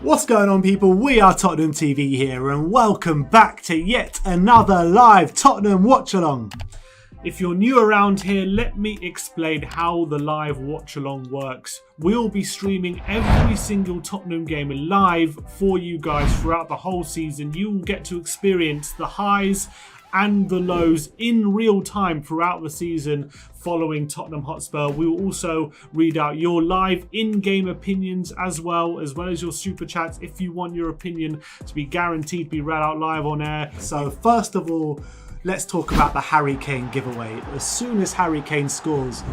What's going on, people? We are Tottenham TV here, and welcome back to yet another live Tottenham watch along. If you're new around here, let me explain how the live watch along works. We'll be streaming every single Tottenham game live for you guys throughout the whole season. You will get to experience the highs and the lows in real time throughout the season following Tottenham Hotspur. We will also read out your live in-game opinions as well as your super chats if you want your opinion to be guaranteed to be read out live on air. So first of all, let's talk about the Harry Kane giveaway. As soon as Harry Kane scores,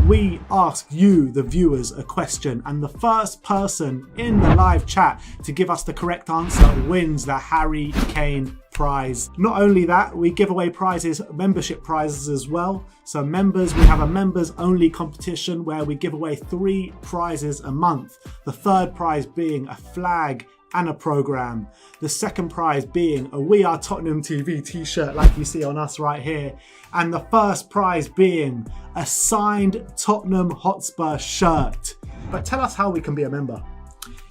we ask you, the viewers, a question, and the first person in the live chat to give us the correct answer wins the Harry Kane prize. Not only that, we give away prizes, membership prizes as well. So members, we have a members only competition where we give away 3 prizes a month. The third prize being a flag and a program. The second prize being a We Are Tottenham TV t-shirt like you see on us right here. And the first prize being a signed Tottenham Hotspur shirt. But tell us how we can be a member.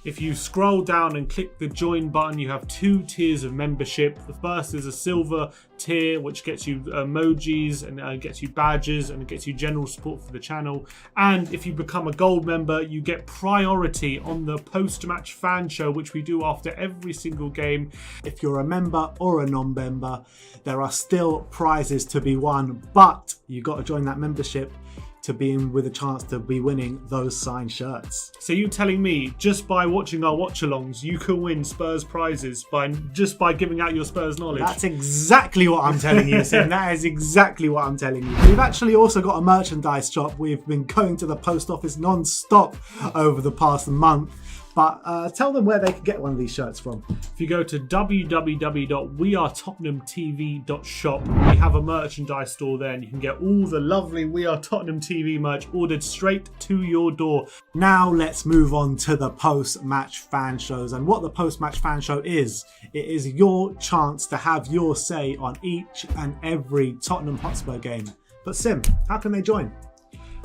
If you scroll down and click the join button, you have 2 tiers of membership. The first is a silver tier, which gets you emojis and gets you badges and gets you general support for the channel. And if you become a gold member, you get priority on the post-match fan show, which we do after every single game. If you're a member or a non-member, there are still prizes to be won, but you got to join that membership to be in with a chance to be winning those signed shirts. So you telling me just by watching our watch-alongs you can win Spurs prizes just by giving out your Spurs knowledge? That's exactly what I'm telling you, Sim. That is exactly what I'm telling you. We've actually also got a merchandise shop. We've been going to the post office non-stop over the past month. But tell them where they can get one of these shirts from. If you go to www.wearetottenhamtv.shop, we have a merchandise store there, and you can get all the lovely We Are Tottenham TV merch ordered straight to your door. Now let's move on to the post-match fan shows. And what the post-match fan show is, it is your chance to have your say on each and every Tottenham Hotspur game. But Sim, how can they join?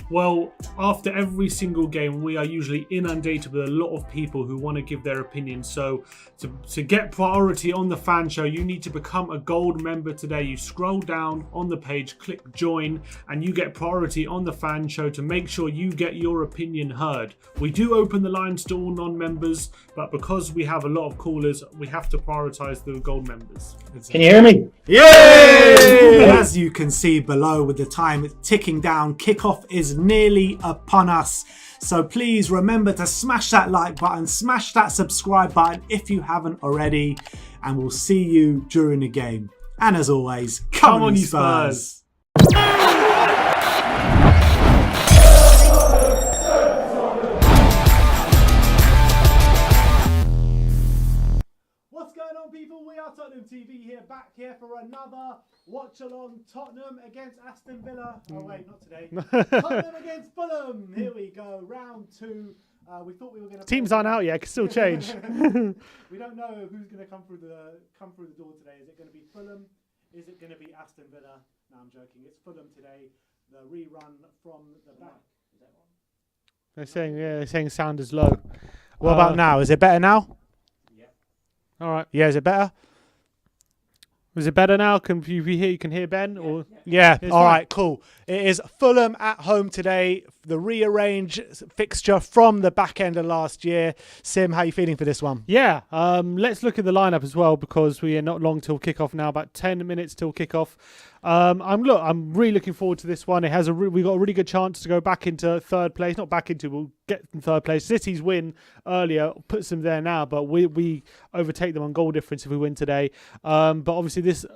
Well, after every single game, we are usually inundated with a lot of people who want to give their opinion. So to get priority on the fan show, you need to become a gold member today. You scroll down on the page, click join, and you get priority on the fan show to make sure you get your opinion heard. We do open the lines to all non-members, but because we have a lot of callers, we have to prioritize the gold members. Can you hear me? Yay! As you can see below with the time ticking down, kickoff is nearly upon us. So please remember to smash that like button, smash that subscribe button if you haven't already, and we'll see you during the game. And as always, come on you Spurs! What's going on, people? We are Tottenham TV here, back here for another watch along. Tottenham against Aston Villa. Oh wait, not today. Tottenham against Fulham. Here we go, round 2. We thought we were going to. Teams aren't out yet. Can still change. We don't know who's going to come through the door today. Is it going to be Fulham? Is it going to be Aston Villa? No, I'm joking. It's Fulham today. The rerun from the back. Is that one? They're saying sound is low. What about now? Is it better now? All right. Yeah, is it better? Is it better now? Can you hear? You can hear Ben? Yeah. All right. Cool. It is Fulham at home today. The rearranged fixture from the back end of last year. Sim, how are you feeling for this one? Yeah. Let's look at the lineup as well, because we are not long till kickoff now. About 10 minutes till kickoff. I'm really looking forward to this one. It has we got a really good chance to go back into third place. Not back into, we'll get in third place. City's win earlier puts them there now, but we overtake them on goal difference if we win today. But obviously this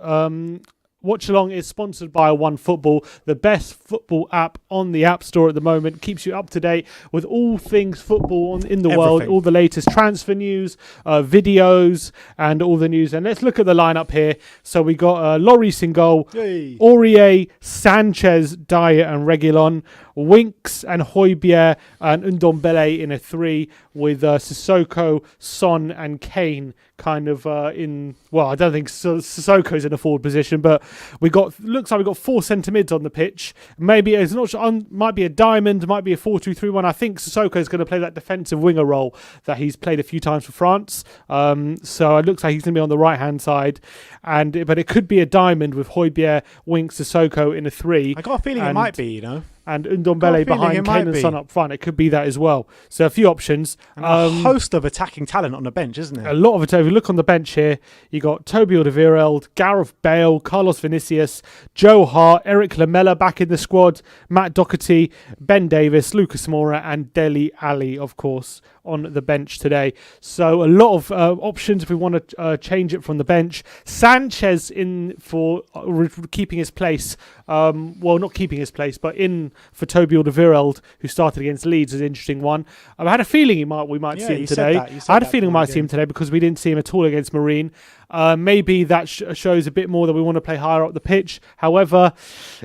Watch Along is sponsored by OneFootball, the best football app on the App Store at the moment. Keeps you up to date with all things football in the world, all the latest transfer news, videos, and all the news. And let's look at the lineup here. So we got Lloris in goal, Aurier, Sanchez, Dyer, and Reguilon. Winks and Højbjerg and Ndombele in a 3 with Sissoko, Son and Kane kind of in. Well, I don't think Sissoko's in a forward position, but looks like we got 4 centre mids on the pitch. Maybe it's not. Might be a diamond, might be a 4-2-3-1. I think Sissoko's going to play that defensive winger role that he's played a few times for France. So it looks like he's going to be on the right hand side, but it could be a diamond with Højbjerg, Winks, Sissoko in a 3. I got a feeling it might be, And Ndombele behind Kane and Son up front. It could be that as well. So a few options. And a host of attacking talent on the bench, isn't it? A lot of it. If you look on the bench here, you got Toby Alderweireld, Gareth Bale, Carlos Vinicius, Joe Hart, Eric Lamela back in the squad, Matt Doherty, Ben Davis, Lucas Moura, and Dele Alli, of course, on the bench today. So a lot of options if we want to change it from the bench. Sanchez in for keeping his place. Well, not keeping his place, but in for Toby Alderweireld, who started against Leeds, is an interesting one. I had a feeling we might see him today. I had a feeling we might see him today because we didn't see him at all against Marine. Maybe that shows a bit more that we want to play higher up the pitch. However,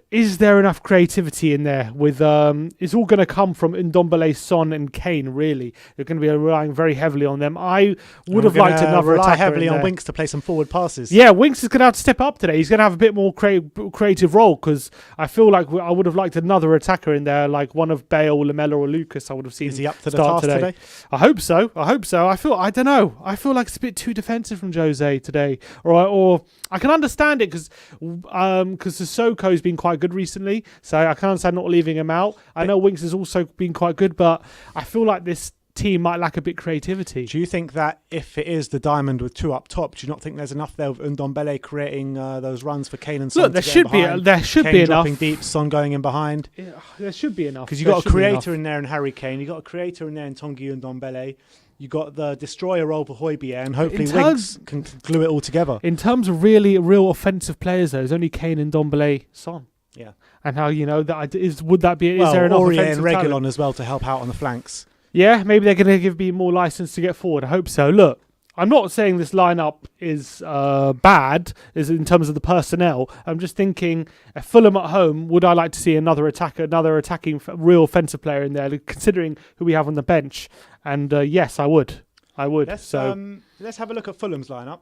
is there enough creativity in there? With it's all going to come from Ndombele, Son, and Kane. Really, you're going to be relying very heavily on them. I would have liked another attacker heavily in on there. Winks to play some forward passes. Yeah, Winks is going to have to step up today. He's going to have a bit more creative role because I feel like I would have liked another attacker in there, like one of Bale, Lamela, or Lucas. I would have seen. Is he up to the start task today? I hope so. I don't know. I feel like it's a bit too defensive from Jose today. Or I can understand it because Sissoko's been quite good recently, so I can understand not leaving him out. I know Winks has also been quite good, but I feel like this team might lack a bit of creativity. Do you think that if it is the diamond with 2 up top, do you not think there's enough there with Ndombele creating those runs for Kane and Son? Look, there should be Kane enough. Dropping deep, Son going in behind. Yeah, there should be enough Because you've got a creator in there in Harry Kane. You've got a creator in there in Tanguy Ndombele. You got the destroyer role for Højbjerg, and hopefully Winks can glue it all together. In terms of real offensive players, though, there's only Kane and Ndombele, Son. Yeah, and how that is? Would that be? Well, is there enough Aurier offensive and talent? Reguilon as well to help out on the flanks? Yeah, maybe they're going to give me more license to get forward. I hope so. Look, I'm not saying this lineup is bad, is in terms of the personnel. I'm just thinking, at Fulham at home, would I like to see another attacking, real offensive player in there, considering who we have on the bench? And yes, I would. Let's have a look at Fulham's lineup.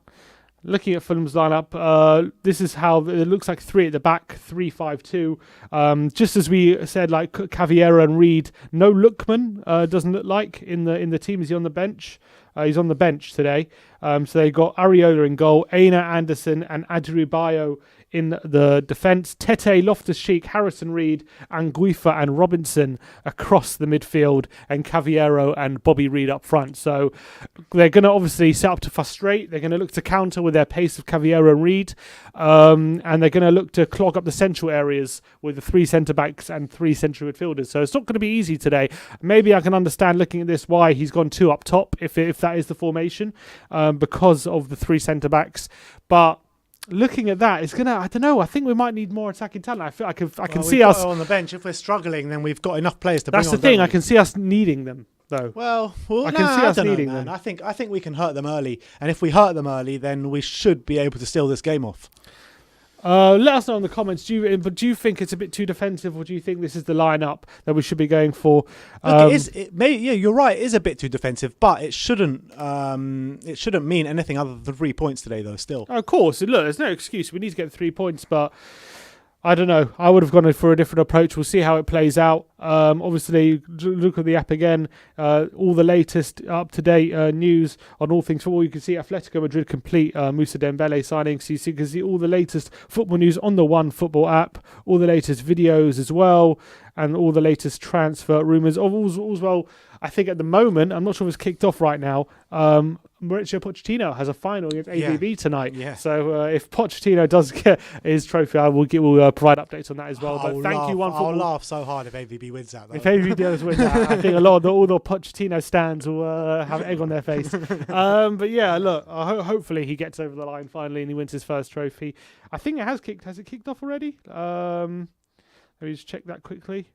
Looking at Fulham's lineup, this is how it looks like: 3 at the back, 3-5-2. Just as we said, like Cavallero and Reed. No Lookman doesn't look like in the team. Is he on the bench? He's on the bench today. So they got Areola in goal, Aina Anderson and Adribayo in the defence. Tete, Loftus-Cheek, Harrison Reed, Anguissa and Robinson across the midfield, and Cavallero and Bobby Reed up front. So they're going to obviously set up to frustrate. They're going to look to counter with their pace of Cavallero and Reed. And they're going to look to clog up the central areas with the 3 centre-backs and 3 central midfielders. So it's not going to be easy today. Maybe I can understand, looking at this, why he's gone 2 up top, if that is the formation, because of the 3 centre-backs. But looking at that, it's gonna. I don't know. I think we might need more attacking talent. I feel I can see us on the bench. If we're struggling, then we've got enough players to bring on. That's the thing. I can see us needing them, though. Well, I can see us needing them. I think we can hurt them early, and if we hurt them early, then we should be able to steal this game off. Let us know in the comments. Do you think it's a bit too defensive, or do you think this is the lineup that we should be going for? Look, you're right. It is a bit too defensive, but it shouldn't mean anything other than 3 points today, though. Still, of course. Look, there's no excuse. We need to get 3 points, but I don't know. I would have gone for a different approach. We'll see how it plays out. Obviously, look at the app again. All the latest up-to-date news on all things football. You can see Atletico Madrid complete Moussa Dembele signing. So you can see all the latest football news on the One Football app. All the latest videos as well. And all the latest transfer rumours. As well, I think at the moment, I'm not sure if it's kicked off right now, Mauricio Pochettino has a final against AVB tonight. Yeah. So if Pochettino does get his trophy, we'll provide updates on that as well. But thank you, One Football. I'll laugh so hard if AVB wins that, though. If AVB does win that, I think all the Pochettino stands will have egg on their face. But yeah, look, hopefully he gets over the line finally and he wins his first trophy. I think it has kicked. Has it kicked off already? Let me just check that quickly.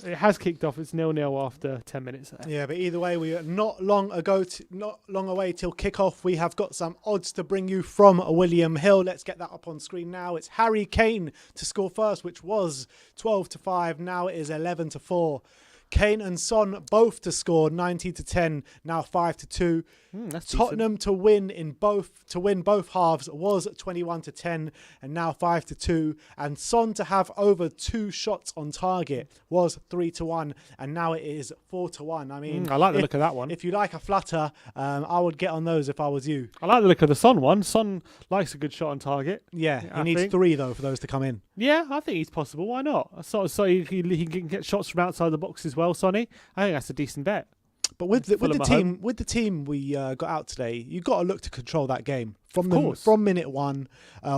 It has kicked off. It's 0-0 after 10 minutes there. Yeah, but either way, we are not long away till kickoff. We have got some odds to bring you from William Hill. Let's get that up on screen now. It's Harry Kane to score first, which was 12-5. Now it is 11-4. Kane and Son both to score 90-10. Now 5-2. That's Tottenham to win both halves was 21-10 and now 5-2. And Son to have over 2 shots on target was 3-1 and now it is 4-1. I mean, I like the look of that one. If you like a flutter, I would get on those if I was you. I like the look of the Son one. Son likes a good shot on target. Yeah, I he needs think. 3 though for those to come in. Yeah, I think he's possible. Why not? So he can get shots from outside the box as well, Sonny. I think that's a decent bet. But with the team we got out today, you got to look to control that game from minute one.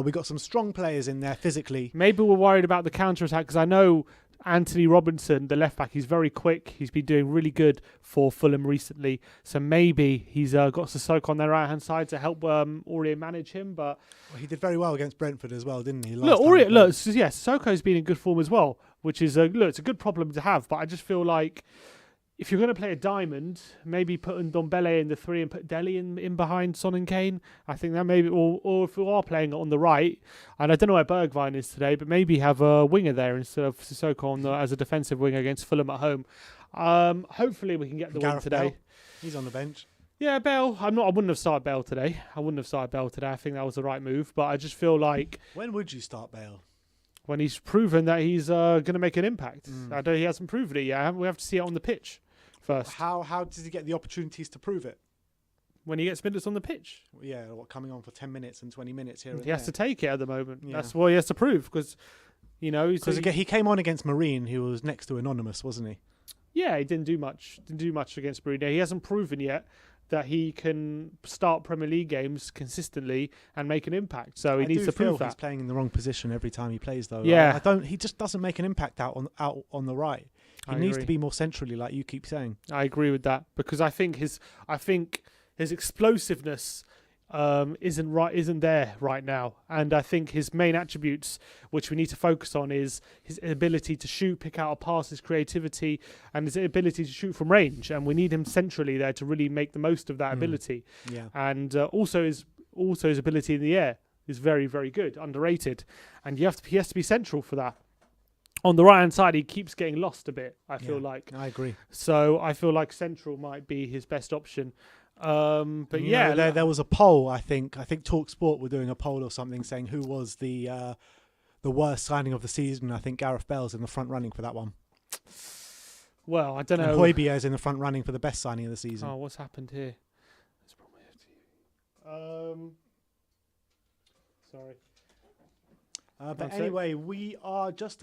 We got some strong players in there physically. Maybe we're worried about the counter attack because I know Anthony Robinson, the left back, he's very quick. He's been doing really good for Fulham recently. So maybe he's got Sissoko on their right hand side to help Aurier manage him. But he did very well against Brentford as well, didn't he? Sissoko's been in good form as well, which is it's a good problem to have. But I just feel like if you're going to play a diamond, maybe put Ndombele in the 3 and put Dele in behind Son and Kane. I think that maybe, or if we are playing on the right, and I don't know where Bergwijn is today, but maybe have a winger there instead of Sissoko as a defensive winger against Fulham at home. Hopefully we can get the win today. Bale. He's on the bench. Yeah, Bale. I wouldn't have started Bale today. I think that was the right move, but I just feel like when would you start Bale? When he's proven that he's going to make an impact. He hasn't proven it yet. We have to see it on the pitch first. How does he get the opportunities to prove it? When he gets minutes on the pitch. Yeah, coming on for 10 minutes and 20 minutes here. He has to take it at the moment. Yeah. That's what he has to prove because, he came on against Marine, who was next to anonymous, wasn't he? Yeah, he didn't do much. Against Marine. He hasn't proven yet that he can start Premier League games consistently and make an impact. So he needs to prove that. He's playing in the wrong position every time he plays, though. Yeah, He just doesn't make an impact out on the right. He needs to be more centrally, like you keep saying. I agree with that because I think his explosiveness isn't there right now, and I think his main attributes, which we need to focus on, is his ability to shoot, pick out a pass, his creativity, and his ability to shoot from range. And we need him centrally there to really make the most of that ability. Yeah, and also his ability in the air is very, very good, underrated, and he has to be central for that. On the right-hand side, he keeps getting lost a bit, I feel like. I agree. So I feel like central might be his best option. There was a poll, I think TalkSport were doing a poll or something saying who was the worst signing of the season. I think Gareth Bale's in the front running for that one. Well, I don't know. And Højbjerg's in the front running for the best signing of the season. Oh, what's happened here? Sorry. But anyway, we are just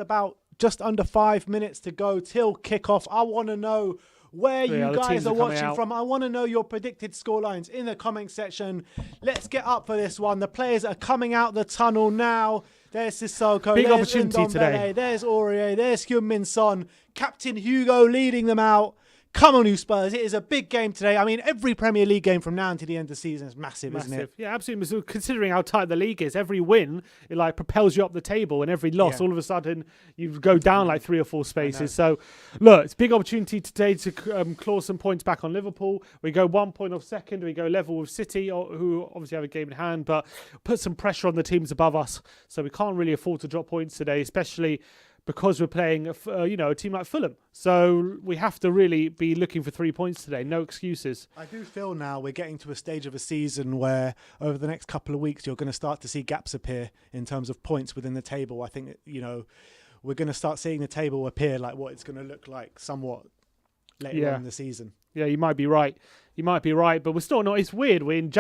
under 5 minutes to go till kickoff. I want to know where you guys are watching from. I want to know your predicted scorelines in the comment section. Let's get up for this one. The players are coming out the tunnel now. There's Sissoko. Big there's opportunity today. There's Aurier. There's Heung-min Son. Captain Hugo leading them out. Come on, you Spurs. It is a big game today. I mean, every Premier League game from now until the end of the season is massive, isn't it? Yeah, absolutely. So considering how tight the league is, every win, it propels you up the table, and every loss, all of a sudden, you go down 3 or 4 spaces. So, look, it's a big opportunity today to claw some points back on Liverpool. We go 1 point off second. We go level with City, who obviously have a game in hand, but put some pressure on the teams above us. So we can't really afford to drop points today, especially because we're playing a team like Fulham. So we have to really be looking for 3 points today. No excuses. I do feel now we're getting to a stage of a season where over the next couple of weeks you're going to start to see gaps appear in terms of points within the table. I think, we're going to start seeing the table appear like what it's going to look like somewhat later on in the season. Yeah, you might be right. But we're still not. It's weird. We're in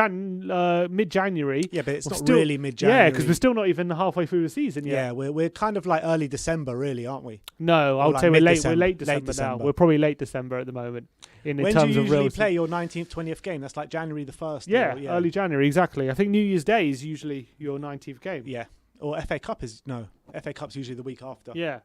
mid-January. Yeah, but it's not really mid-January. Yeah, because we're still not even halfway through the season yet. Yeah, we're kind of like early December, really, aren't we? No, I would say we're late December now. We're probably late December at the moment. When do you usually play your 19th, 20th game? That's like January the 1st. Yeah, early January, exactly. I think New Year's Day is usually your 19th game. Yeah, or FA Cup's usually the week after. Yeah.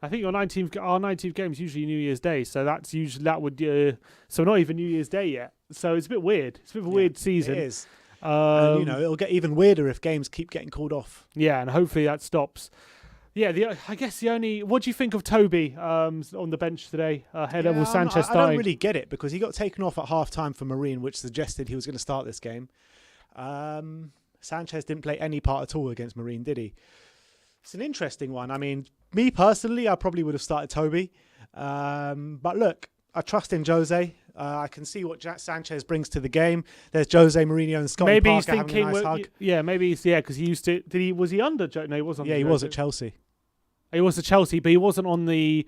I think our 19th game is usually New Year's Day, so so not even New Year's Day yet. So it's a bit weird. It's a bit of a weird season. It is. And, it'll get even weirder if games keep getting called off. Yeah, and hopefully that stops. I guess the only. What do you think of Toby on the bench today? Ahead of Sanchez I starting. don't really get it because he got taken off at half time for Marine, which suggested he was going to start this game. Sanchez didn't play any part at all against Marine, did he? It's an interesting one. I mean, me personally, I probably would have started Toby. But look, I trust in Jose. I can see what Sanchez brings to the game. There's Jose Mourinho and Scott Maybe Parker he's thinking, having a nice hug. yeah, maybe he's because he used to. Was he under? No, he wasn't. Yeah, he was at Chelsea. He was at Chelsea, but he wasn't on the.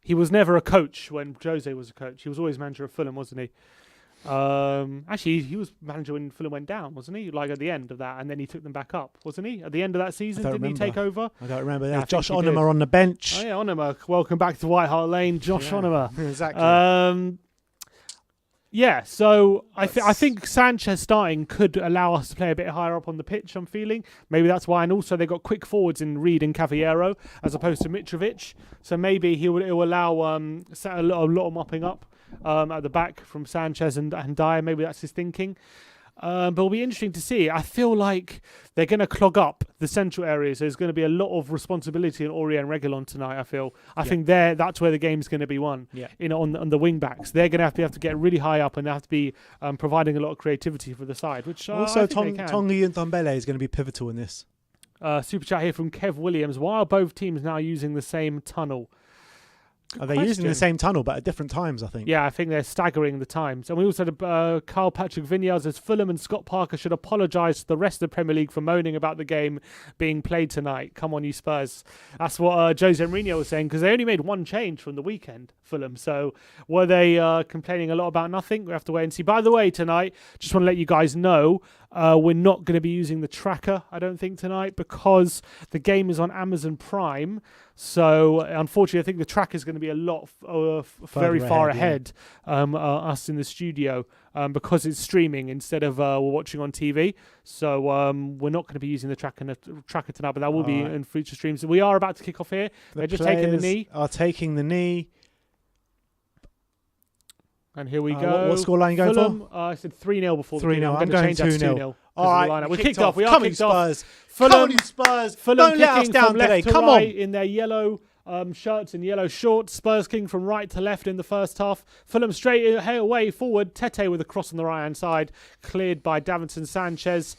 He was never a coach when Jose was a coach. He was always manager of Fulham, wasn't he? Actually, he was manager when Fulham went down, wasn't he? Like at the end of that, and then he took them back up, wasn't he? At the end of that season, didn't he take over? I don't remember. Yeah, There's Josh Onema on the bench. Oh yeah, Onema. Welcome back to White Hart Lane, Josh Onema. Exactly. Yeah, so I think Sanchez starting could allow us to play a bit higher up on the pitch, I'm feeling. Maybe that's why. And also they got quick forwards in Reed and Cavallero as opposed to Mitrovic. So maybe it will allow a lot of mopping up at the back from Sanchez and Dyer. Maybe that's his thinking. But it'll be interesting to see. I feel like they're going to clog up the central areas. There's going to be a lot of responsibility in Aurier and Reguilon tonight, I think that's where the game's going to be won. Yeah. On the wing backs. They're going to have to get really high up and they have to be providing a lot of creativity for the side. Which also, Tongi and Ndombele is going to be pivotal in this. Super chat here from Kev Williams. Why are both teams now using the same tunnel? Are they using the same tunnel but at different times, I think? Yeah, I think they're staggering the times. And we also had Carl Patrick Vineyards as Fulham and Scott Parker should apologise to the rest of the Premier League for moaning about the game being played tonight. Come on, you Spurs. That's what Jose Mourinho was saying because they only made one change from the weekend, Fulham. So were they complaining a lot about nothing? We have to wait and see. By the way, tonight, just want to let you guys know, we're not going to be using the tracker, I don't think, tonight because the game is on Amazon Prime. So, unfortunately, I think the track is going to be a lot very far ahead us in the studio because it's streaming instead of we're watching on TV. So, we're not going to be using the tracker tonight, but that will be in future streams. We are about to kick off here. They're just taking the knee. Are taking the knee. And here we go. What scoreline are you going Fulham, for? I said 3-0 before 3-0. I'm going to change that to 2-0. All right, we kicked off. We are Come kicked on, off. Spurs. Fulham, Come on, Spurs. Fulham Don't let us kicking down from left today. to Come right on. in their yellow shirts and yellow shorts. Spurs kicking from right to left in the first half. Fulham straight away forward. Tete with a cross on the right-hand side. Cleared by Davinson Sanchez.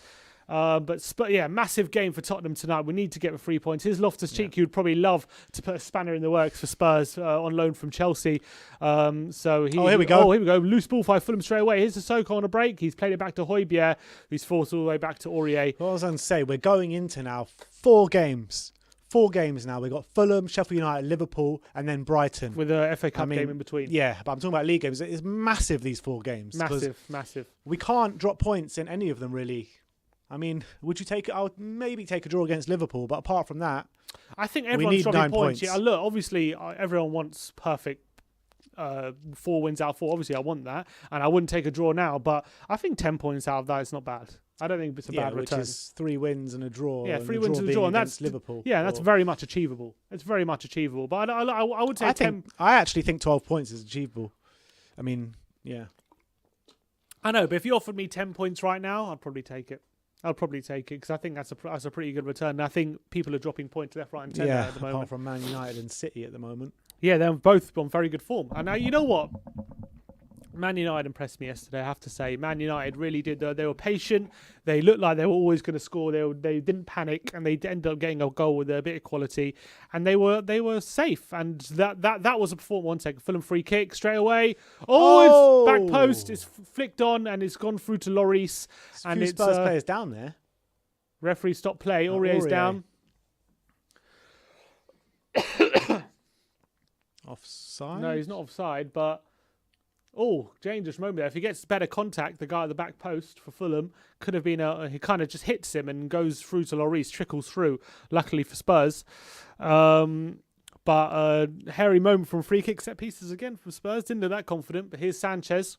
But massive game for Tottenham tonight. We need to get the 3 points. Here's Loftus-Cheek, who'd probably love to put a spanner in the works for Spurs on loan from Chelsea. Here we go. Here we go. Loose ball by Fulham straight away. Here's Sissoko on a break. He's played it back to Højbjerg, who's forced all the way back to Aurier. What I was going to say, we're going into now 4 games. 4 games now. We've got Fulham, Sheffield United, Liverpool, and then Brighton. With a FA Cup game in between. Yeah, but I'm talking about league games. It's massive, these 4 games. Massive. We can't drop points in any of them, really. I mean, would you take? I would maybe take a draw against Liverpool, but apart from that, I think everyone's dropping 9 points. points. Yeah, look, obviously, everyone wants perfect 4 wins out of 4. Obviously, I want that, and I wouldn't take a draw now. But I think 10 points out of that is not bad. I don't think it's a bad return. Which is 3 wins and a draw. Yeah, 3 wins and a draw, and that's Liverpool. Yeah, that's very much achievable. It's very much achievable. But I would say I actually think 12 points is achievable. I mean, yeah. I know, but if you offered me 10 points right now, I'd probably take it. I'll probably take it because I think that's a pretty good return. And I think people are dropping points left, right, and centre at the moment. Apart from Man United and City at the moment. Yeah, they're both on very good form. And now you know what? Man United impressed me yesterday, I have to say. Man United really did. They were patient. They looked like they were always going to score. They didn't panic, and they ended up getting a goal with a bit of quality. And they were safe. And that was a performance. 1 second, Fulham free kick straight away. It's back post. It's flicked on, and it's gone through to Lloris. And it's Spurs players down there. Referee stopped play. Aurier's down. Offside? No, he's not offside, but. Dangerous moment there. If he gets better contact, the guy at the back post for Fulham could have been he kind of just hits him and goes through to Lloris, trickles through, luckily for Spurs. But hairy moment from free kick set pieces again from Spurs. Didn't look that confident, but here's Sanchez.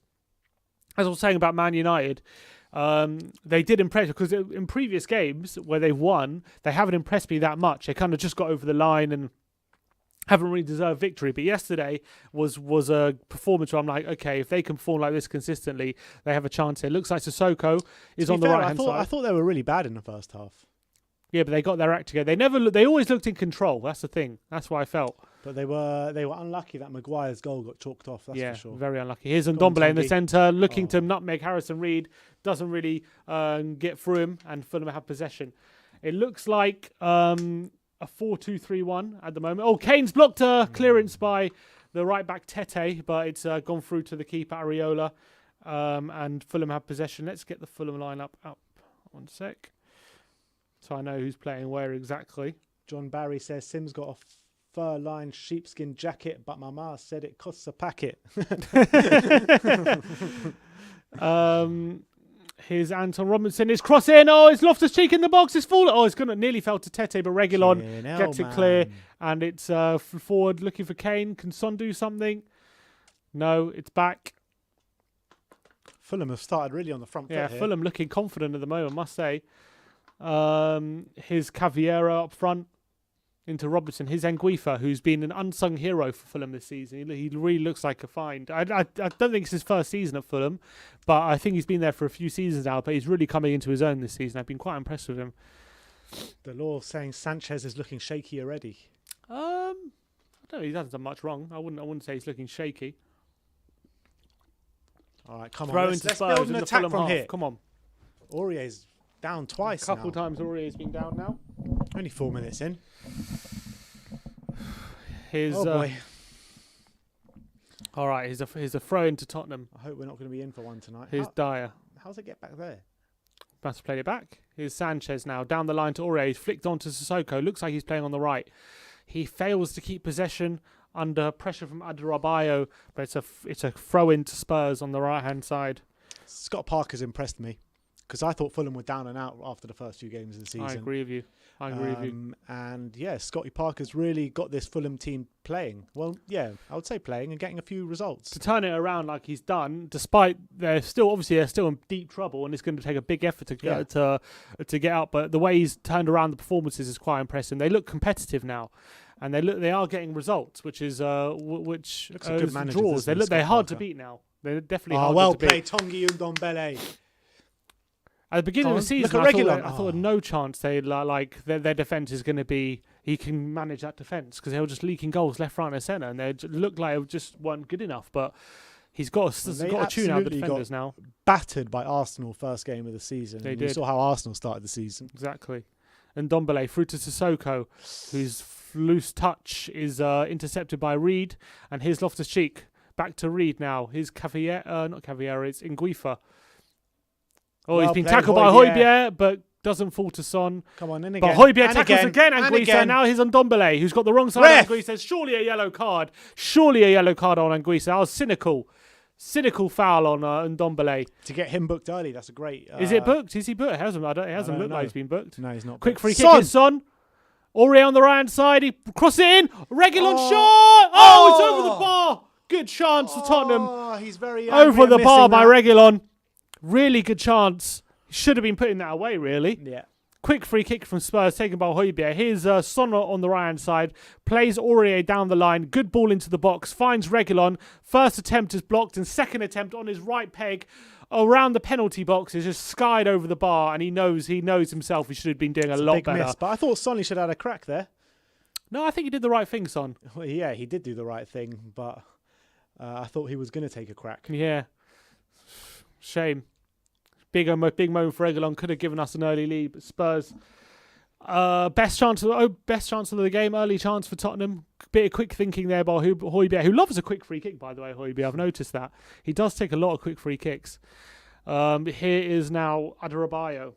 As I was saying about Man United, they did impress because in previous games where they've won, they haven't impressed me that much. They kind of just got over the line and haven't really deserved victory. But yesterday was a performance where I'm like, okay, if they can perform like this consistently, they have a chance here. Looks like Sissoko is on the right-hand side. I thought they were really bad in the first half. Yeah, but they got their act together. They always looked in control. That's the thing. That's what I felt. But they were unlucky that Maguire's goal got chalked off. That's for sure. Very unlucky. Here's Go on, Ndombele in the Tongi. centre, looking to nutmeg Harrison Reed. Doesn't really get through him, and Fulham have possession. It looks like a 4-2-3-1 at the moment. Oh, Kane's blocked a clearance by the right back Tete, but it's gone through to the keeper Areola, and Fulham have possession. Let's get the Fulham lineup up. 1 sec, so I know who's playing where exactly. John Barry says Sim's got a fur-lined sheepskin jacket, but my ma said it costs a packet. Here's Anton Robinson. His cross in. Oh, it's Loftus-Cheek in the box. It's fallen. Oh, it's nearly fell to Tete, but Reguilon gets it clear. And it's forward looking for Kane. Can Son do something? No, it's back. Fulham have started really on the front foot here. Fulham looking confident at the moment, must say. Here's Caviera up front into Robertson. Here's Anguissa, who's been an unsung hero for Fulham this season. He really looks like a find. I don't think it's his first season at Fulham, but I think he's been there for a few seasons now, but he's really coming into his own this season. I've been quite impressed with him. The law saying Sanchez is looking shaky already. I don't know, he hasn't done much wrong. I wouldn't say he's looking shaky. All right, come Throw on. into Let's Spurs build an in the attack Fulham from half. here. Come on. Aurier's down twice A couple now. times Aurier's been down now. Only 4 minutes in. Here's, oh boy. All right, here's a throw into Tottenham. I hope we're not going to be in for one tonight. Here's Dyer. How's it get back there? Must have played it back. Here's Sanchez now. Down the line to Aurier. He's flicked on to Sissoko. Looks like he's playing on the right. He fails to keep possession under pressure from Adebayo, but it's a throw into Spurs on the right-hand side. Scott Parker's impressed me because I thought Fulham were down and out after the first few games of the season. I agree with you. And yeah, Scotty Parker's really got this Fulham team playing. Well, yeah, I would say playing and getting a few results. To turn it around like he's done, despite they're still in deep trouble, and it's going to take a big effort to get out. But the way he's turned around the performances is quite impressive. They look competitive now, and they are getting results, which is which looks a good manager, draws. They're hard to beat now. They're definitely hard well to beat. played, Tongi Ndombele. At the beginning of the season, I thought no chance their defence is going to be. He can manage that defence because they were just leaking goals left, right, and centre, and they looked like it just weren't good enough. But he's got to tune out the defenders now. Battered by Arsenal first game of the season. They did. You saw how Arsenal started the season. Exactly. And Ndombele through to Sissoko, whose loose touch is intercepted by Reed, and here's Loftus-Cheek back to Reed now. Here's not Caviera, it's Anguissa. Oh, he's been tackled by Højbjerg, but doesn't fall to Son. Come on, in again. But Højbjerg tackles again Anguissa. Now he's on Ndombele, who's got the wrong side of Anguissa. Surely a yellow card. Surely a yellow card on Anguissa. That was cynical. Cynical foul on Ndombele. To get him booked early, that's a great... Is it booked? Is he booked? It hasn't looked like he's been booked. No, he's not. Quick free kick is Son. Aurier on the right-hand side. He crosses it in. Reguilon shot. Oh, it's over the bar. Good chance for Tottenham. He's very over the bar by Reguilon. Really good chance. Should have been putting that away, really. Yeah. Quick free kick from Spurs, taken by Højbjerg. Here's Son on the right-hand side. Plays Aurier down the line. Good ball into the box. Finds Reguilon. First attempt is blocked, and second attempt on his right peg around the penalty box is just skied over the bar, and he knows himself he should have been doing a lot better. Miss, but I thought Sonny should have had a crack there. No, I think he did the right thing, Son. Well, yeah, he did do the right thing, but I thought he was going to take a crack. Yeah. Shame. Big moment for Reguilon. Could have given us an early lead. But Spurs, best chance of the game. Early chance for Tottenham. Bit of quick thinking there by Højbjerg, who loves a quick free kick, by the way. Højbjerg, I've noticed that he does take a lot of quick free kicks. Here is now Adebayo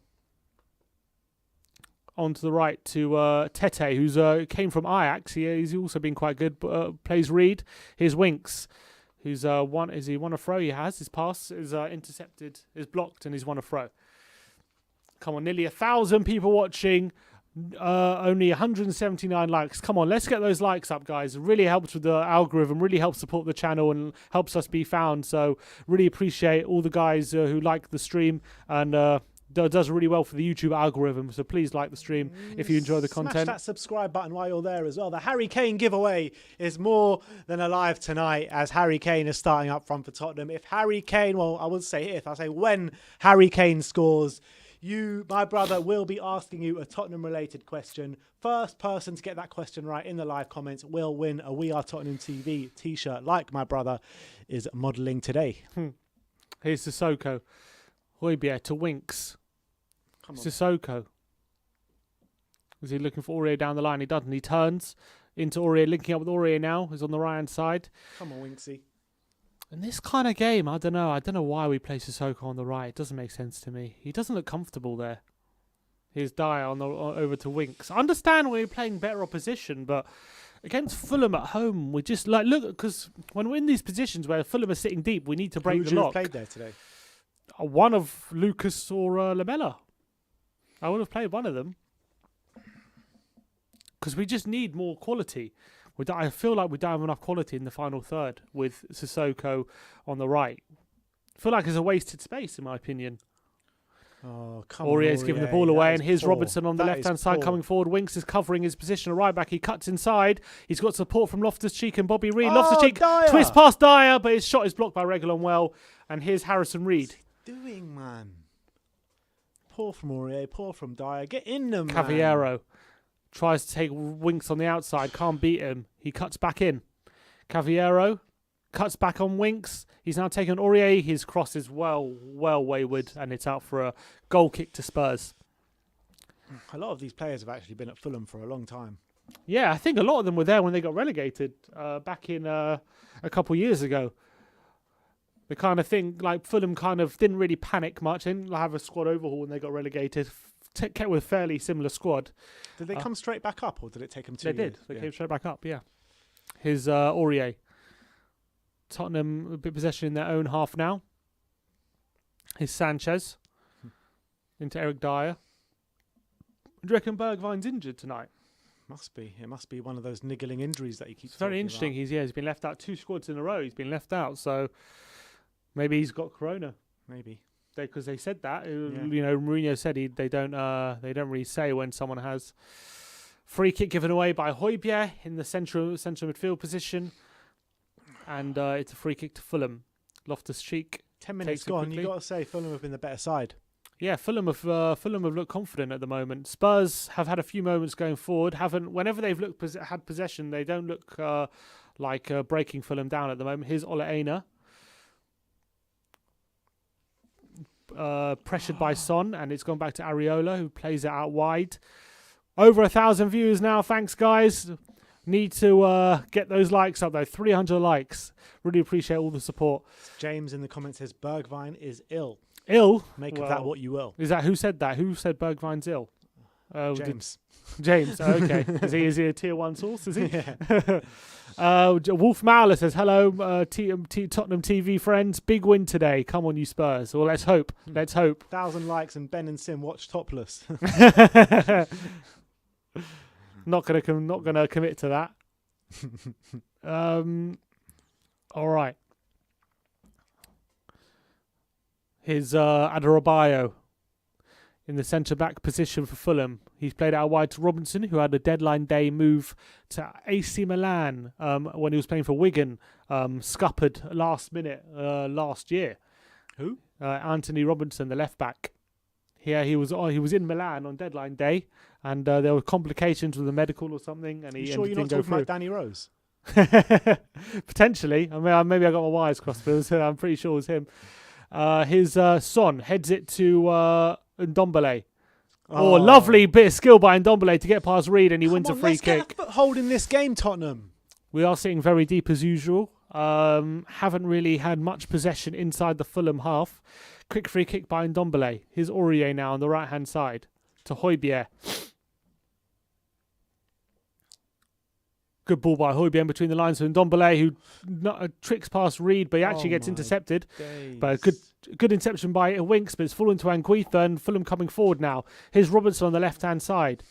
on to the right to Tete, who's came from Ajax. He's also been quite good. Plays Reed. Here's Winks, who's won a throw. He has his pass is intercepted, is blocked, and he's won a throw. Come on, nearly 1,000 people watching. Only 179 likes. Come on, let's get those likes up, guys. It really helps with the algorithm, really helps support the channel and helps us be found. So really appreciate all the guys who like the stream, and does really well for the YouTube algorithm. So please like the stream if you enjoy the content. Smash that subscribe button while you're there as well. The Harry Kane giveaway is more than alive tonight, as Harry Kane is starting up front for Tottenham. If Harry Kane, well, I would say if, I say when Harry Kane scores, My brother, will be asking you a Tottenham-related question. First person to get that question right in the live comments will win a We Are Tottenham TV t-shirt, like my brother is modelling today. Here's Sissoko. Højbjerg to Winks. Come on. Sissoko. Is he looking for Aurier down the line? He doesn't. He turns into Aurier, linking up with Aurier now. He's on the right-hand side. Come on, Winksy. In this kind of game, I don't know. I don't know why we play Sissoko on the right. It doesn't make sense to me. He doesn't look comfortable there. Here's Dyer over to Winks. I understand when we're playing better opposition, but against Fulham at home, we just look, because when we're in these positions where Fulham are sitting deep, we need to break the lock. Who would you have played there today? One of Lucas or Lamella. I would have played one of them. Because we just need more quality. I feel like we don't have enough quality in the final third with Sissoko on the right. I feel like it's a wasted space, in my opinion. Oh, come on, Aurier's giving the ball away, and here's poor. Robertson on the left-hand side coming forward. Winks is covering his position at right back. He cuts inside. He's got support from Loftus-Cheek and Bobby Reid. Loftus-Cheek twists past Dyer, but his shot is blocked by Reguilón well. And here's Harrison Reed. What's he doing, man? Poor from Aurier, poor from Dyer. Get in them, man. Cavallero tries to take Winks on the outside, can't beat him. He cuts back in. Cavallero cuts back on Winks. He's now taken Aurier. His cross is well wayward, and it's out for a goal kick to Spurs. A lot of these players have actually been at Fulham for a long time. Yeah, I think a lot of them were there when they got relegated back in a couple of years ago. The kind of thing, like Fulham kind of didn't really panic much. They didn't have a squad overhaul when they got relegated. Kept with a fairly similar squad. Did they come straight back up, or did it take them 2 years? They did. They came straight back up, yeah. Here's Aurier. Tottenham a bit possession in their own half now. Here's Sanchez. Into Eric Dyer. Do you reckon Bergwijn's injured tonight? Must be. It must be one of those niggling injuries that he keeps. It's very interesting. About. He's been left out 2 squads in a row. He's been left out, so maybe he's got corona. Maybe. Because they said that, you know, Mourinho said they don't really say when someone has free kick given away by Højbjerg in the central midfield position, and it's a free kick to Fulham. Loftus-Cheek. 10 minutes gone. You got to say Fulham have been the better side. Yeah, Fulham have looked confident at the moment. Spurs have had a few moments going forward. Whenever they've had possession, they don't look like breaking Fulham down at the moment. Here's Ole Einar. Pressured by Son, and it's gone back to Areola, who plays it out wide. Over 1,000 viewers now. Thanks, guys. Need to get those likes up, though. 300 likes. Really appreciate all the support. James in the comments says Bergwijn is ill. Ill? Make of that what you will. Is that who said that? Who said Bergwijn's ill? James. James. Oh, okay. Is he a tier 1 source? Is he? Yeah. Wolf Mauler says, hello, Tottenham TV friends. Big win today. Come on, you Spurs. Well, let's hope. Let's hope. 1,000 likes and Ben and Sim watch topless. Not gonna commit to that. All right. Here's Adarabioyo in the centre-back position for Fulham. He's played out wide to Robinson, who had a deadline day move to AC Milan when he was playing for Wigan, scuppered last minute last year. Who? Anthony Robinson, the left-back. Yeah, he was in Milan on deadline day, and there were complications with the medical or something, and he sure you're not talking about Danny Rose? Potentially. I mean, maybe I got my wires crossed, but I'm pretty sure it was him. His Son heads it to Ndombele. Oh, lovely bit of skill by Ndombele to get past Reed, and he wins a free kick. Let's get a foothold in this game, Tottenham. We are sitting very deep as usual. Haven't really had much possession inside the Fulham half. Quick free kick by Ndombele. Here's Aurier now on the right-hand side to Højbjerg. Good ball by Højbjerg in between the lines for Ndombele, who tricks past Reed, but he actually gets intercepted. But good interception by Winks, but it's fallen to Anguissa, and Fulham coming forward now. Here's Robertson on the left-hand side.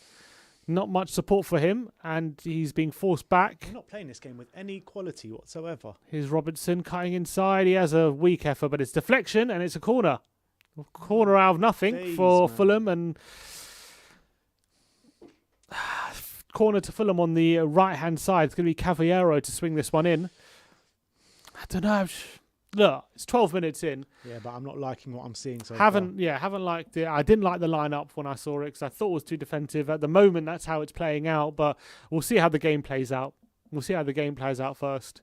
Not much support for him, and he's being forced back. I'm not playing this game with any quality whatsoever. Here's Robertson cutting inside. He has a weak effort, but it's deflection, and it's a corner. Corner out of nothing for Fulham, and corner to Fulham on the right-hand side. It's going to be Cavallero to swing this one in. I don't know. look, it's 12 minutes in. Yeah, but I'm not liking what I'm seeing so haven't liked it. I didn't like the lineup when I saw it because I thought it was too defensive. At the moment, that's how it's playing out. But we'll see how the game plays out. We'll see how the game plays out first.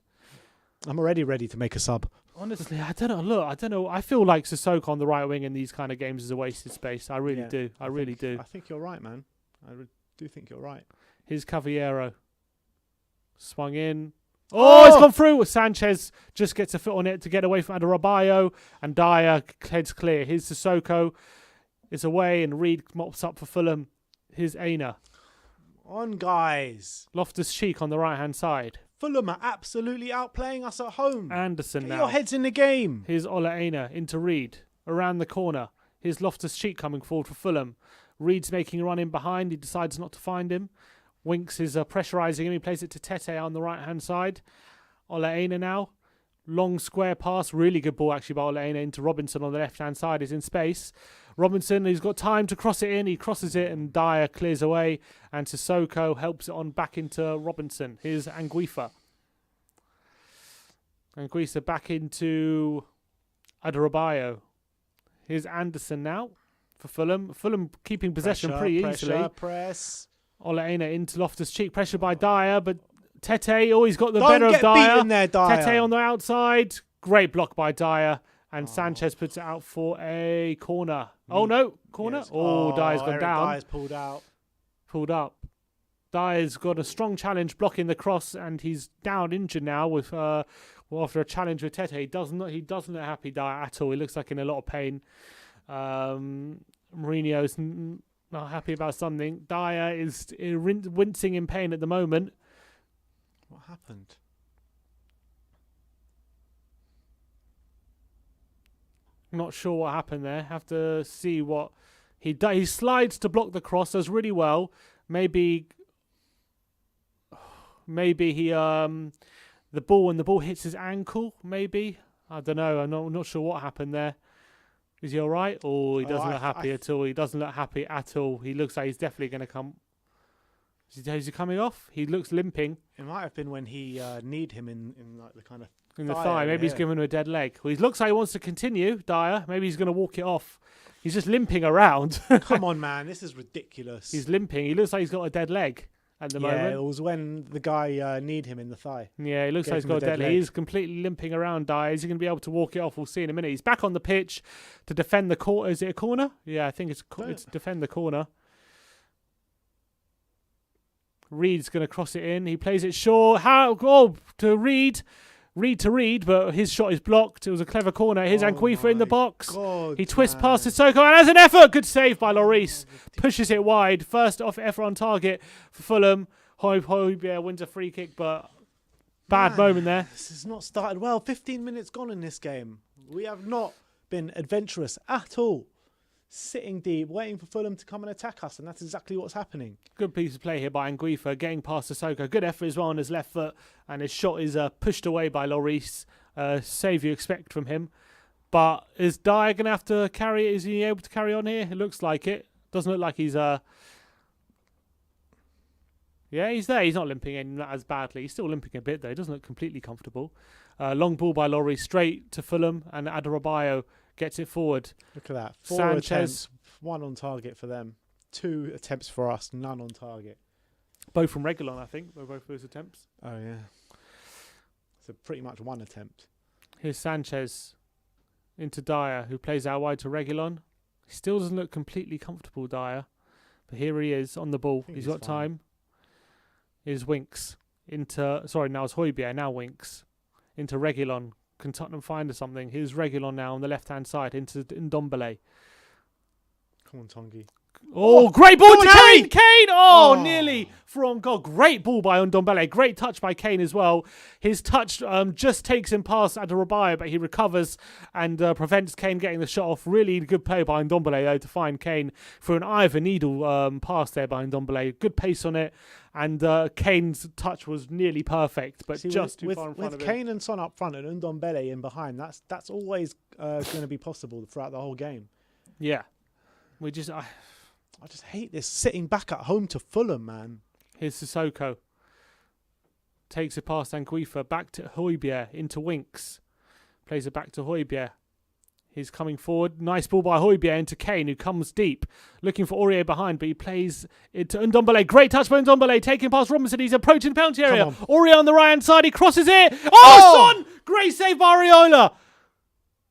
I'm already ready to make a sub. Honestly, I don't know. Look, I don't know. I feel like Sissoko on the right wing in these kind of games is a wasted space. I really do. I really do. I think you're right, man. I do think you're right. Here's Cavallero. Swung in. Oh, it's gone through. Sanchez just gets a foot on it to get away from Adebayo, and Dyer heads clear. Here's Sissoko. It's away, and Reed mops up for Fulham. Here's Aina. On, guys. Loftus-Cheek on the right-hand side. Fulham are absolutely outplaying us at home. Anderson Get now. your heads in the game. Here's Ola Aina into Reed. Around the corner. Here's Loftus-Cheek coming forward for Fulham. Reed's making a run in behind. He decides not to find him. Winks is pressurising him. He plays it to Tete on the right-hand side. Ola Aina now. Long square pass. Really good ball actually by Ola Aina into Robinson on the left-hand side. He's in space. Robinson, he's got time to cross it in. He crosses it and Dyer clears away. And Sissoko helps it on back into Robinson. Here's Anguissa. Anguissa back into Adebayo. Here's Anderson now for Fulham. Fulham keeping possession pretty easily. Press. Ola Aina into Loftus-Cheek. Pressure by Dyer, but Tete always got the Don't better get of Dyer. beaten there, Dyer. Tete on the outside. Great block by Dyer. And Sanchez puts it out for a corner. Oh, no. Corner? Yes. Dyer's gone Eric down. Dyer's pulled out. Pulled up. Dyer's got a strong challenge blocking the cross, and he's down injured now with after a challenge with Tete. He doesn't look happy, Dyer, at all. He looks like in a lot of pain. Mourinho's not happy about something. Dyer is wincing in pain at the moment. What happened? Not sure what happened there. Have to see what he does. He slides to block the cross. Does really well. Maybe he the ball hits his ankle. Maybe I don't know. I'm not sure what happened there. Is he all right? Or he doesn't look happy at all. He doesn't look happy at all. He looks like he's definitely going to come. Is he coming off? He looks limping. It might have been when he kneed him in like the kind of in the thigh. Maybe he's given him a dead leg. Well, he looks like he wants to continue, Dyer. Maybe he's going to walk it off. He's just limping around. Come on, man. This is ridiculous. He's limping. He looks like he's got a dead leg at the moment. Yeah, it was when the guy kneed him in the thigh. Yeah, he looks like he's got a dead leg. He's completely limping around, Dyer. Is he going to be able to walk it off? We'll see in a minute. He's back on the pitch to defend the corner. Is it a corner? Yeah, I think it's defend the corner. Reed's going to cross it in. He plays it short. To Reed. Reed to Reed, but his shot is blocked. It was a clever corner. Here's Anguissa in the box. God, he twists past Sissoko and has an effort. Good save by Lloris. Pushes it wide. First off effort on target for Fulham. Højbjerg wins a free kick, but bad moment there. This has not started well. 15 minutes gone in this game. We have not been adventurous at all. Sitting deep, waiting for Fulham to come and attack us, and that's exactly what's happening. Good piece of play here by Anguissa, getting past Sissoko. Good effort as well on his left foot, and his shot is pushed away by Lloris. Save you expect from him. But is Dyer going to have to carry it? Is he able to carry on here? It looks like it. Doesn't look like he's... Yeah, he's there. He's not limping in as badly. He's still limping a bit, though. He doesn't look completely comfortable. Long ball by Lloris straight to Fulham, and Adebayo gets it forward. Look at that. Sanchez. Attempts, 1 on target for them. 2 attempts for us, none on target. Both from Reguilon, I think, were both those attempts. Oh, yeah. So pretty much 1 attempt. Here's Sanchez into Dyer, who plays out wide to Reguilon. He still doesn't look completely comfortable, Dyer. But here he is on the ball. He's got time. Here's Winks. Now it's Højbjerg, now Winks. Into Reguilon. Can Tottenham find something? Here's Reguilon now on the left-hand side into Ndombele. Come on, Tongi. Oh, great ball to Kane! Kane! Oh, nearly from goal. Great ball by Ndombele. Great touch by Kane as well. His touch just takes him past Adebayo, but he recovers and prevents Kane getting the shot off. Really good play by Ndombele, though, to find Kane for an eye of a needle pass there by Ndombele. Good pace on it. And Kane's touch was nearly perfect, but just too far in front of him. With Kane and Son up front and Ndombele in behind, that's always going to be possible throughout the whole game. Yeah. I just hate this sitting back at home to Fulham, man. Here's Sissoko. Takes it past Anguissa, back to Højbjerg, into Winks. Plays it back to Højbjerg. He's coming forward. Nice ball by Højbjerg into Kane, who comes deep, looking for Aurier behind, but he plays it to Ndombele. Great touch by Ndombele, taking past Robinson. He's approaching the penalty area. Aurier on the right-hand side. He crosses it. Oh, Son! Great save by Areola.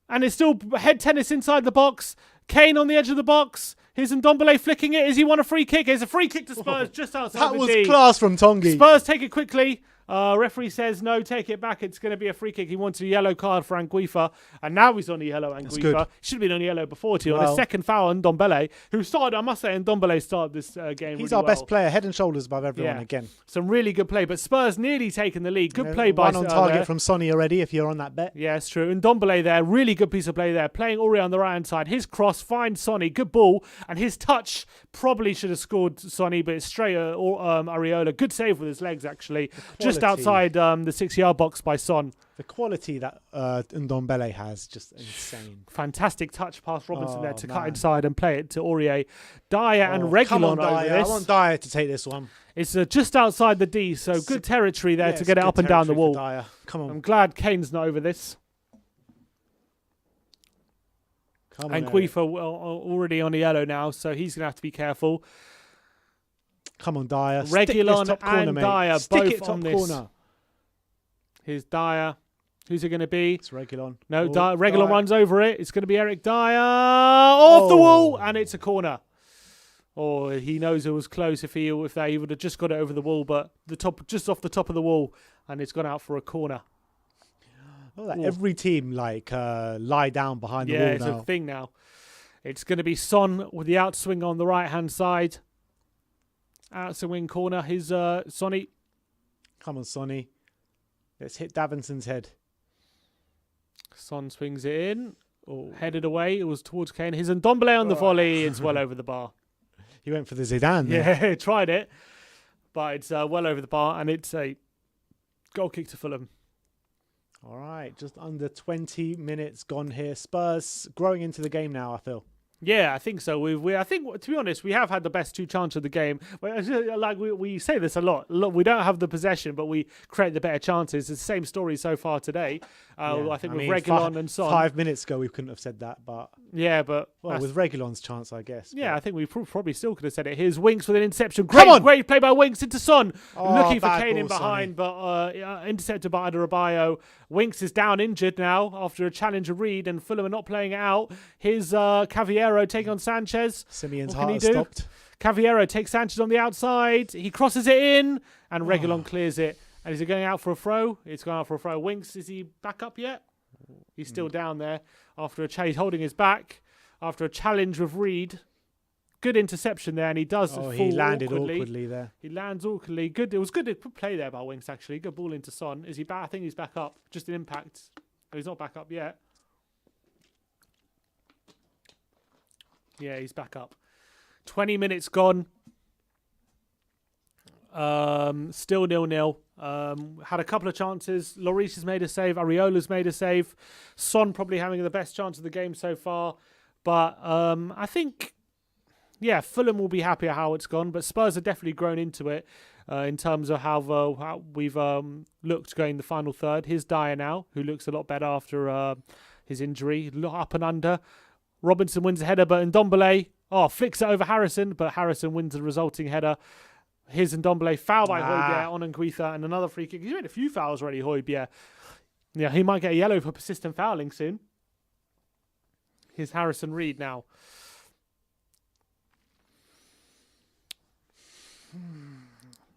And it's still head tennis inside the box. Kane on the edge of the box. Here's Ndombele flicking it. Is he won a free kick? It's a free kick to Spurs just outside That the was D. class from Tongi. Spurs take it quickly. Referee says no, take it back. It's going to be a free kick. He wanted a yellow card for Anguissa, and now he's on a yellow. Anguissa should have been on a yellow before, to be honest. Second foul on Ndombele, who started. I must say, Ndombele started this game. He's really our best player, head and shoulders above everyone again. Some really good play, but Spurs nearly taken the lead. Good play by one on target from Sonny already. If you're on that bet, yeah, it's true. And Ndombele there, really good piece of play there. Playing Aurier on the right hand side. His cross finds Sonny, good ball, and his touch probably should have scored Sonny, but it's straight Areola. Good save with his legs actually, just outside the 6-yard box by Son. The quality that Ndombele has, just insane. Fantastic touch past Robinson there to cut inside and play it to Aurier. Dyer and Reguilon over this. I want Dyer to take this one. It's just outside the D, so good territory there to get it up and down the wall. Dyer. Come on. I'm glad Kane's not over this. Come and on, Queefer already on the yellow now, so he's going to have to be careful. Come on, Dyer. Regulon and Dyer both on this. Corner. Here's Dyer. Who's it going to be? It's Reguilon. No, Reguilon runs over it. It's going to be Eric Dyer off the wall, and it's a corner. Or he knows it was close if they would have just got it over the wall, but just off the top of the wall, and it's gone out for a corner. Every team lie down behind the wall now. Yeah, it's a thing now. It's going to be Son with the outswing on the right-hand side. Outswing corner. Here's Sonny. Come on, Sonny. Let's hit Davinson's head. Son swings it in. Headed away. It was towards Kane. Here's Ndombele on the volley. It's well over the bar. He went for the Zidane there. Yeah, tried it. But it's well over the bar, and it's a goal kick to Fulham. All right, just under 20 minutes gone here. Spurs growing into the game now, I feel. Yeah, I think so. I think, to be honest, we have had the best 2 chances of the game. Like we say this a lot. Look, we don't have the possession, but we create the better chances. It's the same story so far today. I think with Reguilon and Son. 5 minutes ago, we couldn't have said that, but yeah, but with Reguilon's chance, I guess. Yeah, I think we probably still could have said it. Here's Winks with an interception. Great play by Winks into Son, looking for Kane in behind, but intercepted by Adebayo. Winks is down injured now after a challenge of Reed, and Fulham are not playing it out. Here's Cavallero taking on Sanchez. Simeon's heart has stopped. Cavallero takes Sanchez on the outside. He crosses it in, and Reguilon clears it. And is it going out for a throw? It's going out for a throw. Winks, is he back up yet? He's still down there after he's holding his back after a challenge with Reed. Good interception there, and he does fall he landed awkwardly there. He lands awkwardly. Good. It was good play there by Winks, actually. Good ball into Son. Is he back? I think he's back up. Just an impact. Oh, he's not back up yet. Yeah, he's back up. 20 minutes gone. Still 0-0. Had a couple of chances. Lloris has made a save. Areola's made a save. Son probably having the best chance of the game so far. But I think, Fulham will be happy at how it's gone. But Spurs have definitely grown into it in terms of how we've looked going the final third. Here's Dyer now, who looks a lot better after his injury. Up and under. Robinson wins a header, but Ndombele flicks it over Harrison, but Harrison wins the resulting header. Here's Ndombele, foul by Højbjerg on Anguissa, and another free kick. He's made a few fouls already, Højbjerg. Yeah, he might get a yellow for persistent fouling soon. Here's Harrison Reed now.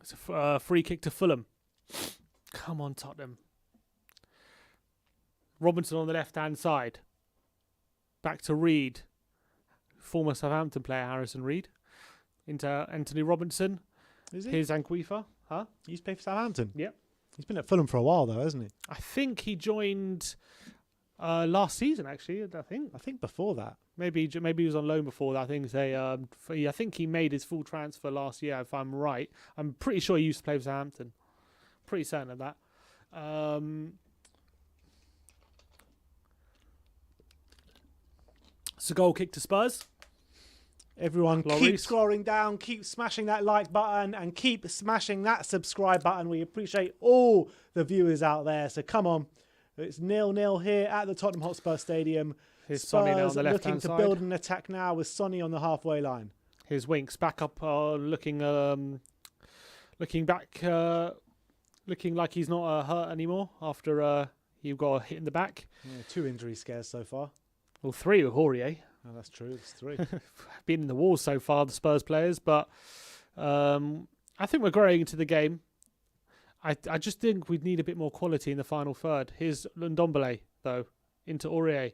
It's a free kick to Fulham. Come on, Tottenham. Robinson on the left-hand side. Back to Reed. Former Southampton player, Harrison Reed. Into Anthony Robinson. Is he? Here's Anguissa. Huh? He used to play for Southampton? Yep. He's been at Fulham for a while, though, hasn't he? I think he joined last season, actually. I think before that. Maybe he was on loan before that. I think he made his full transfer last year, if I'm right. I'm pretty sure he used to play for Southampton. Pretty certain of that. It's a goal kick to Spurs. Everyone, keep scrolling down, keep smashing that like button, and keep smashing that subscribe button. We appreciate all the viewers out there. So come on, It's 0-0 here at the Tottenham Hotspur Stadium. Here's Sonny now on Spurs the left-hand looking to side. build an attack now with Sonny on the halfway line. Here's Winks back up, looking back, looking like he's not hurt anymore after he got a hit in the back. Yeah, 2 injury scares so far. Well, 3 with Aurier. Oh, that's true. It's 3. Been in the walls so far, the Spurs players, but I think we're growing into the game. I just think we'd need a bit more quality in the final third. Here's Ndombele, though, into Aurier.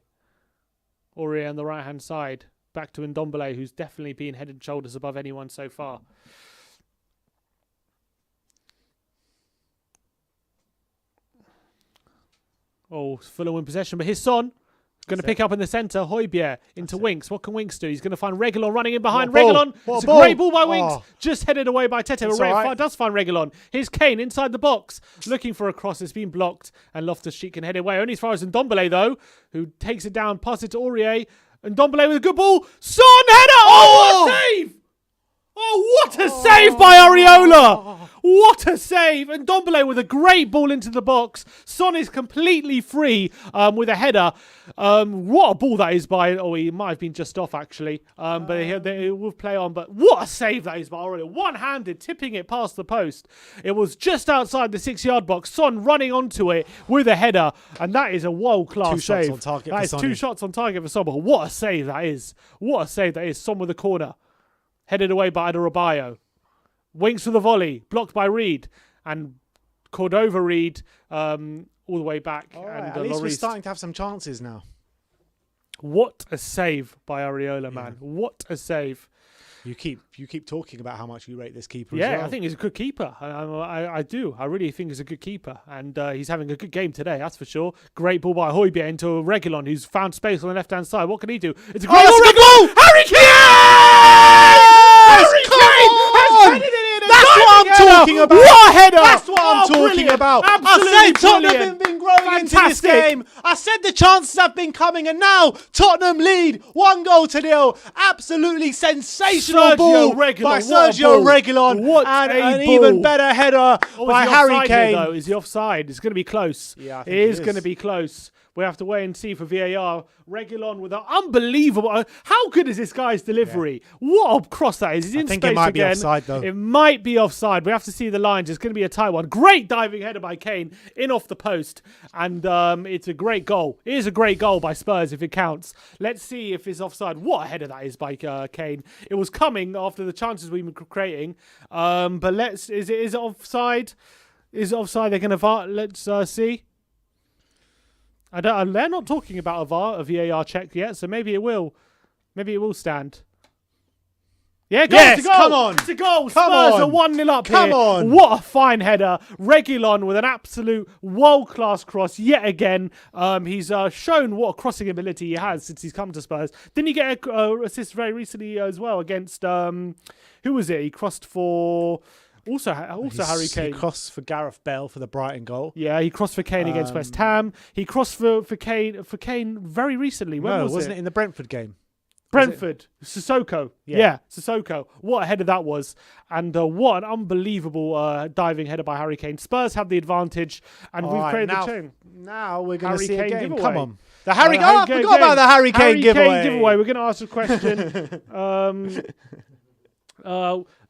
Aurier on the right-hand side. Back to Ndombele, who's definitely been head and shoulders above anyone so far. Oh, Fulham in possession, but here's Son. Going to pick up in the centre. Højbjerg into Winks. What can Winks do? He's going to find Reguilon running in behind. Reguilon. It's a great ball by Winks. Just headed away by Tete. But does find Reguilon. Here's Kane inside the box. Looking for a cross. It's been blocked. And Loftus-Cheek can head away. Only as far as Ndombele, though, who takes it down, passes it to Aurier. Ndombele with a good ball. Son header. Oh, what a save! Oh, what a save by Areola! What a save! And Ndombele with a great ball into the box. Son is completely free with a header. What a ball that is by... Oh, he might have been just off, actually. But he will play on. But what a save that is by Areola. One-handed, tipping it past the post. It was just outside the 6-yard box. Son running onto it with a header. And that is a world-class save. 2 shots on target That is for 2 shots on target for Son. But what a save that is. What a save that is. Son with a corner. Headed away by Adebayo. Winks for the volley. Blocked by Reed. And Cordova Reed all the way back. All right, and at least we're Lloris. starting to have some chances now. What a save by Areola, man. What a save. You keep talking about how much you rate this keeper Yeah, as well. I think he's a good keeper. I do. I really think he's a good keeper. And he's having a good game today, that's for sure. Great ball by Højbjerg into Reguilon, who's found space on the left-hand side. What can he do? It's a great ball! Harry Kane! Harry Kane has headed it in! That's what I'm talking about! What a header! That's what I'm talking about! I said Tottenham have been growing into this game. I said the chances have been coming, and now Tottenham lead 1-0. Absolutely sensational ball by Sergio Reguilon, and an even better header by Harry Kane. Though? Is he offside? It's going to be close. Yeah, it is going to be close. We have to wait and see for VAR. Reguilon with an unbelievable... How good is this guy's delivery? Yeah. What a cross that is. He's in space again. I think it might be offside, though. It might be offside. We have to see the lines. It's going to be a tight one. Great diving header by Kane in off the post. And it's a great goal. It is a great goal by Spurs if it counts. Let's see if it's offside. What a header that is by Kane. It was coming after the chances we were creating. But is it offside? Is it offside? They're going to... Let's see. They're not talking about a VAR check yet, so maybe it will. Maybe it will stand. Yeah, yes, it's a goal. Come on. It's a goal. Come Spurs on. are 1-0 up Come here. on. What a fine header. Reguilon with an absolute world-class cross yet again. He's shown what crossing ability he has since he's come to Spurs. Didn't he get an assist very recently as well against... who was it? He crossed for... Also Harry Kane. He crossed for Gareth Bale for the Brighton goal. Yeah, he crossed for Kane against West Ham. He crossed for Kane very recently. When wasn't it in the Brentford game? Brentford. Sissoko. Yeah, Sissoko. What a header that was. And what an unbelievable diving header by Harry Kane. Spurs have the advantage, and we've created the chain. Now we're going to see Kane a game. Giveaway. Come on. I forgot about the Harry Kane giveaway. We're going to ask a question.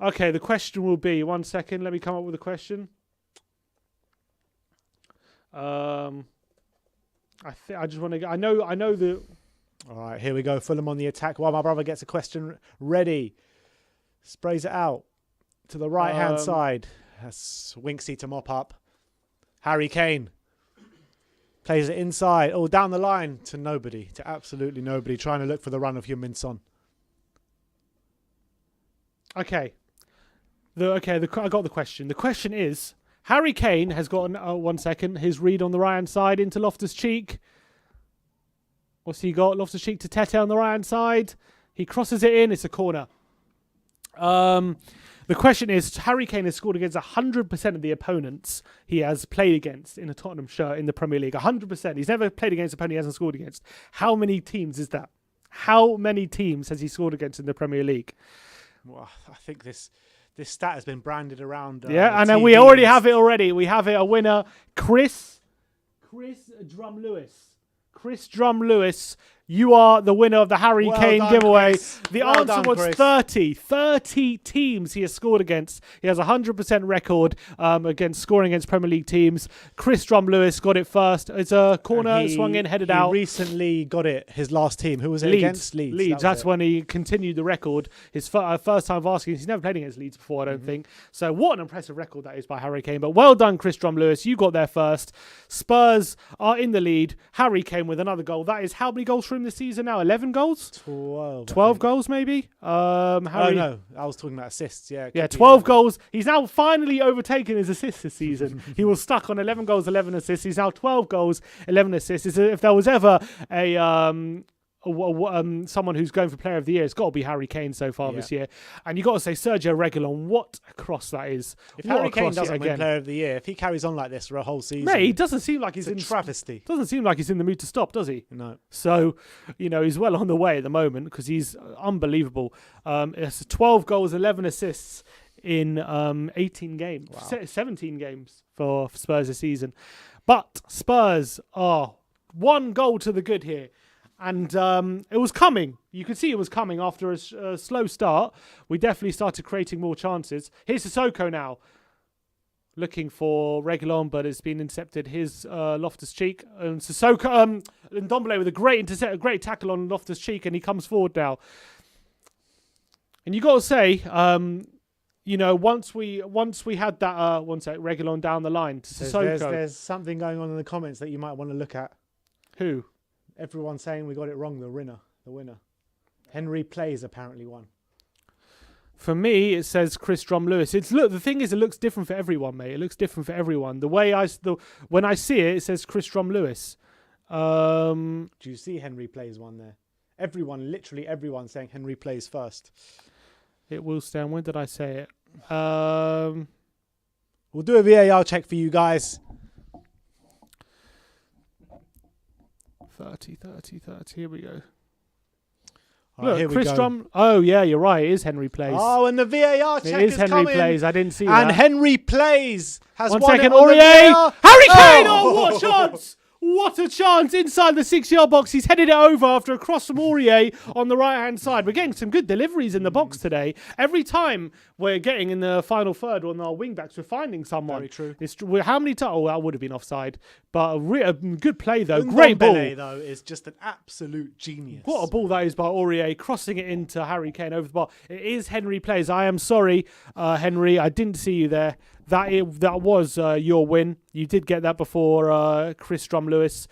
Okay, the question will be... One second, let me come up with a question. I just want to... I know the... All right, here we go. Fulham on the attack while my brother gets a question ready. Sprays it out to the right-hand side. That's Winksy to mop up. Harry Kane plays it inside. Oh, down the line to nobody. To absolutely nobody. Trying to look for the run of Heung-min Son. Okay. I got the question. The question is, Harry Kane has got, 1 second, his read on the right-hand side into Loftus-Cheek. What's he got? Loftus-Cheek to Tete on the right-hand side. He crosses it in. It's a corner. The question is, Harry Kane has scored against 100% of the opponents he has played against in a Tottenham shirt in the Premier League. 100%. He's never played against an opponent he hasn't scored against. How many teams is that? How many teams has he scored against in the Premier League? Well, I think this stat has been branded around. And then we already have it already. We have it, a winner. Chris Chris Drum Lewis, you are the winner of the Harry Kane giveaway. Chris. The Well answer done, was Chris. 30 teams he has scored against. He has a 100% record against scoring against Premier League teams. Chris Drum Lewis got it first. It's a corner, swung in, headed out. He recently got it, his last team. Who was it against? Leeds. Leeds. That's when he continued the record. His first time asking. He's never played against Leeds before, I don't think. So what an impressive record that is by Harry Kane. But well done, Chris Drum Lewis. You got there first. Spurs are in the lead. Harry Kane with another goal. That is how many goals for him this season now? 11 goals? 12 goals maybe? Harry, no. I was talking about assists. Yeah, 12 goals. He's now finally overtaken his assists this season. He was stuck on 11 goals, 11 assists. He's now 12 goals, 11 assists. If there was ever someone who's going for Player of the Year, it's got to be Harry Kane so far this year. And you got to say Sergio Reguilon, what a cross that is. If Harry Kane doesn't win Player of the Year, if he carries on like this for a whole season, mate, he doesn't seem like he's it's a travesty. Doesn't seem like he's in the mood to stop, does he? No. So, he's well on the way at the moment because he's unbelievable. It's 12 goals, 11 assists in 18 games, 17 games for Spurs this season. But Spurs are 1 goal to the good here. And it was coming. You could see it was coming after a slow start. We definitely started creating more chances. Here's Sissoko now. Looking for Reguilon, but it's been intercepted. Here's Loftus-Cheek. And Sissoko, Ndombele with a great tackle on Loftus-Cheek, and he comes forward now. And you got to say, once we had that, Reguilon down the line to Sissoko. There's something going on in the comments that you might want to look at. Who? Everyone saying we got it wrong. The winner. Henry Plays apparently won. For me, it says Chris Drum Lewis. The thing is, it looks different for everyone, mate. It looks different for everyone. When I see it, it says Chris Drum Lewis. Do you see Henry Plays one there? Literally everyone saying Henry Plays first. It will stand. When did I say it? We'll do a VAR check for you guys. 30. Here we go. Look, here Chris Drum. Oh, yeah, you're right. It is Henry Plays. Oh, and the VAR check is Henry coming. Plays. I didn't see that. And Henry Plays has One won second. it on the Aurier. VAR. Harry Kane. Oh, what a chance. What a chance inside the 6-yard box. He's headed it over after a cross from Aurier on the right-hand side. We're getting some good deliveries in the box today. Every time we're getting in the final third on our wing-backs, we're finding someone. Very true. How many times? Oh, that would have been offside. But a good play, though. Great ball. Though, is just an absolute genius. What a ball that is by Aurier, crossing it into Harry Kane over the bar. It is Henry Plays. I am sorry, Henry. I didn't see you there. That was your win. You did get that before Chris Drum Lewis.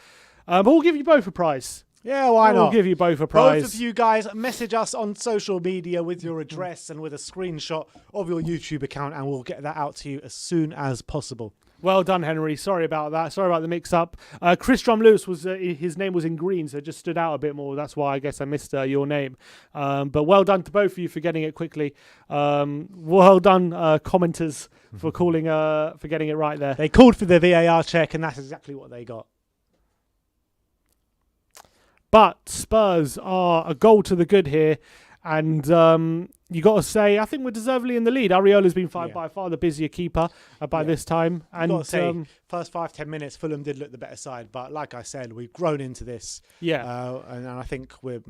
But we'll give you both a prize. Yeah, why not? We'll give you both a prize. Both of you guys, message us on social media with your address and with a screenshot of your YouTube account, and we'll get that out to you as soon as possible. Well done, Henry. Sorry about that. Sorry about the mix-up. Chris Drum Lewis was his name was in green, so it just stood out a bit more. That's why I guess I missed your name. But well done to both of you for getting it quickly. Well done, commenters, for getting it right there. They called for the VAR check, and that's exactly what they got. But Spurs are a goal to the good here. And you got to say, I think we're deservedly in the lead. Areola's been by far the busier keeper by this time. And got to say, first 5-10 minutes, Fulham did look the better side. But like I said, we've grown into this. Yeah. And I think we're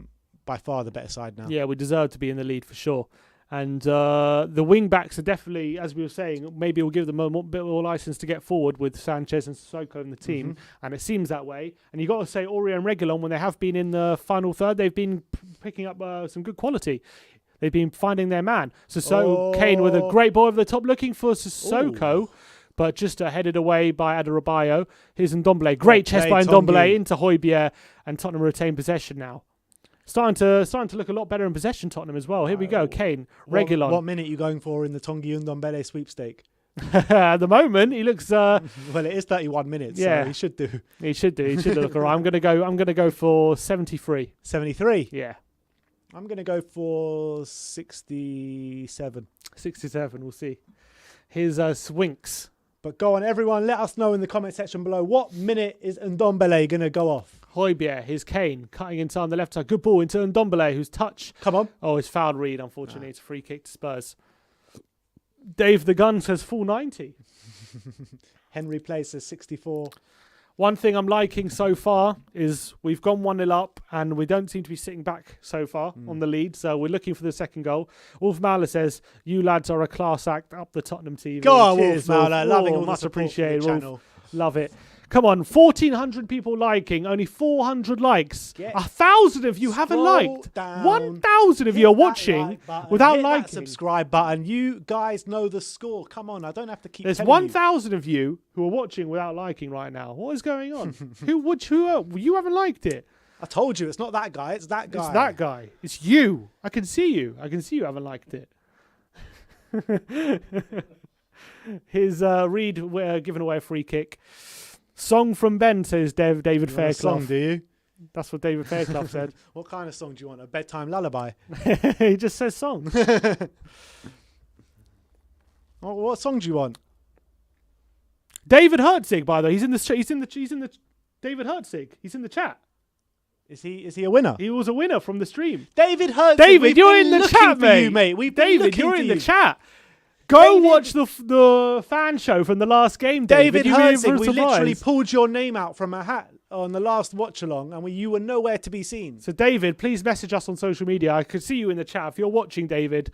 by far the better side now. Yeah, we deserve to be in the lead for sure. And the wing-backs are definitely, as we were saying, maybe we'll give them a bit more license to get forward with Sanchez and Sissoko in the team. And it seems that way. And you got to say, Aurier and Reguilon, when they have been in the final third, they've been picking up some good quality. They've been finding their man. Kane with a great ball over the top, looking for Sissoko, but just headed away by Adebayo. Here's Ndombele. Great chest by Ndombele into Højbjerg, and Tottenham retain possession now. Starting to look a lot better in possession, Tottenham as well. Here we go, Kane, Reguilon. What minute are you going for in the Tanguy Ndombele sweepstake? At the moment, he looks. Well, it is 31 minutes. Yeah, so he should do. He should look alright. I'm gonna go for 73. 73. Yeah. I'm gonna go for 67. 67. We'll see. Here's Swinks. But go on, everyone. Let us know in the comment section below what minute is Ndombele gonna go off. Højbjerg, here's Kane cutting inside on the left side. Good ball into Ndombele, who's touch. Come on. Oh, it's fouled Reed, unfortunately. It's a free kick to Spurs. Dave the Gun says full 90. Henry Plays says 64. One thing I'm liking so far is we've gone 1-0 up and we don't seem to be sitting back so far on the lead. So we're looking for the second goal. Wolf Mauler says, you lads are a class act up the Tottenham TV. Go on, Cheers, Wolf Mauler. Loving all the much support appreciated, for the Wolf. channel. Love it. Come on, 1,400 people liking, only 400 likes. Get 1,000 of you haven't liked. down. 1,000 of you are watching without Hit liking. that subscribe button. You guys know the score. Come on, I don't have to keep There's telling 1,000 of you who are watching without liking right now. What is going on? who you haven't liked it? I told you, it's not that guy. It's that guy. It's that guy. It's you. I can see you. I can see you haven't liked it. His Reed giving away a free kick. Song from Ben, says David Fairclough. Song, do you? That's what David Fairclough said. What kind of song do you want? A bedtime lullaby? He just says song. What song do you want? David Herzig, by the way, he's in the David Herzig. He's in the chat. Is he a winner? He was a winner from the stream. David Herzig. David, you're in the chat, mate. mate. David, you're in the chat. Go watch the fan show from the last game, David. David Herzig, we literally pulled your name out from a hat on the last watch along, and you were nowhere to be seen. So, David, please message us on social media. I could see you in the chat. If you're watching, David,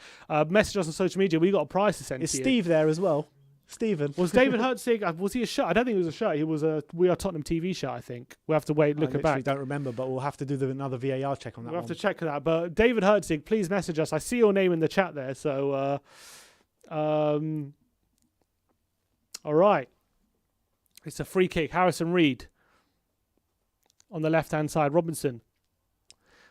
message us on social media. We got a prize to send Is to you. Steve there as well? Stephen. Was David Herzig, was he a shirt? I don't think it was a shirt. He was a We Are Tottenham TV shirt, I think. We'll have to look it back. I don't remember, but we'll have to do another VAR check on that We'll have to check that. But David Herzig, please message us. I see your name in the chat there. So, all right. It's a free kick. Harrison Reed on the left-hand side. Robinson.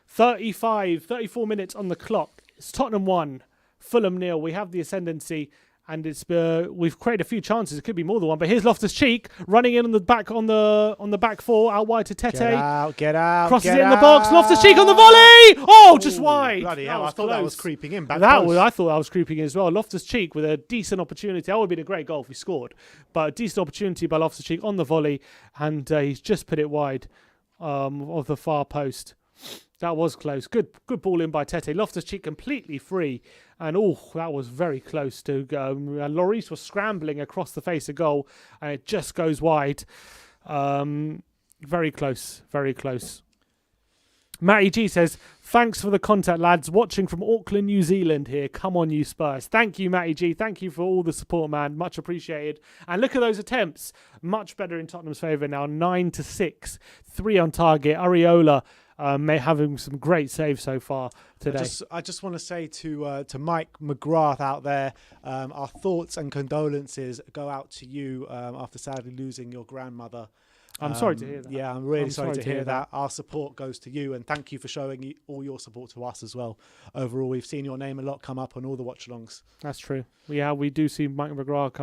34 minutes on the clock. It's Tottenham 1, Fulham 0. We have the ascendancy, and it's we've created a few chances. It could be more than one. But here's Loftus-Cheek running in on the back four, out wide to Tete. Get out. Crosses it in the box. Loftus-Cheek on the volley. Oh, just wide. Bloody hell! I thought that was creeping in. I thought that was creeping in as well. Loftus-Cheek with a decent opportunity. That would have been a great goal if we scored. But a decent opportunity by Loftus-Cheek on the volley, and he's just put it wide of the far post. That was close. Good ball in by Tete. Loftus-Cheek completely free. And that was very close to go. And Lloris was scrambling across the face of goal, and it just goes wide. Very close. Very close. Matty G says, thanks for the contact, lads. Watching from Auckland, New Zealand here. Come on, you Spurs. Thank you, Matty G. Thank you for all the support, man. Much appreciated. And look at those attempts. Much better in Tottenham's favour now. 9-6. 3 on target. Areola having some great saves so far today. I just want to say to Mike McGrath out there, our thoughts and condolences go out to you after sadly losing your grandmother. I'm sorry to hear that. Yeah, I'm really sorry to hear that. Our support goes to you, and thank you for showing all your support to us as well. Overall, we've seen your name a lot come up on all the watch-alongs. That's true. Yeah, we do see Mike McGrath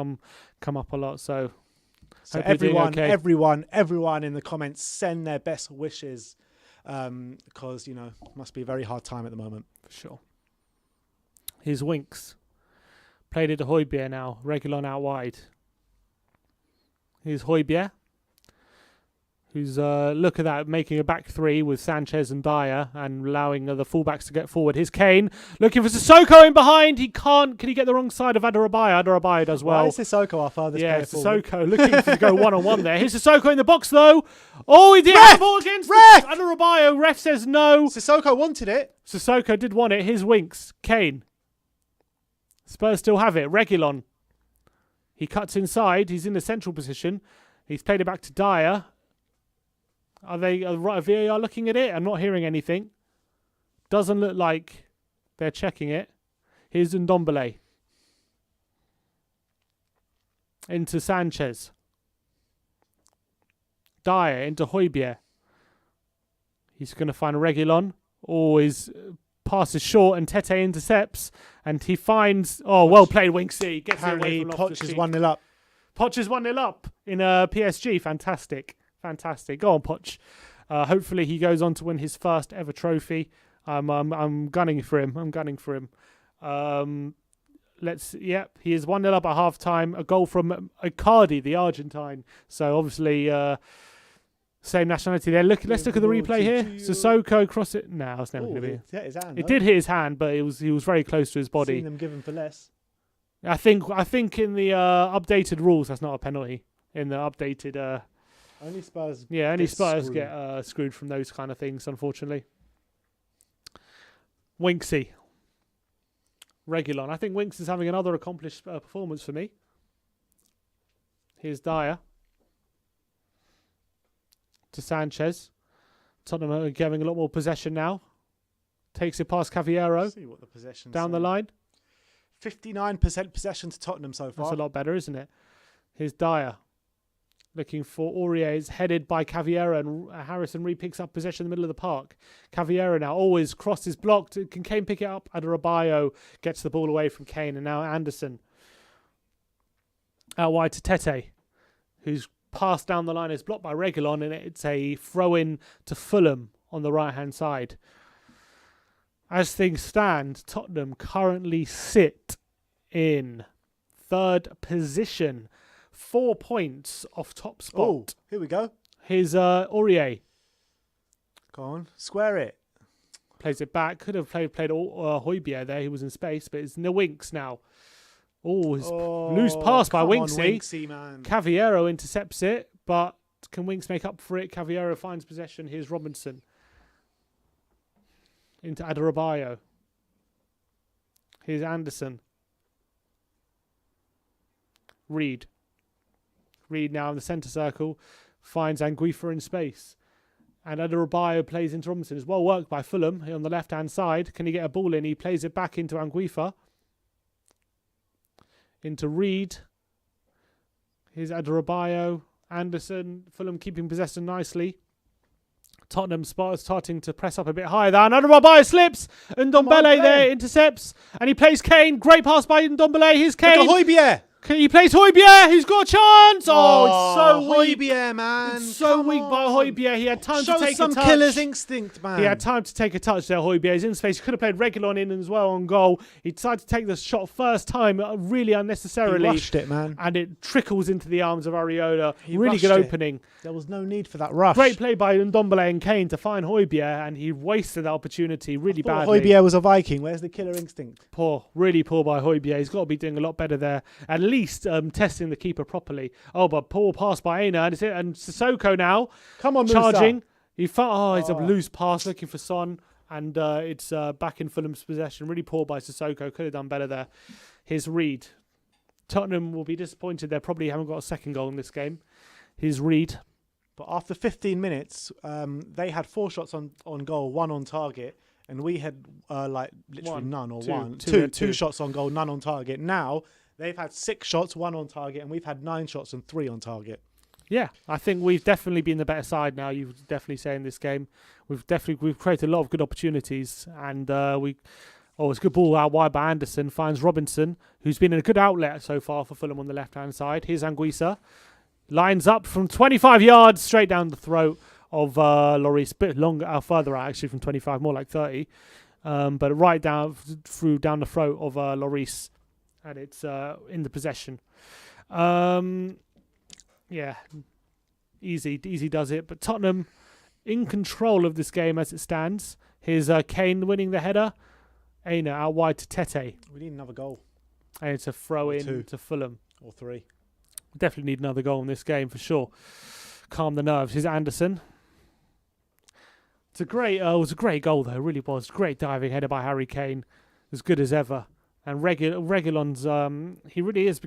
come up a lot. So everyone in the comments, send their best wishes, because it must be a very hard time at the moment. For sure. Here's Winks. Played it to Højbjerg now. Reguilon out wide. Here's Højbjerg, who's, look at that, making a back three with Sanchez and Dyer and allowing the fullbacks to get forward. Here's Kane looking for Sissoko in behind. He can't. Can he get the wrong side of Adarabioyo? Adarabioyo does well. Why is Sissoko our furthest player forward? Sissoko looking to go one-on-one there. Here's Sissoko in the box, though. Oh, he did have the ball against Adarabioyo. Ref says no. Sissoko wanted it. Sissoko did want it. Here's Winks. Kane. Spurs still have it. Reguilon. He cuts inside. He's in the central position. He's played it back to Dyer. Are VAR looking at it? I'm not hearing anything. Doesn't look like they're checking it. Here's Ndombele. Into Sanchez. Dyer into Højbjerg. He's going to find Reguilon. His pass is short and Tete intercepts. And he finds... well played, Winksy. Gets it away from Poch is 1-0 up. Poch is 1-0 up in PSG. Fantastic. Go on, Poch. Hopefully he goes on to win his first ever trophy. I'm gunning for him. He is 1-0 up at half time. A goal from Icardi, the Argentine. So obviously same nationality there. Let's look at the replay here. Sissoko cross it. No, it's never going to be. It did hit his hand, but he was very close to his body. Seen them given for less. I think in the updated rules that's not a penalty. In the updated Only Spurs. Yeah, only get Spurs screwed. get screwed from those kind of things, unfortunately. Winksy. Regulon. I think Winks is having another accomplished performance for me. Here's Dyer. To Sanchez. Tottenham are getting a lot more possession now. Takes it past Cavallero. See what the possession Down the line. 59% possession to Tottenham so far. That's a lot better, isn't it? Here's Dyer. Looking for Aurier. Is headed by Cavallero, and Harrison Reed picks up possession in the middle of the park. Cavallero now always crosses blocked. Can Kane pick it up? Adebayo gets the ball away from Kane, and now Anderson. Out wide to Tete, who's passed down the line, is blocked by Reguilon, and it's a throw-in to Fulham on the right-hand side. As things stand, Tottenham currently sit in third position. 4 points off top spot. Oh, here we go. Here's Aurier. Go on, square it. Plays it back. Could have played Højbjerg there. He was in space, but it's no Winks now. Loose pass by Winksy. Winksy, man. Cavallero intercepts it, but can Winks make up for it? Cavallero finds possession. Here's Robinson. Into Adebayo. Here's Anderson. Reed now in the centre circle. Finds Anguissa in space. And Adebayo plays into Robinson. It's well worked by Fulham here on the left-hand side. Can he get a ball in? He plays it back into Anguissa. Into Reed. Here's Adebayo. Anderson. Fulham keeping possession nicely. Tottenham starting to press up a bit higher there. And Adebayo slips. And Ndombele there intercepts. And he plays Kane. Great pass by Ndombele. Here's Kane. Look at Højbjerg. He plays Højbjerg. He's got a chance. Oh, it's so weak. Højbjerg, man. It's so weak by Højbjerg. He had time to take a touch. Show some killer's instinct, man. He had time to take a touch there, Højbjerg. He's in space. He could have played Reguilon in as well on goal. He decided to take the shot first time, really unnecessarily. He rushed it, man. And it trickles into the arms of Areola. He really good rushed it. opening. There was no need for that rush. Great play by Ndombele and Kane to find Højbjerg, and he wasted that opportunity really badly. Højbjerg was a Viking. Where's the killer instinct? Poor, really poor by Højbjerg. He's got to be doing a lot better there. At least testing the keeper properly. Oh, but poor pass by Aina. And Sissoko now. Come on, charging. Musa. It's a loose pass looking for Son. And it's back in Fulham's possession. Really poor by Sissoko. Could have done better there. Here's Reed. Tottenham will be disappointed. They probably haven't got a second goal in this game. Here's Reed. But after 15 minutes, they had 4 shots on goal, 1 on target. And we had literally none or two shots on goal, none on target. Now they've had 6 shots, 1 on target, and we've had 9 shots and 3 on target. Yeah, I think we've definitely been the better side now. You would definitely say in this game, we've created a lot of good opportunities, and it's a good ball out wide by Anderson. Finds Robinson, who's been a good outlet so far for Fulham on the left hand side. Here's Anguissa, lines up from 25 yards straight down the throat of Lloris. Bit longer, further out actually from 25, more like 30, but right down the throat of Lloris. And it's in the possession. Yeah, easy does it. But Tottenham in control of this game as it stands. Here's Kane winning the header. Aina out wide to Tete. We need another goal. And it's a throw in 2 to Fulham. or 3. Definitely need another goal in this game for sure. Calm the nerves. Here's Anderson. It was a great goal though. It really was. Great diving header by Harry Kane. As good as ever. And Reguilon's, he really is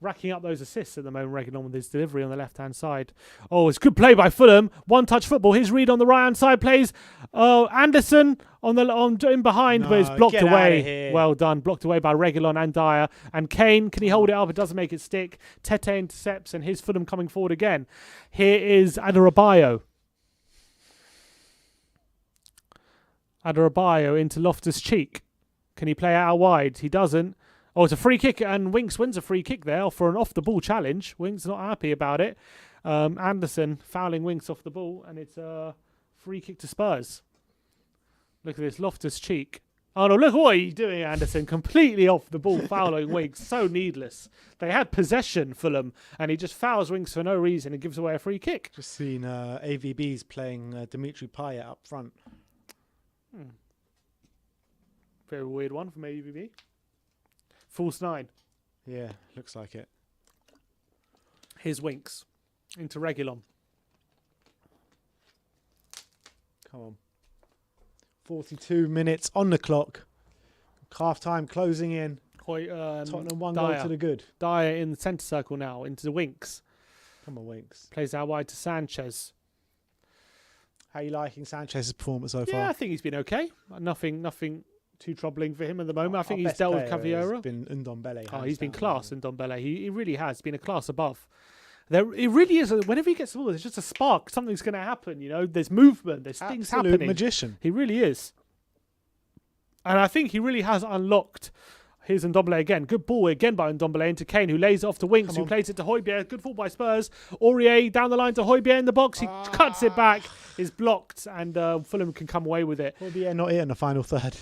racking up those assists at the moment, Reguilon, with his delivery on the left-hand side. Oh, it's good play by Fulham. One-touch football. Here's Reed on the right-hand side. Plays Anderson in behind, but it's blocked away. Well done. Blocked away by Reguilon and Dyer. And Kane, can he hold it up? It doesn't make it stick. Tete intercepts, and here's Fulham coming forward again. Here is Adebayo. Adebayo into Loftus-Cheek. Can he play out wide? He doesn't. Oh, it's a free kick, and Winks wins a free kick there for an off-the-ball challenge. Winks not happy about it. Anderson fouling Winks off the ball, and it's a free kick to Spurs. Look at this, Loftus-Cheek. Oh, no, look what he's doing, Anderson. Completely off the ball, fouling Winks. So needless. They had possession, Fulham, and he just fouls Winks for no reason and gives away a free kick. Just seen AVB's playing Dimitri Payet up front. Very weird one from AVB. False 9. Yeah, looks like it. Here's Winks. Into Reguilon. Come on. 42 minutes on the clock. Half time closing in. Tottenham 1 goal to the good. Dyer in the centre circle now, into the Winks. Come on, Winks. Plays out wide to Sanchez. How are you liking Sanchez's performance so far? Yeah, I think he's been okay. Nothing too troubling for him at the moment. I think he's dealt with Cavallero. He's been Ndombele. Oh, he's been class in Ndombele. He really has been a class above. It really is. Whenever he gets the ball, there's just a spark. Something's going to happen. You know, there's movement. There's things happening. Absolute magician. He really is. And I think he really has unlocked. Here's Ndombele again. Good ball again by Ndombele into Kane, who lays it off to Winks, who plays it to Højbjerg. Good ball by Spurs. Aurier down the line to Højbjerg in the box. He cuts it back. Is blocked, and Fulham can come away with it. Højbjerg not here in the final third.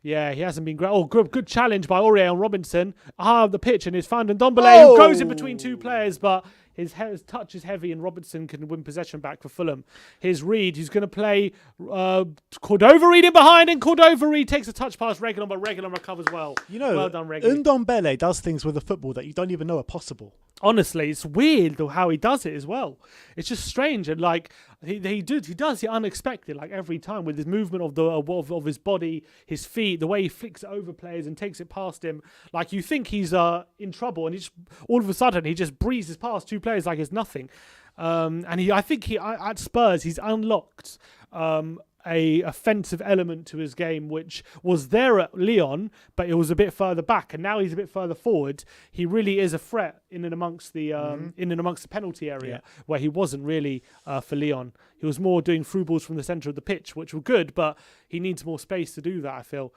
Yeah, he hasn't been great. Oh, good challenge by Aurier on Robinson. The pitch, and it's found Ndombele, who goes in between two players, but his touch is heavy, and Robinson can win possession back for Fulham. Here's Reed, who's going to play Cordova Reed in behind, and Cordova Reed takes a touch past Reguilon, but Reguilon recovers well. You know, well done, Reguilon. Ndombele does things with the football that you don't even know are possible. Honestly, it's weird how he does it as well. It's just strange, and like he does it unexpected, like every time with his movement of his body, his feet, the way he flicks it over players and takes it past him. Like you think he's in trouble, and all of a sudden he just breezes past two players like it's nothing. And I think at Spurs he's unlocked a offensive element to his game, which was there at Lyon, but it was a bit further back, and now he's a bit further forward. He really is a threat in and amongst the penalty area, where he wasn't really for Lyon. He was more doing through balls from the centre of the pitch, which were good, but he needs more space to do that, I feel.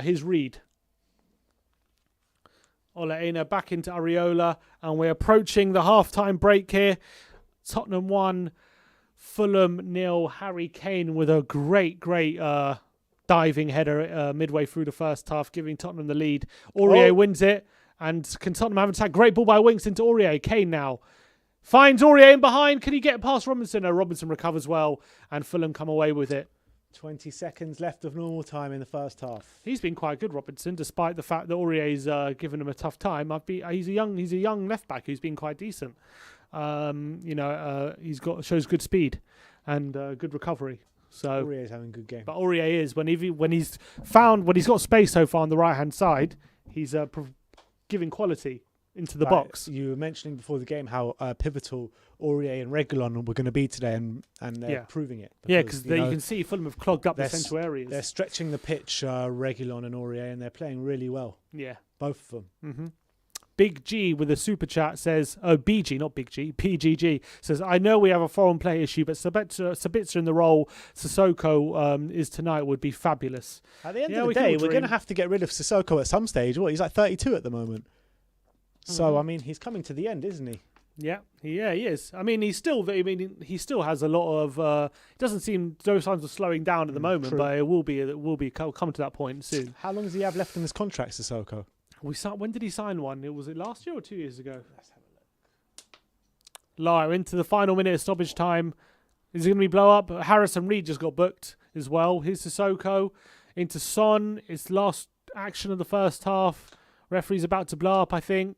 Here's Reed. Ole Einar back into Areola, and we're approaching the half-time break here. Tottenham 1, Fulham 0. Harry Kane with a great diving header midway through the first half, giving Tottenham the lead. Aurier wins it, and can Tottenham have an attack? Great ball by Winks into Aurier. Kane now finds Aurier in behind. Can he get past Robinson? No, Robinson recovers well, and Fulham come away with it. 20 seconds left of normal time in the first half. He's been quite good, Robinson, despite the fact that Aurier's given him a tough time. He's a young left back who's been quite decent. He's shows good speed and good recovery. So Aurier's having a good game. But Aurier is when he's got space so far on the right hand side, he's giving quality into the box. You were mentioning before the game how pivotal Aurier and Reguilon were going to be today, and they're proving it. Because you can see Fulham have clogged up the central areas. They're stretching the pitch, Reguilon and Aurier, and they're playing really well. Yeah, both of them. Mm-hmm. Big G with a super chat says, BG, not Big G, PGG says, I know we have a foreign play issue, but Sabitzer in the role Sissoko is tonight would be fabulous. At the end of the day, we're going to have to get rid of Sissoko at some stage. He's like 32 at the moment. So, I mean, he's coming to the end, isn't he? Yeah, he is. I mean, he still has a lot of. It doesn't seem no signs of slowing down at the moment, but it will be come to that point soon. How long does he have left in this contract, Sissoko? When did he sign one? Was it last year or 2 years ago? Let's have a look. We're into the final minute of stoppage time. Is it going to be blow up? Harrison Reed just got booked as well. Here's Sissoko into Son. It's last action of the first half. Referee's about to blow up, I think.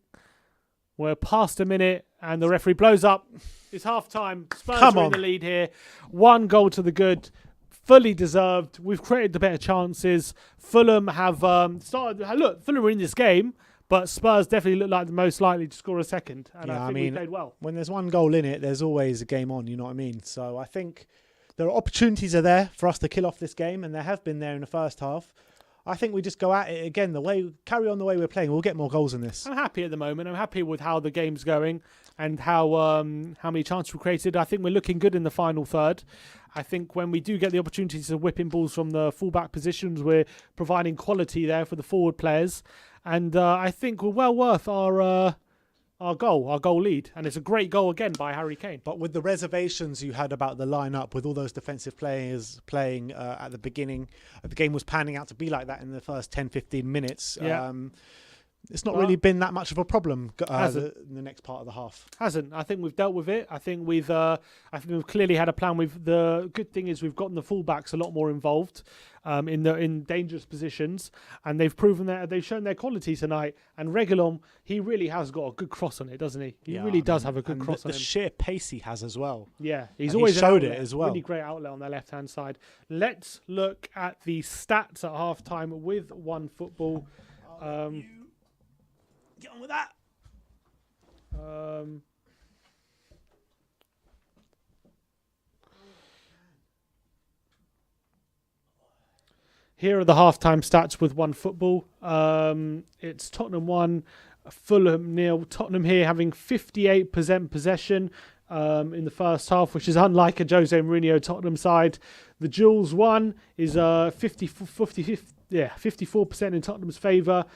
We're past a minute, and the referee blows up. It's half-time. Spurs are in the lead here. 1 goal to the good. Fully deserved. We've created the better chances. Fulham have started. Look, Fulham were in this game, but Spurs definitely look like the most likely to score a second. And I think we played well. When there's 1 goal in it, there's always a game on. You know what I mean? So I think there are opportunities there for us to kill off this game, and there have been there in the first half. I think we just go at it again. Carry on the way we're playing. We'll get more goals in this. I'm happy at the moment. I'm happy with how the game's going and how many chances we created. I think we're looking good in the final third. I think when we do get the opportunities of whipping balls from the fullback positions, we're providing quality there for the forward players. And I think we're well worth our goal lead. And it's a great goal again by Harry Kane. But with the reservations you had about the lineup, with all those defensive players playing at the beginning, the game was panning out to be like that in the first 10-15 minutes. Yeah. it's not But- really been that much of a problem Hasn't. in the next part of the half. Hasn't. I think we've dealt with it. I think we've clearly had a plan. The good thing is we've gotten the fullbacks a lot more involved in dangerous positions, and they've proven that they've shown their quality tonight. And Reguilon, he really has got a good cross on it, doesn't he? He really does have a good cross on the him. sheer pace he has as well. Yeah, he's And he always an showed it outlet, as well. Really great outlet on their left-hand side. Let's look at the stats at half-time with OneFootball. Get on with that. Here are the halftime stats with OneFootball. It's Tottenham 1, Fulham 0. Tottenham here having 58% possession in the first half, which is unlike a Jose Mourinho Tottenham side. The Jules 1 is 54% in Tottenham's favour.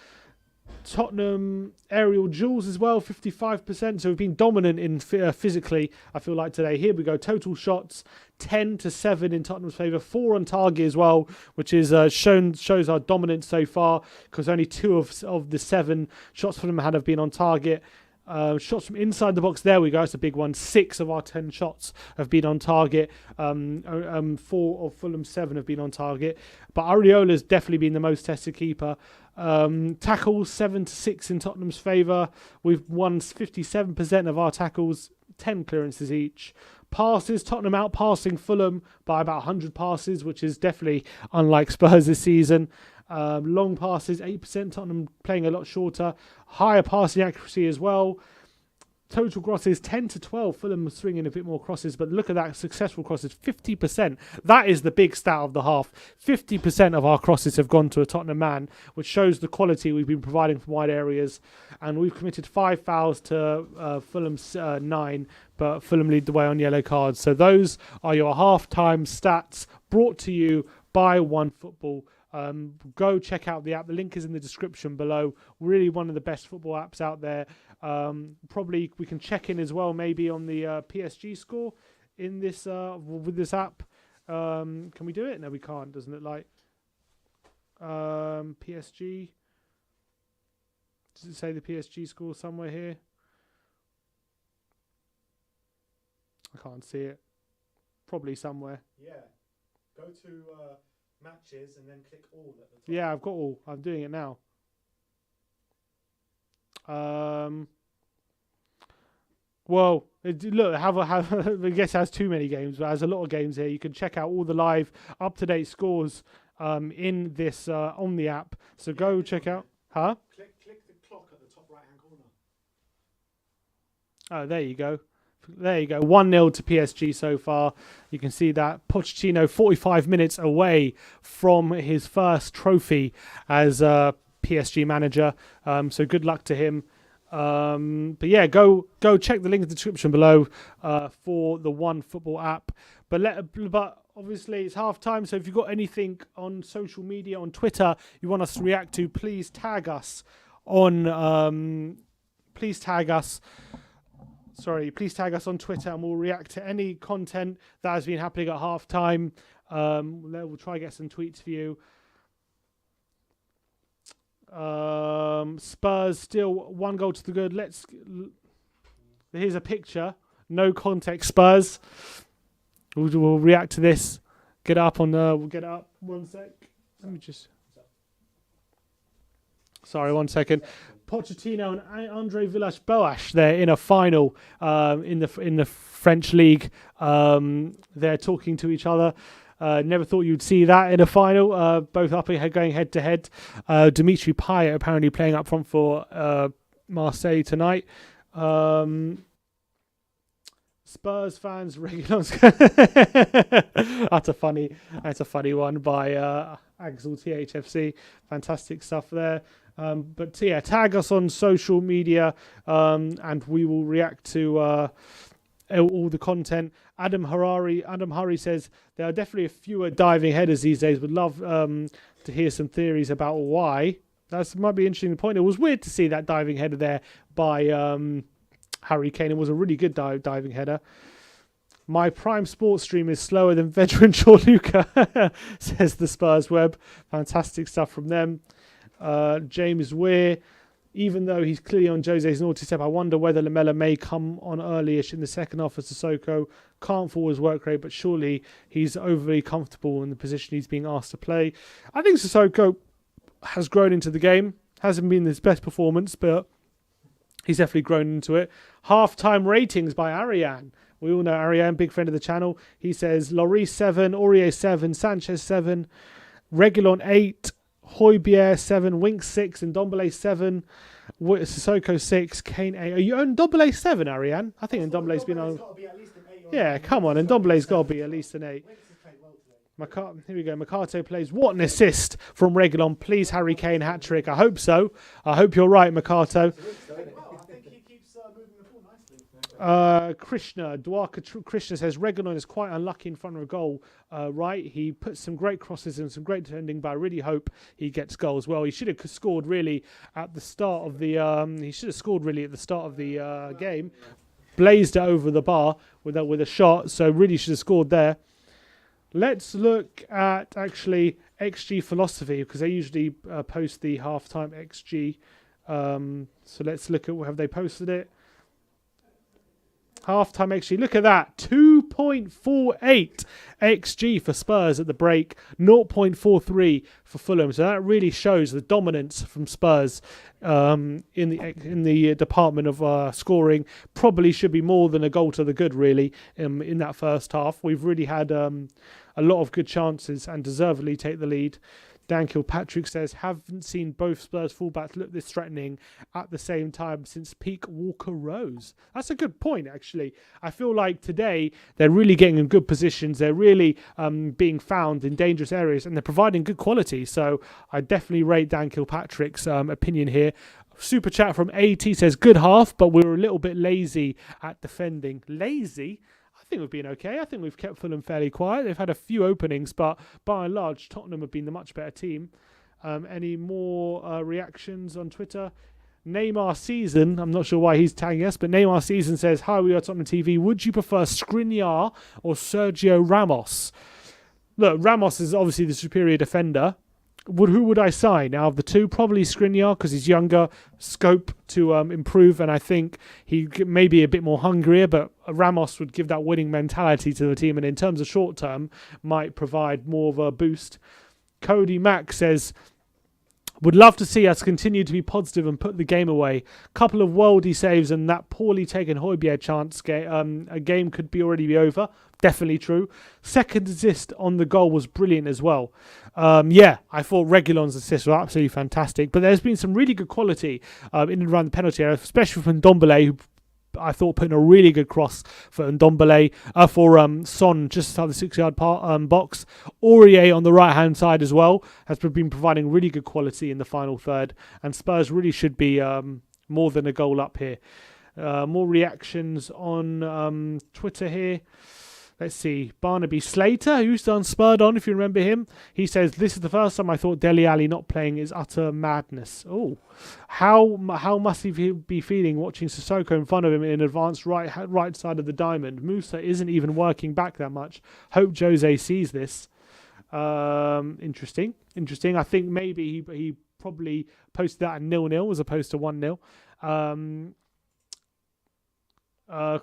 Tottenham aerial duels as well, 55%. So we've been dominant in physically, I feel like, today. Here we go. Total shots, 10-7 in Tottenham's favour. 4 on target as well, which is shows our dominance so far, because only 2 of the 7 shots from them have been on target. Shots from inside the box, there we go, it's a big one. 6 of our 10 shots have been on target. 4 of Fulham's 7 have been on target. But Areola's definitely been the most tested keeper. Tackles 7-6 in Tottenham's favour. We've won 57% of our tackles, 10 clearances each. Passes, Tottenham outpassing Fulham by about 100 passes, which is definitely unlike Spurs this season. Long passes, 8%. Tottenham playing a lot shorter. Higher passing accuracy as well. Total crosses, 10-12. Fulham swinging a bit more crosses, but look at that, successful crosses, 50%. That is the big stat of the half. 50% of our crosses have gone to a Tottenham man, which shows the quality we've been providing from wide areas. And we've committed 5 fouls to Fulham's 9, but Fulham lead the way on yellow cards. So those are your half-time stats brought to you by OneFootball. Go check out the app. The link is in the description below. Really one of the best football apps out there. Probably we can check in as well, maybe on the PSG score in this with this app. Can we do it? No, we can't. Doesn't it like PSG? Does it say the PSG score somewhere here? I can't see it. Probably somewhere. Yeah. Go to matches and then click all at the top. Yeah, I've got all. I'm doing it now. Well, look, I guess it has too many games, but it has a lot of games here. You can check out all the live, up-to-date scores in this on the app. So go check out. Huh? Click the clock at the top right-hand corner. Oh, there you go. There you go. 1-0 to PSG so far. You can see that Pochettino 45 minutes away from his first trophy as PSG manager. So good luck to him. But yeah, go check the link in the description below for the OneFootball app. But obviously it's half time, so if you've got anything on social media, on Twitter, you want us to react to, please tag us on. Please tag us on Twitter, and we'll react to any content that has been happening at half time. We'll try to get some tweets for you. Spurs still 1 goal to the good. Here's a picture. No context. Spurs. We'll react to this. Get up on. We'll get up. 1 sec. Let me just. Sorry, 1 second. Pochettino and Andre Villas-Boas, they're in a final in the French league. They're talking to each other. Never thought you'd see that in a final. Both up going head to head. Dimitri Payet apparently playing up front for Marseille tonight. Spurs fans, that's a funny one by Axel THFC. Fantastic stuff there. But yeah, tag us on social media, and we will react to all the content. Adam Hurry says there are definitely fewer diving headers these days. Would love to hear some theories about why. That might be an interesting point. It was weird to see that diving header there by Harry Kane. It was a really good diving header. My Prime Sports stream is slower than veteran Luca, says the Spurs web. Fantastic stuff from them. James Weir, Even though he's clearly on Jose's naughty step, I wonder whether Lamela may come on early-ish in the second half as Sissoko. Can't fall his work rate, but surely he's overly comfortable in the position he's being asked to play. I think Sissoko has grown into the game. Hasn't been his best performance, but he's definitely grown into it. Half-time ratings by Ariane. We all know Ariane, big friend of the channel. He says, Lloris 7, Aurier 7, Sanchez 7, Reguilon 8, Højbjerg 7, Winks 6, and Ndombele 7, Sissoko 6, Kane 8. Are you on Ndombele 7, Ariane? I think Ndombele's been on... Yeah, come on, Ndombele's got to be at least an 8. Here we go. Mercato plays. What an assist from Reguilon. Please, Harry Kane hat-trick. I hope so. I hope you're right, Mercato. Krishna says Reguilon is quite unlucky in front of a goal. Right, he puts some great crosses and some great defending, but I really hope he gets goals. Well, he should have scored really at the start of the. Game. Blazed it over the bar with a shot, so really should have scored there. Let's look at actually XG philosophy, because they usually post the halftime XG. So let's look at, have they posted it? Halftime XG, look at that, 2.48 XG for Spurs at the break, 0.43 for Fulham. So that really shows the dominance from Spurs in the department of scoring. Probably should be more than a goal to the good, really, in that first half. We've really had a lot of good chances and deservedly take the lead. Dan Kilpatrick says, haven't seen both Spurs fullbacks look this threatening at the same time since peak Walker Rose. That's a good point, actually. I feel like today they're really getting in good positions. They're really being found in dangerous areas, and they're providing good quality. So I definitely rate Dan Kilpatrick's opinion here. Super chat from AT says, good half, but we were a little bit lazy at defending. Lazy? I think we've been okay. I think we've kept Fulham fairly quiet. They've had a few openings, but by and large, Tottenham have been the much better team. Any more reactions on Twitter? Neymar Season, I'm not sure why he's tagging us, but Neymar Season says, hi, we are Tottenham TV. Would you prefer Skriniar or Sergio Ramos? Look, Ramos is obviously the superior defender. Who would I sign out of the two? Probably Skriniar, because he's younger, scope to improve, and I think he may be a bit more hungrier, but Ramos would give that winning mentality to the team, and in terms of short term, might provide more of a boost. Cody Mack says, would love to see us continue to be positive and put the game away. Couple of worldy saves and that poorly taken Højbjerg chance, a game could already be over. Definitely true. Second assist on the goal was brilliant as well. I thought Reguilon's assist was absolutely fantastic. But there's been some really good quality in and around the penalty area, especially from Ndombele, who I thought put in a really good cross for Ndombele, for Son just outside the 6-yard box. Aurier on the right-hand side as well has been providing really good quality in the final third. And Spurs really should be more than a goal up here. More reactions on Twitter here. Let's see, Barnaby Slater, who's done Spurred On, if you remember him. He says, this is the first time I thought Dele Alli not playing is utter madness. Oh, how must he be feeling watching Sissoko in front of him in advanced right side of the diamond? Musa isn't even working back that much. Hope Jose sees this. Interesting. I think maybe he probably posted that at 0-0 as opposed to 1-0.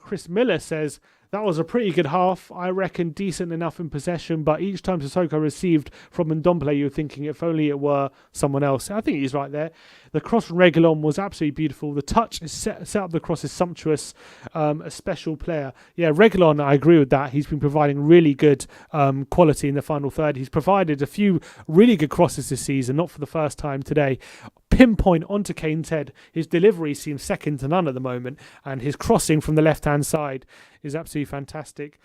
Chris Miller says, that was a pretty good half. I reckon decent enough in possession, but each time Sissoko received from Ndombele, you were thinking if only it were someone else. I think he's right there. The cross from Reguilon was absolutely beautiful. The touch is set up the cross is sumptuous. A special player. Yeah, Reguilon, I agree with that. He's been providing really good quality in the final third. He's provided a few really good crosses this season, not for the first time today. Pinpoint onto Kane's head. His delivery seems second to none at the moment, and his crossing from the left-hand side is absolutely fantastic.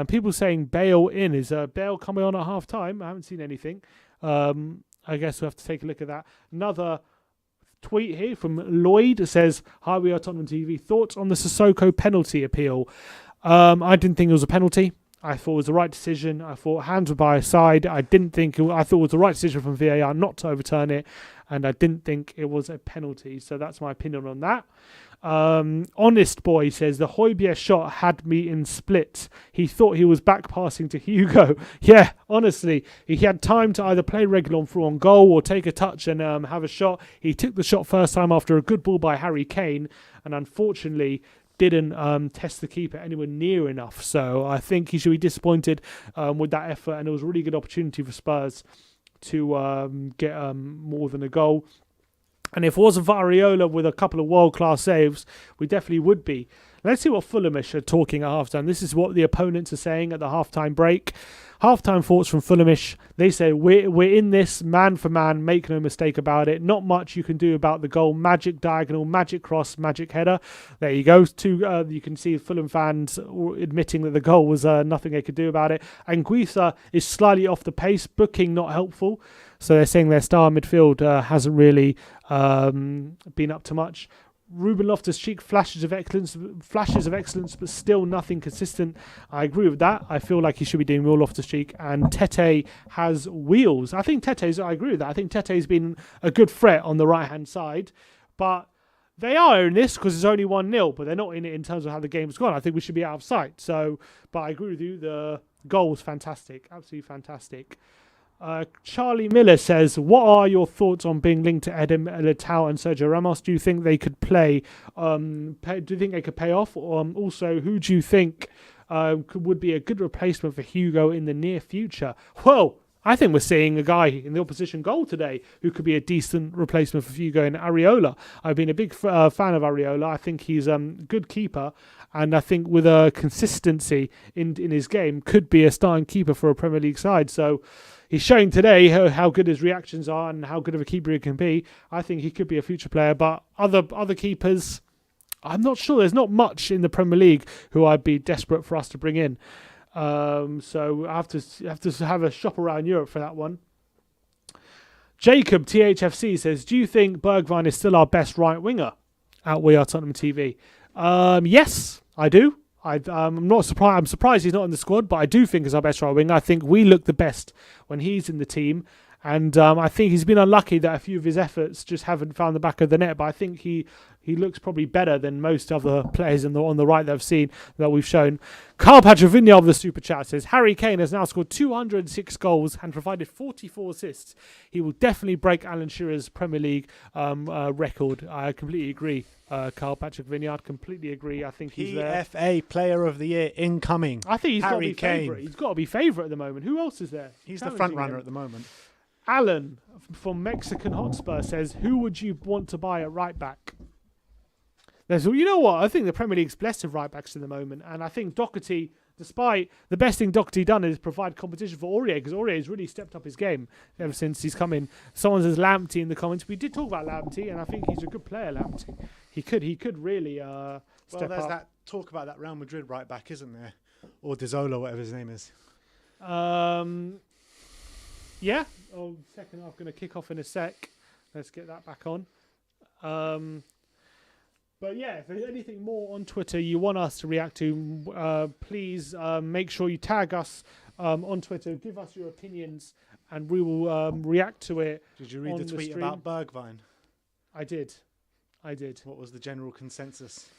People saying Bale in. Is Bale coming on at half-time? I haven't seen anything. I guess we'll have to take a look at that. Another tweet here from Lloyd says, hi, we are Tottenham TV. Thoughts on the Sissoko penalty appeal? I didn't think it was a penalty. I thought it was the right decision. I thought hands were by his side. I thought it was the right decision from VAR not to overturn it. and I didn't think it was a penalty. So that's my opinion on that. Honest Boy says the Højbjerg shot had me in splits. He thought he was back passing to Hugo. Yeah, honestly, he had time to either play Reguilon through on goal or take a touch and have a shot. He took the shot first time after a good ball by Harry Kane, and unfortunately didn't test the keeper anywhere near enough. So I think he should be disappointed with that effort, and it was a really good opportunity for Spurs to get more than a goal. And if it wasn't for Areola with a couple of world-class saves, we definitely would be. Let's see what Fulhamish are talking at halftime. This is what the opponents are saying at the halftime break. Halftime thoughts from Fulhamish. They say, we're in this man for man, make no mistake about it. Not much you can do about the goal. Magic diagonal, magic cross, magic header. There you go. You can see Fulham fans admitting that the goal was nothing they could do about it. And Guisa is slightly off the pace, booking not helpful. So they're saying their star midfield hasn't really been up to much. Ruben Loftus-Cheek, flashes of excellence, but still nothing consistent. I agree with that. I feel like he should be doing more Loftus-Cheek. And Tete has wheels. I agree with that. I think Tete's been a good threat on the right-hand side. But they are in this because it's only 1-0, but they're not in it in terms of how the game's gone. I think we should be out of sight. But I agree with you. The goal was fantastic. Absolutely fantastic. Charlie Miller says, what are your thoughts on being linked to Eden Militao and Sergio Ramos? Do you think they could do you think they could pay off? Also, who do you think would be a good replacement for Hugo in the near future? Well, I think we're seeing a guy in the opposition goal today who could be a decent replacement for Hugo in Areola. I've been a big fan of Areola. I think he's a good keeper, and I think with a consistency in his game could be a starting keeper for a Premier League side. So he's showing today how good his reactions are and how good of a keeper he can be. I think he could be a future player, but other keepers, I'm not sure. There's not much in the Premier League who I'd be desperate for us to bring in. So I have to have a shop around Europe for that one. Jacob THFC says, do you think Bergwijn is still our best right winger at We Are Tottenham TV? Yes, I do. I'm not surprised. I'm surprised he's not in the squad, but I do think he's our best right winger. I think we look the best when he's in the team, and I think he's been unlucky that a few of his efforts just haven't found the back of the net. But I think he looks probably better than most other players on the right that I've seen, that we've shown. Carl Patrick of the Super Chat says, Harry Kane has now scored 206 goals and provided 44 assists. He will definitely break Alan Shearer's Premier League record. I completely agree. Carl Patrick Vineyard, completely agree. I think he's there. PFA Player of the Year incoming. I think he's got to be Kane. favourite. He's got to be favourite at the moment. Who else is there? He's the front runner at the moment. Alan from Mexican Hotspur says, who would you want to buy at right back? You know what? I think the Premier League's blessed with right backs at the moment, and I think Doherty, despite the best thing Doherty done is provide competition for Aurier, because Aurier has really stepped up his game ever since he's come in. Someone says Lamptey in the comments. We did talk about Lamptey, and I think he's a good player. Lamptey, he could really step up. Well, there's that talk about that Real Madrid right back, isn't there? Or Dezzola, whatever his name is. Yeah. Oh, second half going to kick off in a sec. Let's get that back on. But yeah, if there's anything more on Twitter you want us to react to, please make sure you tag us on Twitter. Give us your opinions, and we will react to it. Did you read the tweet about Bergwijn? I did. What was the general consensus?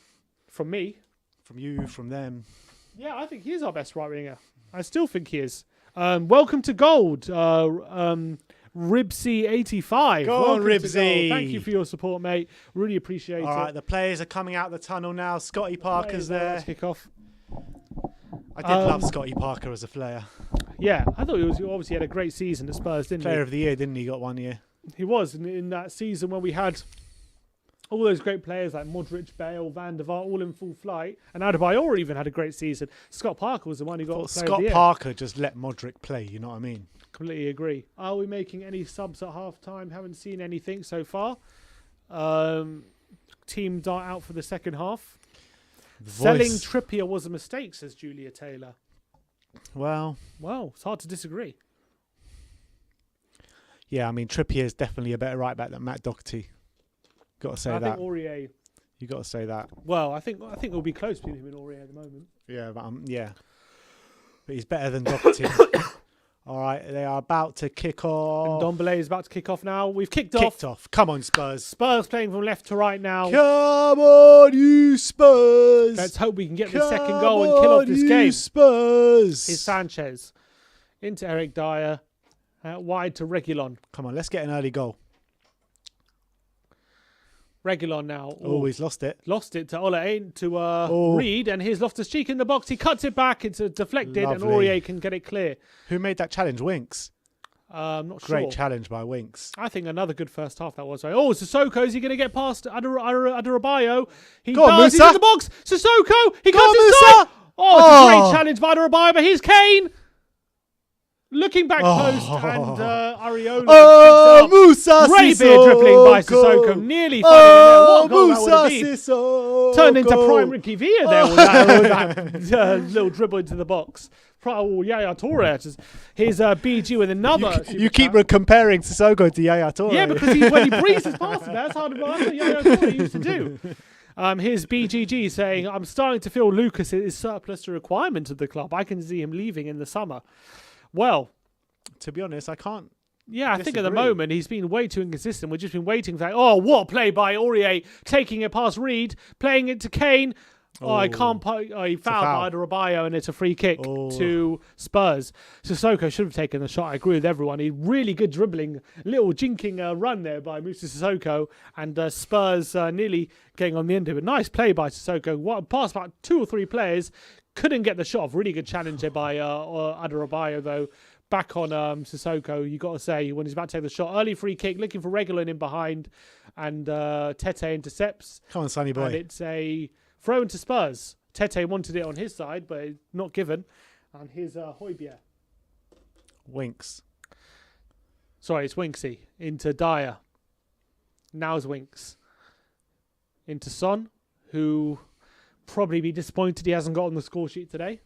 From me? From you, from them? Yeah, I think he is our best right winger. I still think he is. Welcome to Gold. Ribsy85. Go on, Ribsy. Thank you for your support, mate. Really appreciate it. All right, the players are coming out the tunnel now. Scotty Parker's there. Kick off. I did love Scotty Parker as a player. Yeah, I thought he obviously had a great season at Spurs, didn't he? Player of the Year, didn't he? Got 1 year. He was in that season when we had all those great players like Modric, Bale, Van der Vaart, all in full flight. And Adebayor even had a great season. Scott Parker was the one who got Player of the Year. Parker just let Modric play, you know what I mean? Completely agree. Are we making any subs at half time? Haven't seen anything so far. Team dart out for the second half. Selling Trippier was a mistake, says Julia Taylor. Well, it's hard to disagree. Yeah, I mean, Trippier is definitely a better right back than Matt Doherty. Got to say that. I think Aurier. You got to say that. Well, I think it'll be close between him and Aurier at the moment. Yeah, but But he's better than Doherty. All right, they are about to kick off. And Ndombele is about to kick off now. We've kicked off. Come on, Spurs. Spurs playing from left to right now. Come on, you Spurs. Let's hope we can get the second goal and kill off this game. Spurs. Here's Sanchez into Eric Dyer. Wide to Reguilon. Come on, let's get an early goal. Reguilon now. Oh, he's lost it. Lost it to Reed, and here's Loftus-Cheek in the box. He cuts it back. It's deflected, and Aurier can get it clear. Who made that challenge? Winks. I'm not sure. Great challenge by Winks. I think another good first half that was. Oh, Sissoko, is he going to get past Adebayo? He Go on, does. He's Musa. in the box. Sissoko, he Go cuts on, his Musa. side. Oh, it's a great challenge by Adebayo, but here's Kane. Looking back post, and Areola. Oh, Musa Great Sissoko. bit of dribbling by Sissoko. Nearly finding it. What a goal that would have been. Sissoko. Turned into prime Ricky Villa there with that little dribble into the box. Yaya Toure. Here's BG with another. You keep comparing Sissoko to Yaya Toure. Yeah, because when he breezes past him, that's how Yaya Toure used to do. Here's BGG saying, I'm starting to feel Lucas is surplus to requirement of the club. I can see him leaving in the summer. Well, to be honest, I can't. Yeah, I think at the moment he's been way too inconsistent. We've just been waiting for that. Oh, what a play by Aurier, taking it past Reed, playing it to Kane. I can't. He fouled Adebayo, and it's a free kick to Spurs. Sissoko should have taken the shot. I agree with everyone. He really good dribbling, little jinking run there by Musa Sissoko, and Spurs nearly getting on the end of it. Nice play by Sissoko. What past about 2 or 3 players. Couldn't get the shot. Really good challenge there by Adebayo, though. Back on Sissoko, you got to say, when he's about to take the shot. Early free kick, looking for Reguilon in behind, and Tete intercepts. Come on, Sonny boy. And it's a throw into Spurs. Tete wanted it on his side, but it's not given. And here's Højbjerg. Winks. Sorry, it's Winksy. Into Dyer. Now it's Winks. Into Son, who probably be disappointed he hasn't got on the score sheet today.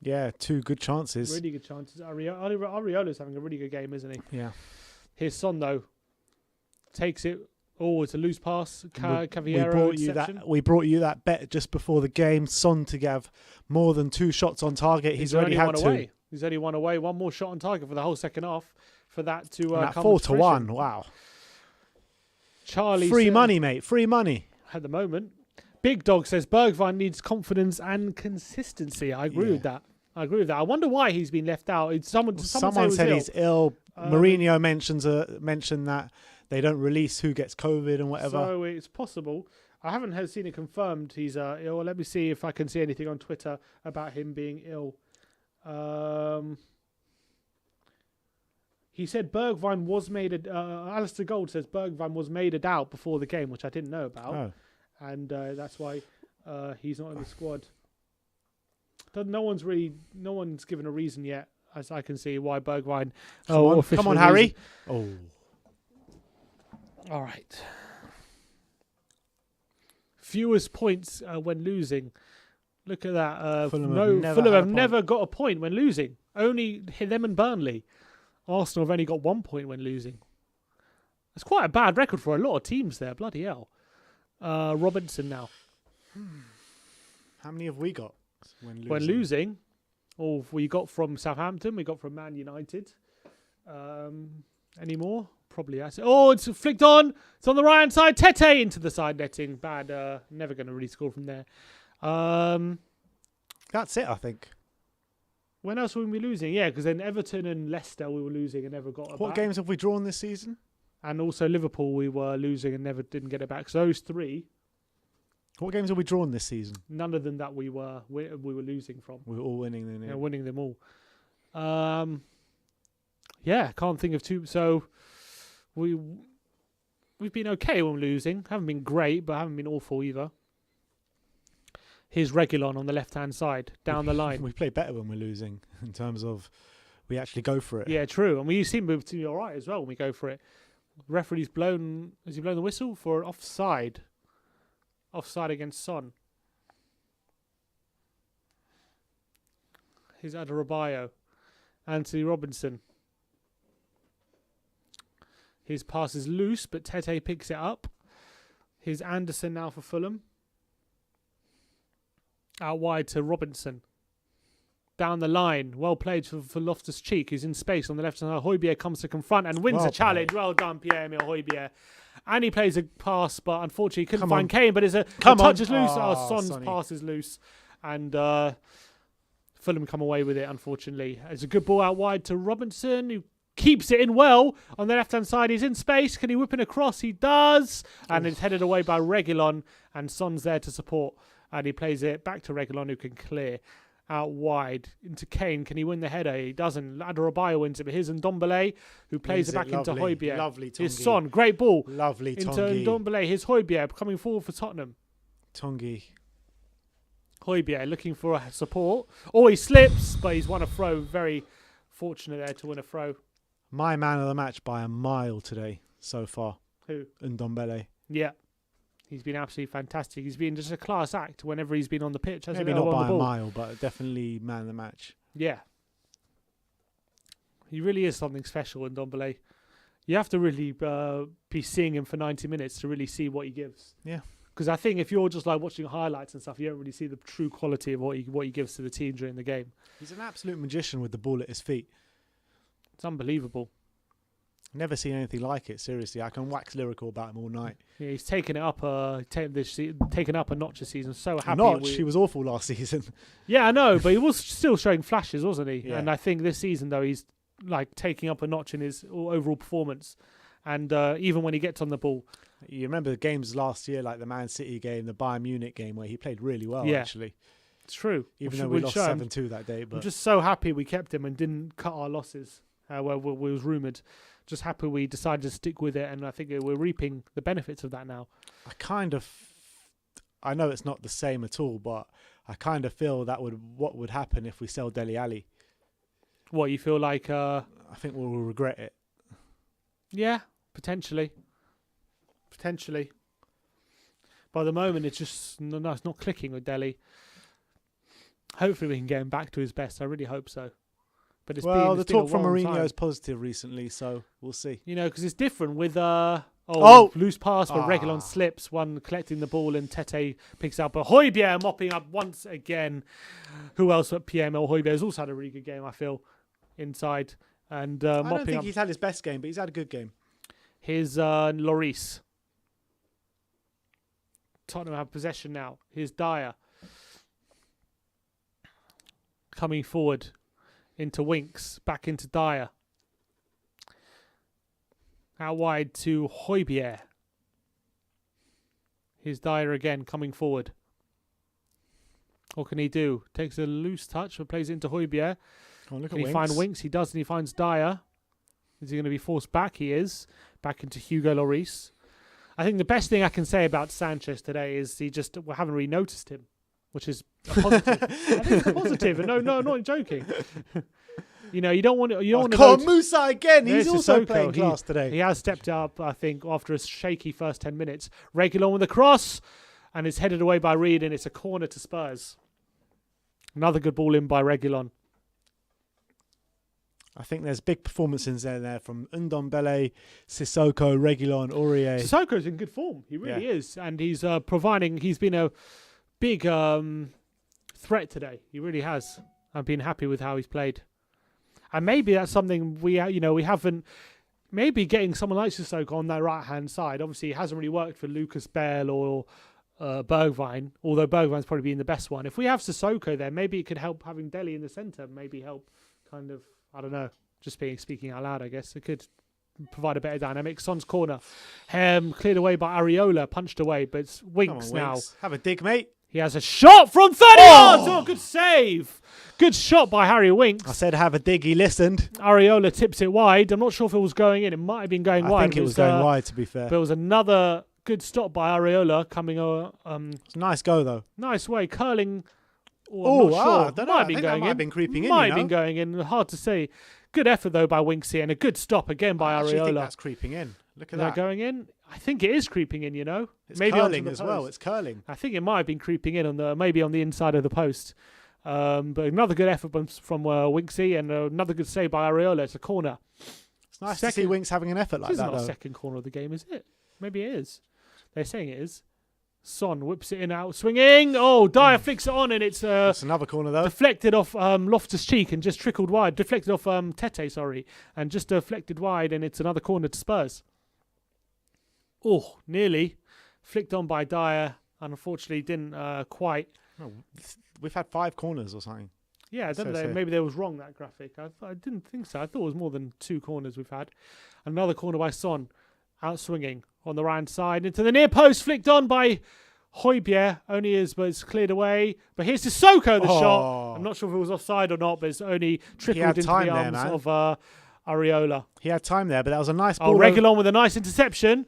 Yeah, 2 good chances. Really good chances. Areola's having a really good game, isn't he? Yeah. Here's Son, though. Takes it. Oh, it's a loose pass. We brought you that bet just before the game. Son to have more than 2 shots on target. He's already had 2. Away. He's only 1 away. 1 more shot on target for the whole second half. For that to come 4-1. Wow. Charlie. Free money, mate. Free money. At the moment. Big Dog says Bergwijn needs confidence and consistency. I agree with that. I wonder why he's been left out. Someone said he's ill. Mourinho mentioned that they don't release who gets COVID and whatever. So it's possible. I haven't seen it confirmed he's ill. Let me see if I can see anything on Twitter about him being ill. He said Bergwijn was made. Alistair Gold says Bergwijn was made a doubt before the game, which I didn't know about. Oh. And that's why he's not in the squad. No one's given a reason yet, as I can see, why Bergwijn. Come on, Harry. Oh. All right. Fewest points when losing. Look at that. Fulham have never got a point when losing. Only them and Burnley. Arsenal have only got 1 point when losing. That's quite a bad record for a lot of teams there. Bloody hell. Robinson now. How many have we got when losing? Or we got from Southampton. We got from Man United. Any more? Probably. Oh, it's flicked on. It's on the right hand side. Tete into the side netting. Bad. Never going to really score from there. That's it, I think. When else were we losing? Yeah, because then Everton and Leicester we were losing and never got it What back. games have we drawn this season? And also Liverpool we were losing and didn't get it back. So those 3. What games have we drawn this season? None of them that we were losing from. We were all winning them. Yeah, winning them all. Yeah, can't think of 2. So we've been okay when losing. Haven't been great, but haven't been awful either. Here's Reguilon on the left-hand side, down the line. We play better when we're losing in terms of we actually go for it. Yeah, true. And we seem to be all right as well when we go for it. Referee's blown. Has he blown the whistle for an offside? Offside against Son. Here's Adebayo. Anthony Robinson. His pass is loose, but Tete picks it up. Here's Anderson now for Fulham. Out wide to Robinson. down the line. Well played for Loftus-Cheek, who's in space on the left side. Højbjerg comes to confront and wins a challenge. Well done, Pierre-Emile Højbjerg. And he plays a pass, but unfortunately couldn't find Kane. But the touch is loose. Son's pass is loose. And Fulham come away with it, unfortunately. It's a good ball out wide to Robinson, who keeps it in well. On the left-hand side, he's in space. Can he whip it across? He does. And it's headed away by Reguilon. And Son's there to support. And he plays it back to Reguilon, who can clear. Out wide into Kane. Can he win the header? He doesn't. Adarabioyo wins it, but here's Ndombele, who plays it back into Højbjerg. Lovely Tongi. Here's Son, great ball. Lovely into Tongi. Ndombele. Here's Højbjerg coming forward for Tottenham. Tongi. Højbjerg looking for support. Oh, he slips, but he's won a throw. Very fortunate there to win a throw. My man of the match by a mile today so far. Who? Ndombele. Yeah. He's been absolutely fantastic. He's been just a class act whenever he's been on the pitch. Maybe not by a mile, but definitely man of the match. Yeah. He really is something special in Ndombele. You have to really be seeing him for 90 minutes to really see what he gives. Yeah. Because I think if you're just like watching highlights and stuff, you don't really see the true quality of what he gives to the team during the game. He's an absolute magician with the ball at his feet. It's unbelievable. Never seen anything like it. Seriously, I can wax lyrical about him all night. Yeah, he's taken it up. Taken up a notch this season. So happy. He was awful last season. Yeah, I know, but he was still showing flashes, wasn't he? Yeah. And I think this season though, he's like taking up a notch in his overall performance. And even when he gets on the ball, you remember the games last year, like the Man City game, the Bayern Munich game, where he played really well. Yeah. Actually, it's true. Even though we lost 7-2 that day, but I'm just so happy we kept him and didn't cut our losses. Where we was rumoured. Just happy we decided to stick with it, and I think we're reaping the benefits of that now. I know it's not the same at all, but I kind of feel what would happen if we sell Dele Alli. What, you feel like? I think we'll regret it. Yeah, potentially. By the moment, it's just it's not clicking with Dele. Hopefully, we can get him back to his best. I really hope so. But the talk from Mourinho is positive recently, so we'll see. You know, because it's different with loose pass where Reguilon slips, one collecting the ball and Tete picks up. But Højbjerg mopping up once again. Who else but Pierre-Emile Højbjerg has also had a really good game, I feel, inside. And I don't think he's had his best game, but he's had a good game. Here's Lloris. Tottenham have possession now. Here's Dyer. Coming forward. Into Winks, back into Dyer. Out wide to Højbjerg. Here's Dyer again, coming forward. What can he do? Takes a loose touch, but plays it into Højbjerg. Can he find Winks? He does, and he finds Dyer. Is he going to be forced back? He is. Back into Hugo Lloris. I think the best thing I can say about Sanchez today is we haven't really noticed him, which is a positive. I think it's a positive. No, I'm not joking. You know, you don't want to. Musa again. He's also playing class today. He has stepped up, I think, after a shaky first 10 minutes. Reguilon with a cross, and it's headed away by Reed, and it's a corner to Spurs. Another good ball in by Reguilon. I think there's big performances there from Ndombele, Sissoko, Reguilon, Aurier. Sissoko's in good form. He really is. And he's he's been a big threat today. He really has. I've been happy with how he's played. And maybe that's something we haven't, maybe getting someone like Sissoko on that right-hand side. Obviously, it hasn't really worked for Lucas Bell or Bergwijn, although Bergwijn's probably been the best one. If we have Sissoko there, maybe it could help having Dele in the centre, maybe help kind of, I don't know, just speaking out loud, I guess. It could provide a better dynamic. Son's corner. Cleared away by Areola, punched away, but it's Winks now. Have a dig, mate. He has a shot from 30 yards. Oh, good save. Good shot by Harry Winks. I said have a dig. He listened. Areola tips it wide. I'm not sure if it was going in. It might have been going wide. I think it was going wide, to be fair. But it was another good stop by Areola coming. It's a nice go, though. Nice way. Curling. Oh, sure. I don't know. I think that might have been creeping in. Might have been going in. Hard to say. Good effort, though, by Winksy, and a good stop again by Areola. I think that's creeping in. Look at that. Is that going in? I think it is creeping in, It's maybe curling as well. It's curling. I think it might have been creeping in maybe on the inside of the post. But another good effort from Winksy and another good save by Areola. It's a corner. It's nice to see Winks having an effort like that, though. This is not a second corner of the game, is it? Maybe it is. They're saying it is. Son whips it in out, swinging. Oh, Dyer flicks it on, and it's That's another corner though. deflected off Loftus Cheek and just trickled wide. Deflected off Tete, sorry, and just deflected wide, and it's another corner to Spurs. Oh, nearly flicked on by Dyer. Unfortunately, didn't quite. No, we've had 5 corners or something. Yeah, I don't know. Maybe they was wrong, that graphic. I didn't think so. I thought it was more than 2 corners we've had. Another corner by Son, out swinging on the right side into the near post, flicked on by Højbjerg. Only is, but it's cleared away. But here's Sissoko, the shot. I'm not sure if it was offside or not, but it's only trickled into the arms of Areola. He had time there, but that was a nice ball. Reguilon with a nice interception.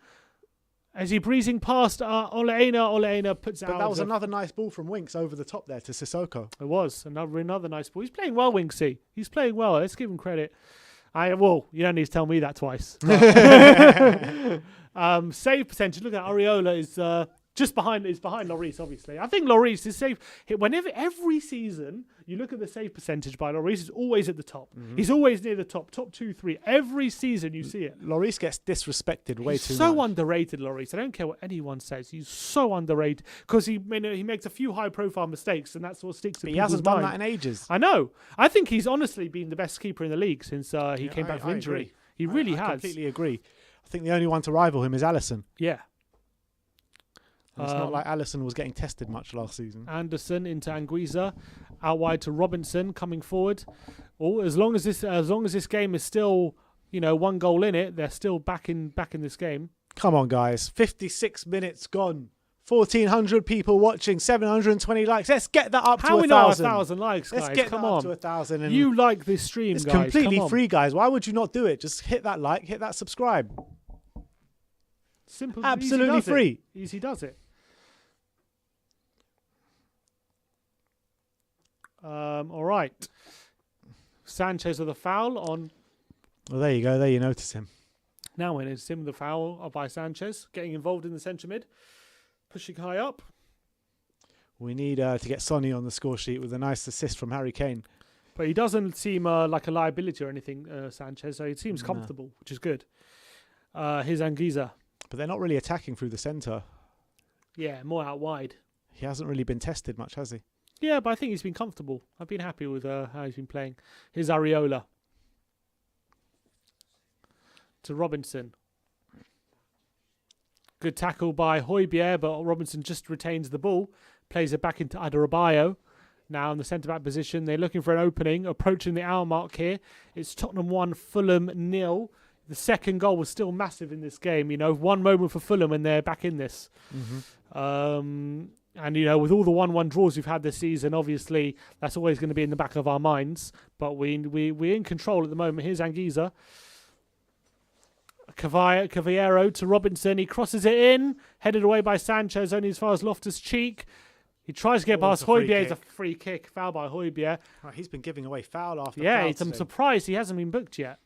As he breezing past Ole Einar puts it out. But that was another nice ball from Winks over the top there to Sissoko. It was another nice ball. He's playing well, Winksy. He's playing well. Let's give him credit. You don't need to tell me that twice. Save percentage. Look at Areola is just behind. Is behind Lloris, obviously. I think Lloris is safe. Whenever every season you look at the save percentage by Lloris, is always at the top. Mm-hmm. He's always near the top 2, 3. Every season you see it. Lloris gets disrespected way too much. So underrated, Lloris. I don't care what anyone says. He's so underrated because he makes a few high-profile mistakes, and that's what sticks. But he hasn't done that in ages. I know. I think he's honestly been the best keeper in the league since he came back from injury. Agree. He really has. I completely agree. I think the only one to rival him is Alisson. Yeah. It's not like Alisson was getting tested much last season. Anderson into Anguissa, out wide to Robinson, coming forward. As long as this game is still, 1 goal in it, they're still back in this game. Come on, guys! 56 minutes gone. 1,400 people watching. 720 likes. Let's get that up to 1,000. How we not 1,000 likes, guys? Let's get Come that on. up to 1,000. And you like this stream, it's guys? It's completely free, guys. Why would you not do it? Just hit that like, hit that subscribe. Simple, absolutely free. Easy does it. All right. Sanchez with a foul on. Well, there you go. There you notice him. Now when it's him, the foul by Sanchez, getting involved in the centre mid, pushing high up. We need to get Sonny on the score sheet with a nice assist from Harry Kane. But he doesn't seem like a liability or anything, Sanchez, so he seems comfortable, which is good. Here's Anguissa. But they're not really attacking through the centre. Yeah, more out wide. He hasn't really been tested much, has he? Yeah, but I think he's been comfortable. I've been happy with how he's been playing. Here's Areola. To Robinson. Good tackle by Højbjerg, but Robinson just retains the ball. Plays it back into Adebayo. Now in the centre-back position. They're looking for an opening. Approaching the hour mark here. It's Tottenham 1, Fulham 0. The second goal was still massive in this game. 1 moment for Fulham and they're back in this. Mm-hmm. And, with all the 1-1 draws we've had this season, obviously, that's always going to be in the back of our minds. But we're in control at the moment. Here's Anguissa. Cavallero to Robinson. He crosses it in. Headed away by Sanchez, only as far as Loftus Cheek. He tries to get past Højbjerg. It's a free kick. Foul by Højbjerg. Right, he's been giving away foul after foul. Yeah, I'm surprised he hasn't been booked yet.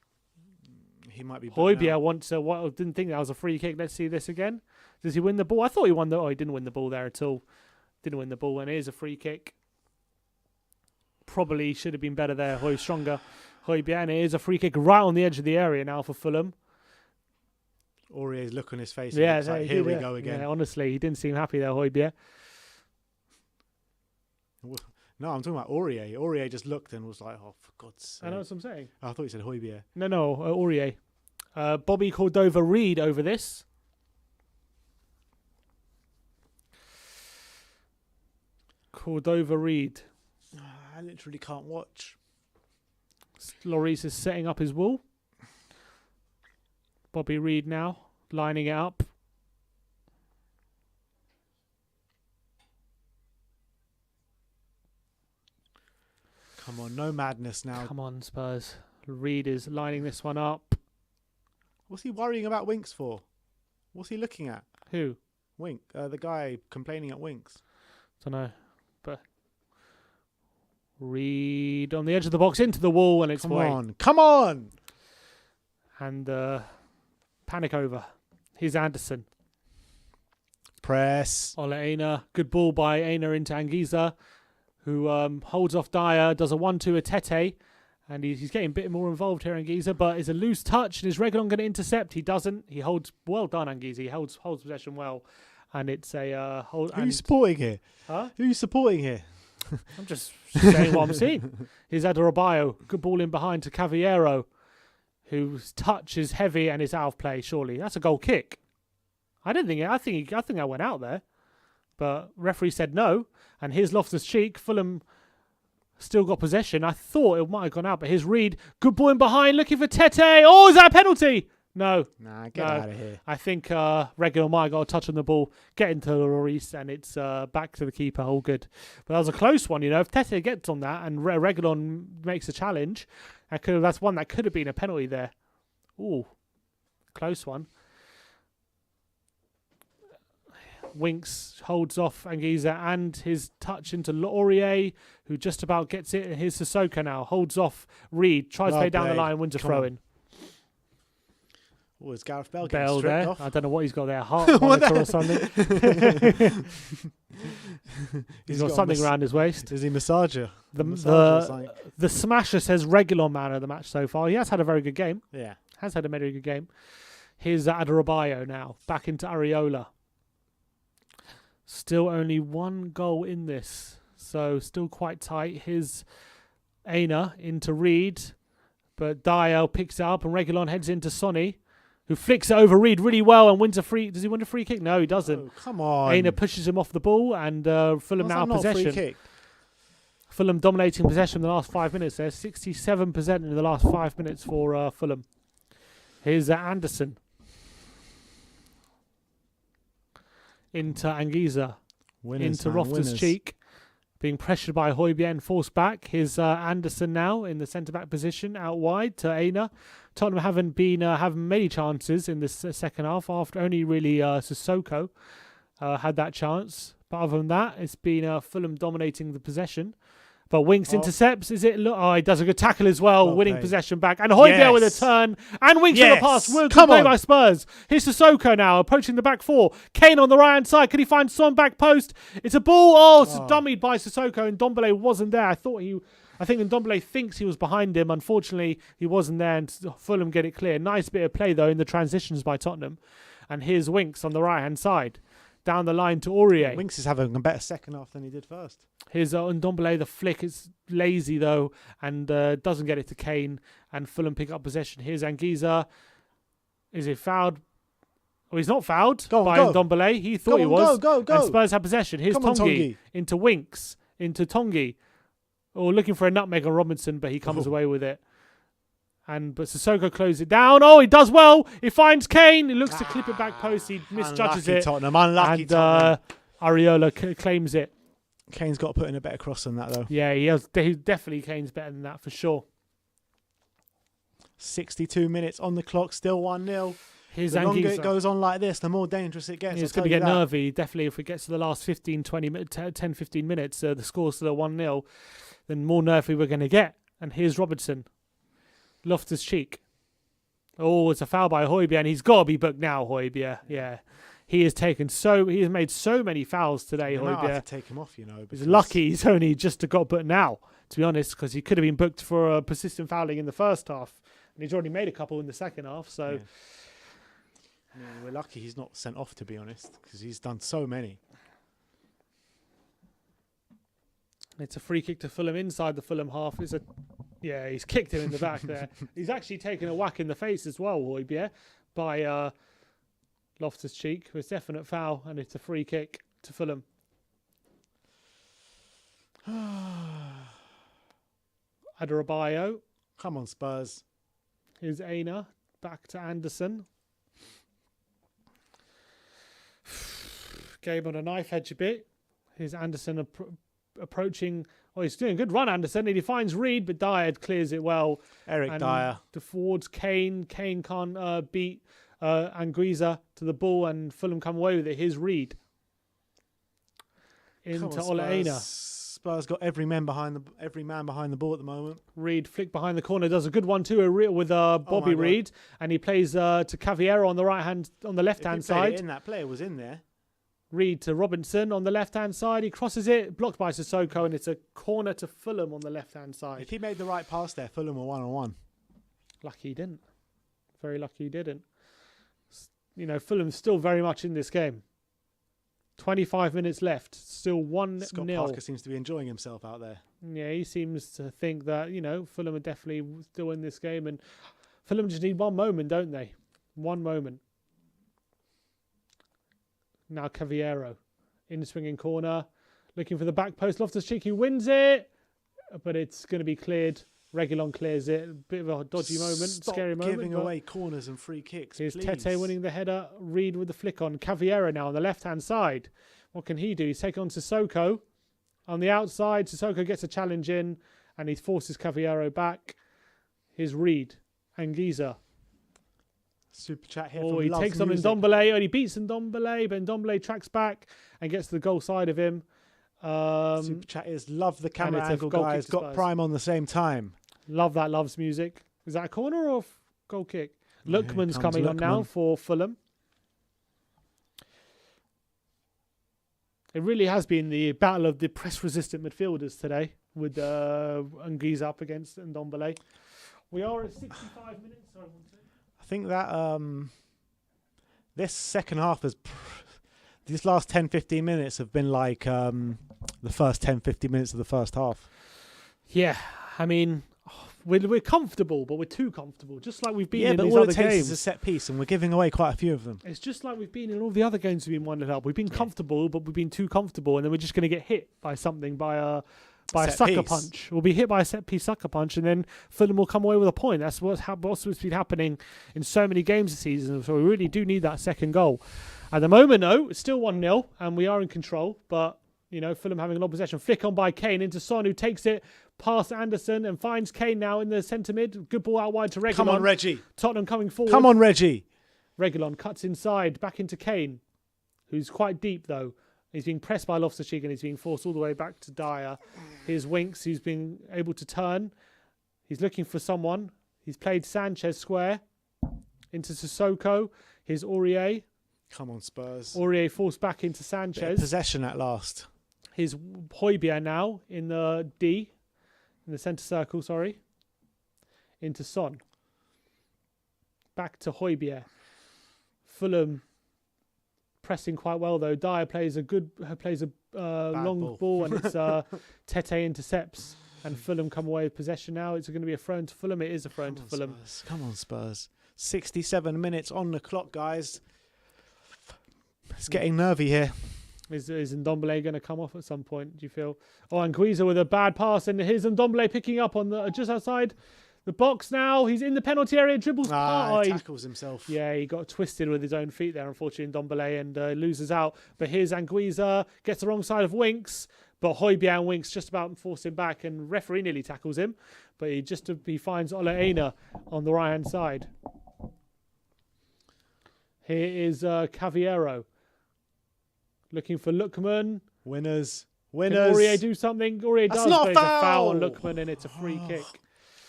He might be. Højbjerg wants didn't think that was a free kick. Let's see this again. Does he win the ball? I thought he won he didn't win the ball there at all. Didn't win the ball, and here's a free kick. Probably should have been better there. Stronger. Højbjerg, and here's a free kick right on the edge of the area now for Fulham. Aurier's look on his face. Yeah, like, here we go again. Yeah, honestly, he didn't seem happy there, Højbjerg. No, I'm talking about Aurier. Aurier just looked and was like, "Oh, for God's sake!" I know what I'm saying. Oh, I thought you said Højbjerg. No, Aurier. Bobby Cordova-Reid over this. Cordova-Reid. I literally can't watch. Lloris is setting up his wall. Bobby Reid now lining it up. Come on, no madness now. Come on, Spurs. Reid is lining this one up. What's he worrying about Winks for? What's he looking at? Who? Wink. The guy complaining at Winks. Don't know. But Reid on the edge of the box into the wall and it's away. Come on! And panic over. Here's Anderson. Press. Ole Einar. Good ball by Einar into Anguissa, who holds off Dyer, does a 1-2 at Tete, and he's getting a bit more involved here, Anguissa, but it's a loose touch, and is Reguilon going to intercept? He doesn't. He holds, well done, Anguissa. He holds possession well, and it's a hold. Who are you supporting here? Huh? Who are you supporting here? I'm just saying what I'm seeing. Here's Adarabioyo. Good ball in behind to Cavallero, whose touch is heavy and is out of play. Surely that's a goal kick. I think I went out there, but referee said no. And here's Loftus-Cheek. Fulham still got possession. I thought it might have gone out, but here's Reed. Good ball in behind, looking for Tete. Oh, is that a penalty? No. Nah, get out of here. I think Reguilon might have got a touch on the ball, get into Lloris, and it's back to the keeper. All good. But that was a close one, you know. If Tete gets on that and Reguilon makes a challenge, that's one that could have been a penalty there. Ooh, close one. Winks holds off Anguissa and his touch into Laurier, who just about gets it. Here's Sissoko now. Holds off Reed. Tries to play down the line. Wins a throw-in. Oh, is Gareth Bale getting stripped there? off? I don't know what he's got there. Heart monitor or something. he's got something around his waist. Is he massager? The Smasher says Reguilon man of the match so far. He has had a very good game. Yeah. Has had a very good game. Here's Adarabioyo now. Back into Areola. Still only one goal in this. So still quite tight. Here's Aina into Reed. But Dial picks it up and Reguilon heads into Sonny, who flicks it over Reed really well and wins a free. Does he win a free kick? No, he doesn't. Oh, come on. Aina pushes him off the ball and Fulham now possession. Free kick? Fulham dominating possession in the last 5 minutes there. 67% in the last 5 minutes for Fulham. Here's Anderson. Into Anguissa. Into Loftus-Cheek. Being pressured by Højbjerg, forced back. Here's Anderson now in the centre-back position, out wide to Aina. Tottenham haven't many chances in this second half, after only really Sissoko had that chance. But other than that, it's been Fulham dominating the possession. But Winks intercepts. Is it? He does a good tackle as well, winning possession back. And Højbjerg with a turn. And Winks with a pass. Good play by Spurs. Here's Sissoko now, approaching the back four. Kane on the right-hand side. Can he find Son back post? It's a ball. It's dummied by Sissoko. And Ndombele wasn't there. I think Ndombele thinks he was behind him. Unfortunately, he wasn't there. And Fulham get it clear. Nice bit of play, though, in the transitions by Tottenham. And here's Winks on the right-hand side. Down the line to Aurier. Winks is having a better second half than he did first. Here's Ndombele. The flick is lazy, though, and doesn't get it to Kane. And Fulham pick up possession. Here's Anguissa. Is he fouled? Oh, he's not fouled by Ndombele. He thought he was. Go. And Spurs have possession. Here's Tongi into Winks. Into Tongi. Oh, looking for a nutmeg on Robinson, but he comes away with it. But Sissoko closes it down. Oh, he does well. He finds Kane. He looks to clip it back post. He misjudges it. Unlucky Tottenham. Areola claims it. Kane's got to put in a better cross than that, though. Yeah, he has. Definitely Kane's better than that for sure. 62 minutes on the clock, still 1-0. The longer it goes on like this, the more dangerous it gets. It's going to get nervy. Definitely, if it gets to the last 10, 15 minutes, the score's still 1-0, then more nervy we're going to get. And here's Robertson. Loftus-Cheek. Oh, it's a foul by Højbjerg, and he's got to be booked now, Højbjerg. Yeah. He has made so many fouls today, Højbjerg. I have to take him off, you know. He's lucky he's only just got booked now, to be honest, because he could have been booked for persistent fouling in the first half. And he's already made a couple in the second half, so... Yeah, we're lucky he's not sent off, to be honest, because he's done so many. It's a free kick to Fulham inside the Fulham half. He's kicked him in the back there. He's actually taken a whack in the face as well, Højbjerg, by Loftus-Cheek. It's a definite foul, and it's a free kick to Fulham. Adarabioyo. Come on, Spurs. Here's Aina. Back to Anderson. Game on a knife edge a bit. Here's Anderson approaching. Oh, he's doing a good run, Anderson. And he finds Reed, but Dyer clears it well. Eric Dyer. Towards Kane. Kane can't beat Anguissa to the ball, and Fulham come away with it. Here's Reed. Into Ole Aina. Spurs got every man behind the ball at the moment. Reed flick behind the corner, does a good one too with Bobby Reed, and he plays to Cavallero on the left hand side. That player was in there. Reed to Robinson on the left-hand side. He crosses it, blocked by Sissoko, and it's a corner to Fulham on the left-hand side. If he made the right pass there, Fulham were 1-on-1. Lucky he didn't. Very lucky he didn't. You know, Fulham's still very much in this game. 25 minutes left. Still 1-0. Scott Parker seems to be enjoying himself out there. Yeah, he seems to think that, Fulham are definitely still in this game. And Fulham just need one moment, don't they? One moment. Now Cavallero in the swinging corner. Looking for the back post. Loftus-Cheek, he wins it. But it's going to be cleared. Reguilon clears it. A bit of a dodgy moment. Scary moment. Giving away corners and free kicks, here's please. Tete winning the header. Reed with the flick on. Cavallero now on the left-hand side. What can he do? He's taken on Sissoko. On the outside, Sissoko gets a challenge in. And he forces Cavallero back. Here's Reed. Anguissa. Super chat here. Oh, he takes on Ndombele. And he beats Ndombele. But Ndombele tracks back and gets to the goal side of him. Super chat is love the camera angle, guys. Got Prime on the same time. Love that Loves music. Is that a corner or goal kick? Lookman's coming on now for Fulham. It really has been the battle of the press-resistant midfielders today with Anguissa up against Ndombele. We are at 65 minutes. Sorry, I think that this second half has... These last 10-15 minutes have been like the first 10-15 minutes of the first half. Yeah, I mean, we're comfortable, but we're too comfortable. Just like we've been in but these all other it takes games. is a set piece, and we're giving away quite a few of them. It's just like we've been in all the other games we've been winding up. We've been comfortable, but we've been too comfortable, and then we're just going to get hit by something, by a sucker punch. We'll be hit by a set piece sucker punch, and then Fulham will come away with a point. That's what's been happening in so many games this season. So we really do need that second goal. At the moment, though, it's still 1-0, and we are in control. But, Fulham having a lot of possession. Flick on by Kane into Son, who takes it past Anderson and finds Kane now in the centre mid. Good ball out wide to Reguilon. Come on, Reggie. Tottenham coming forward. Come on, Reggie. Reguilon cuts inside, back into Kane, who's quite deep, though. He's being pressed by Loftus-Cheek and he's being forced all the way back to Dyer. Here's Winks, who's been able to turn. He's looking for someone. He's played Sanchez square into Sissoko. Here's Aurier. Come on, Spurs. Aurier forced back into Sanchez. Possession at last. Here's Højbjerg now in the in the centre circle, sorry. Into Son. Back to Højbjerg. Fulham pressing quite well though. Dyer plays a long ball and it's Tete intercepts and Fulham come away with possession now. It's going to be a throw to Fulham. It is a throw to Fulham. Spurs. Come on, Spurs. 67 minutes on the clock, guys. It's getting nervy here. Is Ndombele going to come off at some point, do you feel? Oh, and Anguissa with a bad pass, and here's Ndombele picking up on the just outside the box now. He's in the penalty area, dribbles past. He tackles himself. Yeah, he got twisted with his own feet there, unfortunately, Ndombele, and loses out. But here's Anguissa, gets the wrong side of Winks, but Højbjerg and Winks just about force him back, and referee nearly tackles him, but he finds Ole Einar on the right-hand side. Here is Cavallero. Looking for Lookman. Winners. Can Aurier do something? Aurier does, not but it's a foul on Lookman and it's a free kick.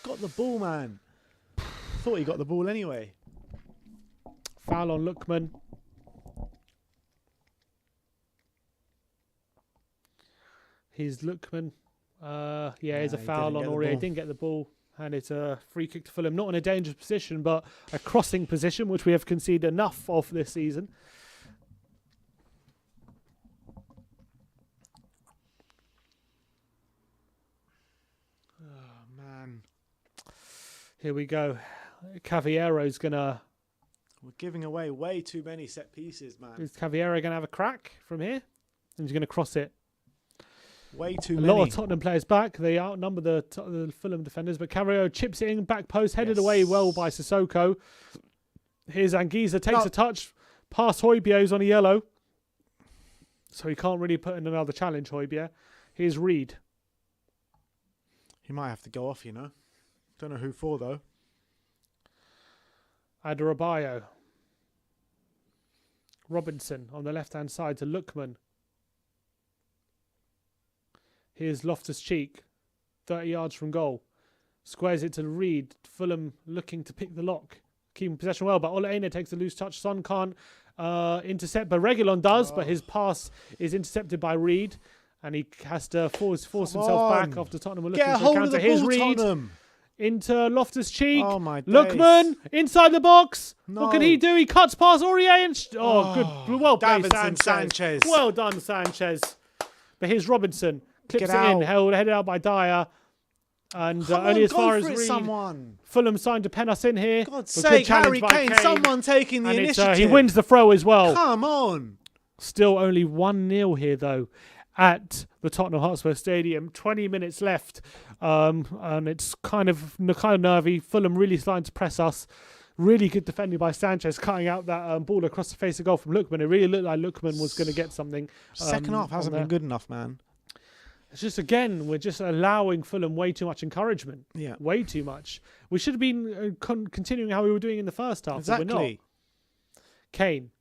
Got the ball, man. Thought he got the ball anyway. Foul on Lookman. Here's Lookman. Here's a foul on Aurier. Didn't get the ball. And it's a free kick to Fulham. Not in a dangerous position, but a crossing position, which we have conceded enough of this season. Here we go. Cavallero's gonna. We're giving away way too many set pieces, man. Is Cavallero gonna have a crack from here? And he's gonna cross it. Way too many. A lot of Tottenham players back. They outnumber the Fulham defenders, but Cavallero chips it in, back post, headed away well by Sissoko. Here's Anguissa, takes a touch, past Højbjerg's on a yellow. So he can't really put in another challenge, Højbjerg. Here's Reed. He might have to go off, Don't know who for, though. Adarabioyo. Robinson on the left-hand side to Lookman. Here's Loftus-Cheek, 30 yards from goal. Squares it to Reed. Fulham looking to pick the lock. Keeping possession well, but Ole Einar takes a loose touch. Son can't intercept, but Reguilon does, but his pass is intercepted by Reed, and he has to force himself back after Tottenham were looking for a counter. Here's Reed. Tottenham. into Loftus-Cheek. Oh, my days. Lookman inside the box. No. What can he do? He cuts past Aurier and... good. Well played, Davinson Sanchez. Sanchez. Well done, Sanchez. But here's Robinson. Clips Get it out. in. Headed out by Dyer. And Come only on, as far go as for it, Reed. someone. Fulham signed to pen us in here. God's But good sake, challenge Harry by Kane, someone taking the And initiative. he wins the throw as well. Come on. Still only 1-0 here, though, at the Tottenham Hotspur Stadium. 20 minutes left. And it's kind of nervy. Fulham really starting to press us. Really good defending by Sanchez, cutting out that ball across the face of goal from Lookman. It really looked like Lookman was going to get something. Second half hasn't been good enough, man. It's just, again, we're just allowing Fulham way too much encouragement. Yeah. Way too much. We should have been continuing how we were doing in the first half. But we're not. Exactly. Kane.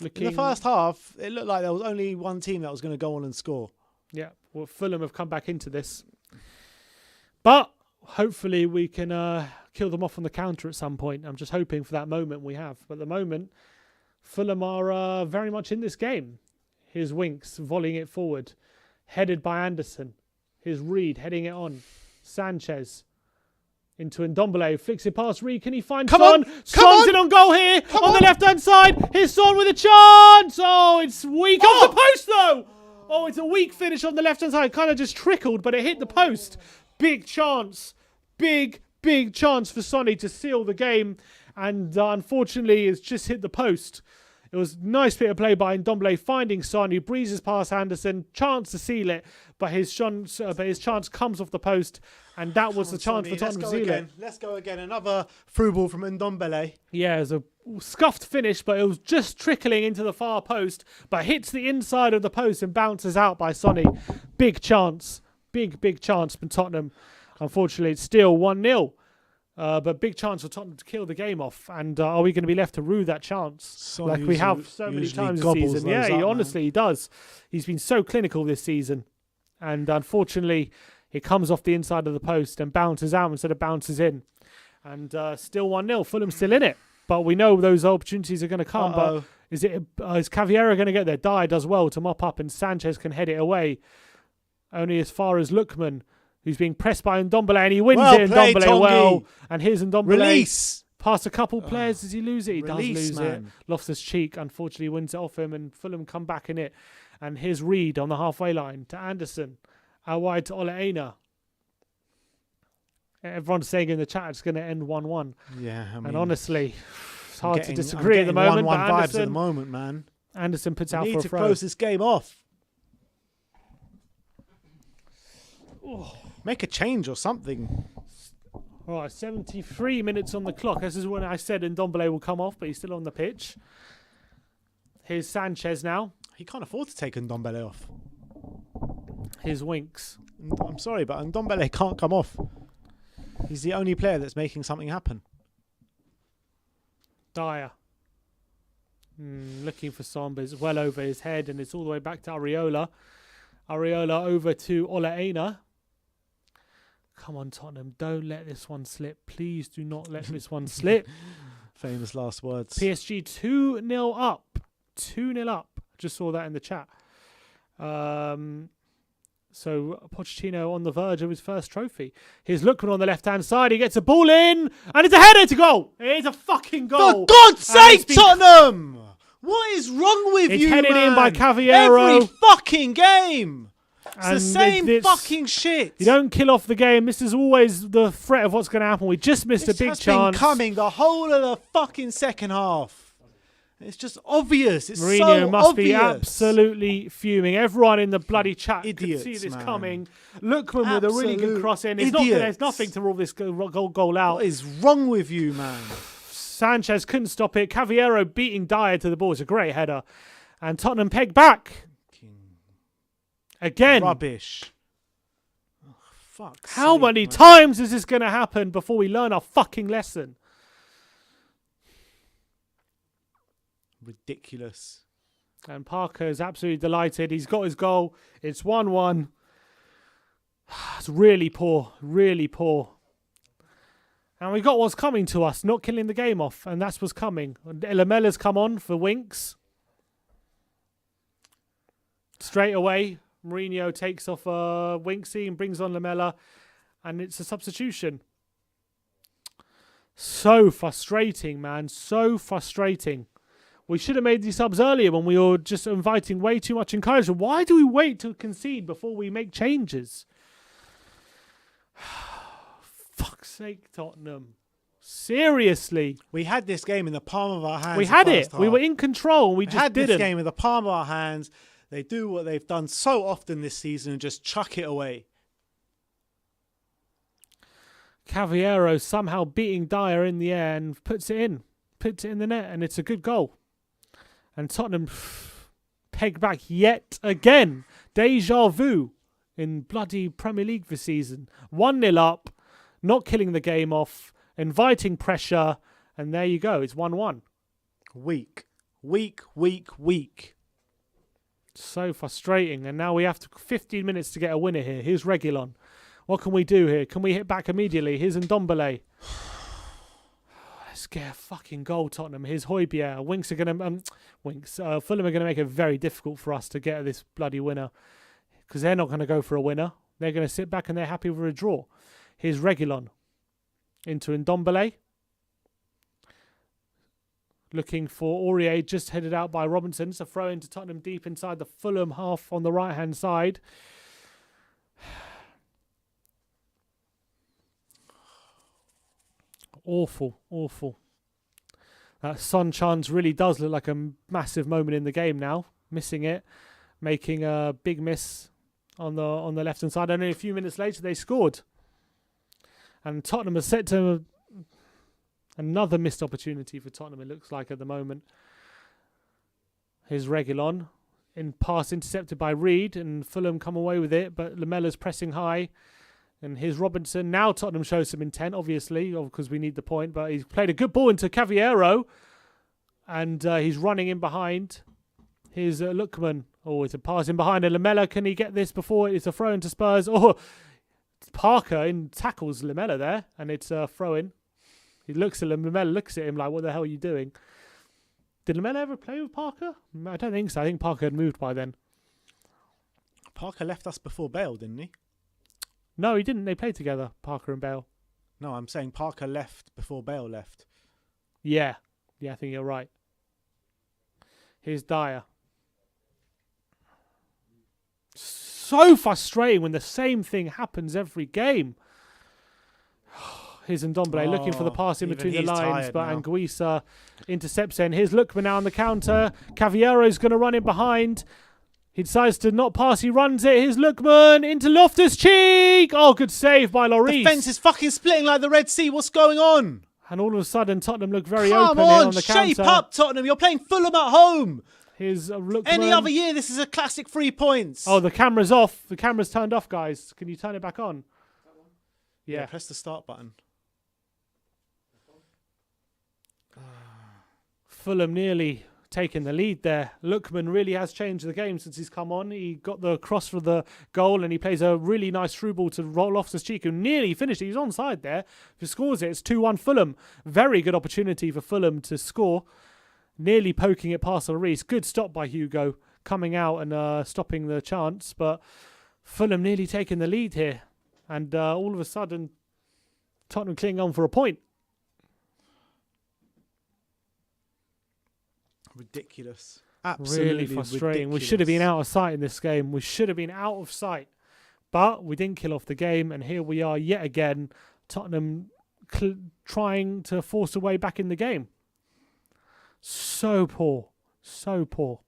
In the first half, it looked like there was only one team that was going to go on and score. Yeah, well, Fulham have come back into this. But hopefully we can kill them off on the counter at some point. I'm just hoping for that moment we have. But at the moment, Fulham are very much in this game. Here's Winks volleying it forward. Headed by Anderson. Here's Reed heading it on. Sanchez into Ndombele. Flicks it past Reed. Can he find Son? Son's in on goal here on the left-hand side. Here's Son with a chance. Oh, it's weak off the post though. Oh, it's a weak finish on the left-hand side. Kind of just trickled, but it hit the post. Big chance. Big chance for Sonny to seal the game. And unfortunately, it's just hit the post. It was a nice bit of play by Ndombele finding Son, who breezes past Anderson, chance to seal it, but his chance comes off the post, and that was the chance for Tottenham to seal it. Let's go again. Another through ball from Ndombele. Yeah, it was a scuffed finish, but it was just trickling into the far post, but hits the inside of the post and bounces out by Sonny. Big chance. Big chance from Tottenham. Unfortunately, it's still 1-0. But big chance for Tottenham to kill the game off. And are we going to be left to rue that chance? Son like we have so many times this season. Yeah, he does. He's been so clinical this season. And unfortunately, it comes off the inside of the post and bounces out instead of bounces in. And still 1-0. Fulham's still in it. But we know those opportunities are going to come. But is Caviera going to get there? Dyer does well to mop up and Sanchez can head it away. Only as far as Lookman, who's being pressed by Ndombele, and he wins it. Ndombele well. And here's Ndombele. Release. Past a couple players. Does he lose it? He does lose man. it. Loftus-Cheek, unfortunately, wins it off him, and Fulham come back in it. And here's Reed on the halfway line to Anderson. Out wide to Ole Einar. Everyone's saying in the chat it's going to end 1-1. Yeah, I mean, and honestly, it's hard to disagree at the moment. 1-1 but vibes at the moment, man. Anderson puts out for a Need to throw. close this game off. Make a change or something. All right, 73 minutes on the clock. This is when I said Ndombele will come off, but he's still on the pitch. Here's Sanchez now. He can't afford to take Ndombele off. Here's Winks. I'm sorry, but Ndombele can't come off. He's the only player that's making something happen. Dyer. Looking for Son, but it's well over his head, and it's all the way back to Areola. Areola over to Ole Einar. Come on, Tottenham. Don't let this one slip. Please do not let this one slip. Famous last words. PSG 2-0 up. 2-0 up. Just saw that in the chat. So Pochettino on the verge of his first trophy. Here's Lookman on the left-hand side. He gets a ball in. And it's a header to goal. It is a fucking goal. For God's sake, Tottenham! What is wrong with you, man? It's headed in by Caviero. Every fucking game. It's And the same fucking shit. You don't kill off the game. This is always the threat of what's going to happen. We just missed a big has chance. Been coming the whole of the fucking second half. It's just obvious. It's Mourinho so must obvious. be absolutely fuming. Everyone in the bloody chat Idiots, could see this man. coming. Lookman with a really good Absolute cross in. idiots. There's nothing to rule this goal out. What is wrong with you, man? Sanchez couldn't stop it. Caviero beating Dyer to the ball. It's a great header. And Tottenham peg back. Again. Rubbish. Oh, fuck's How sake, many man. times is this going to happen before we learn our fucking lesson? Ridiculous. And Parker is absolutely delighted. He's got his goal. It's 1-1. It's really poor. Really poor. And we got what's coming to us. Not killing the game off. And that's what's coming. Lamella's come on for Winks. Straight away, Mourinho takes off Winksy and brings on Lamella. And it's a substitution. So frustrating, man. So frustrating. We should have made these subs earlier when we were just inviting way too much encouragement. Why do we wait to concede before we make changes? Fuck's sake, Tottenham. Seriously. We had this game in the palm of our hands. We had it. We were in control. We just had didn't. this game in the palm of our hands. They do what they've done so often this season and just chuck it away. Cavallero somehow beating Dyer in the air and puts it in the net, and it's a good goal. And Tottenham pegged back yet again. Deja vu in bloody Premier League this season. 1-0 up, not killing the game off, inviting pressure, and there you go. It's 1-1. Weak. So frustrating, and now we have 15 minutes to get a winner here. Here's Reguilon. What can we do here? Can we hit back immediately? Here's Ndombele. Let's get a fucking goal, Tottenham. Here's Højbjerg. Winks are going to... Fulham are going to make it very difficult for us to get this bloody winner, because they're not going to go for a winner. They're going to sit back and they're happy with a draw. Here's Reguilon. Into Ndombele. Looking for Aurier, just headed out by Robinson. So throw into Tottenham deep inside the Fulham half on the right-hand side. Awful. That Son chance really does look like a massive moment in the game now. Missing it, making a big miss on the left-hand side. Only a few minutes later, they scored. And Tottenham are set to another missed opportunity for Tottenham, it looks like, at the moment. Here's Reguilon. In pass intercepted by Reed, and Fulham come away with it, but Lamella's pressing high. And here's Robinson. Now Tottenham shows some intent, obviously, because we need the point. But he's played a good ball into Cavallero. And he's running in behind. Here's Lookman. Oh, it's a pass in behind. And Lamella, can he get this before it's a throw into Spurs? Oh, Parker tackles Lamella there. And it's a throw in. He looks at Lamella, looks at him like, what the hell are you doing? Did Lamella ever play with Parker? I don't think so. I think Parker had moved by then. Parker left us before Bale, didn't he? No, he didn't. They played together, Parker and Bale. No, I'm saying Parker left before Bale left. Yeah, I think you're right. Here's Dyer. So frustrating when the same thing happens every game. Here's Ndombele looking for the pass in between the lines, but Anguissa intercepts it. And here's Lookman now on the counter. Cavallero's going to run in behind. He decides to not pass. He runs it. Here's Lookman into Loftus-Cheek. Oh, good save by Lloris. The fence is fucking splitting like the Red Sea. What's going on? And all of a sudden, Tottenham look very open here on the counter. Shape up, Tottenham. You're playing Fulham at home. Here's Lookman. Any other year, this is a classic 3 points. Oh, the camera's off. The camera's turned off, guys. Can you turn it back on? Yeah. Press the start button. Fulham nearly taking the lead there. Lookman really has changed the game since he's come on. He got the cross for the goal, and he plays a really nice through ball to roll off Loftus-Cheek, who nearly finished. He was onside there. If he scores it, it's 2-1 Fulham. Very good opportunity for Fulham to score. Nearly poking it past Lloris. Good stop by Hugo, coming out and stopping the chance. But Fulham nearly taking the lead here. And all of a sudden, Tottenham clinging on for a point. Ridiculous. Absolutely really frustrating. ridiculous. We should have been out of sight in this game. We should have been out of sight. But we didn't kill off the game, and here we are yet again. Tottenham trying to force a way back in the game. So poor. So poor.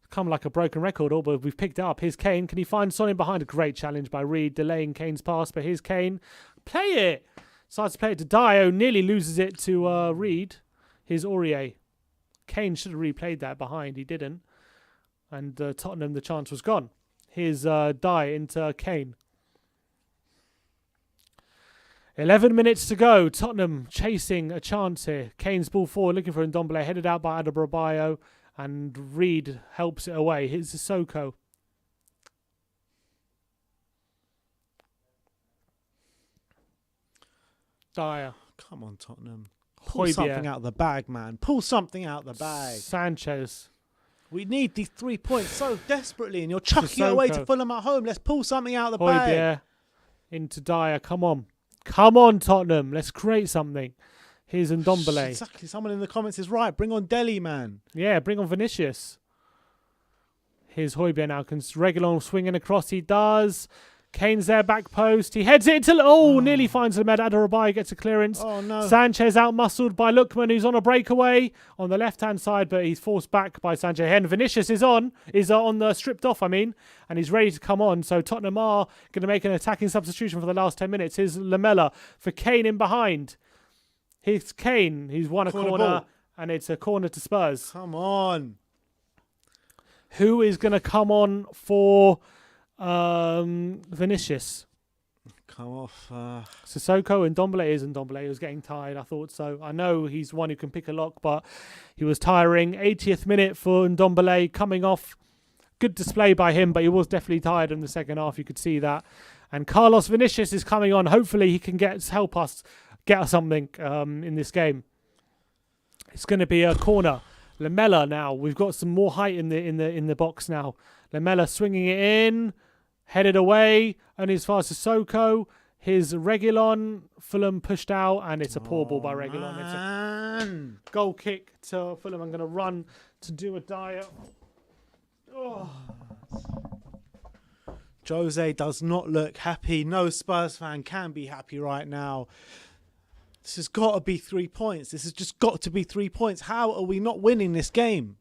Come like a broken record, but we've picked it up. Here's Kane. Can he find Son in behind? A great challenge by Reed, delaying Kane's pass. But here's Kane. Play it. Decides to play it to Dio. Nearly loses it to Reed. Here's Aurier. Kane should have replayed that behind. He didn't. And Tottenham, the chance was gone. Here's Dye into Kane. 11 minutes to go. Tottenham chasing a chance here. Kane's ball forward, looking for Ndombele. Headed out by Adebayo. And Reed helps it away. Here's Sissoko. Dyer. Come on, Tottenham. Pull Højbjerg. something out of the bag, man. Pull something out of the bag. Sanchez. We need these 3 points so desperately, and you're chucking it away to Fulham at home. Let's pull something out of the bag. Højbjerg into Dyer. Come on. Come on, Tottenham. Let's create something. Here's Ndombele. Exactly. Someone in the comments is right. Bring on Dele, man. Yeah, bring on Vinicius. Here's Højbjerg now. Can Reguilon swinging across? He does. Kane's there, back post. He heads it into... Oh, nearly finds the med. Adebayo gets a clearance. Oh, no. Sanchez out-muscled by Lookman, who's on a breakaway on the left-hand side, but he's forced back by Sanchez. And Vinicius is on the stripped off, and he's ready to come on. So Tottenham are going to make an attacking substitution for the last 10 minutes. Here's Lamela for Kane in behind. Here's Kane. He's won a corner, and it's a corner to Spurs. Come on. Who is going to come on for Vinicius? Come off. Sissoko and Ndombele was getting tired. I thought so. I know he's one who can pick a lock, but he was tiring. 80th minute for Ndombele coming off. Good display by him, but he was definitely tired in the second half. You could see that. And Carlos Vinicius is coming on. Hopefully he can help us get something in this game. It's going to be a corner. Lamela now. We've got some more height in the box now. Lamela swinging it in, headed away, only as far as Sissoko. Here's Reguilon. Fulham pushed out, and it's a poor ball by Reguilon. It's a goal kick to Fulham. I'm going to run to do a diet. Oh. Jose does not look happy. No Spurs fan can be happy right now. This has got to be 3 points. This has just got to be 3 points. How are we not winning this game?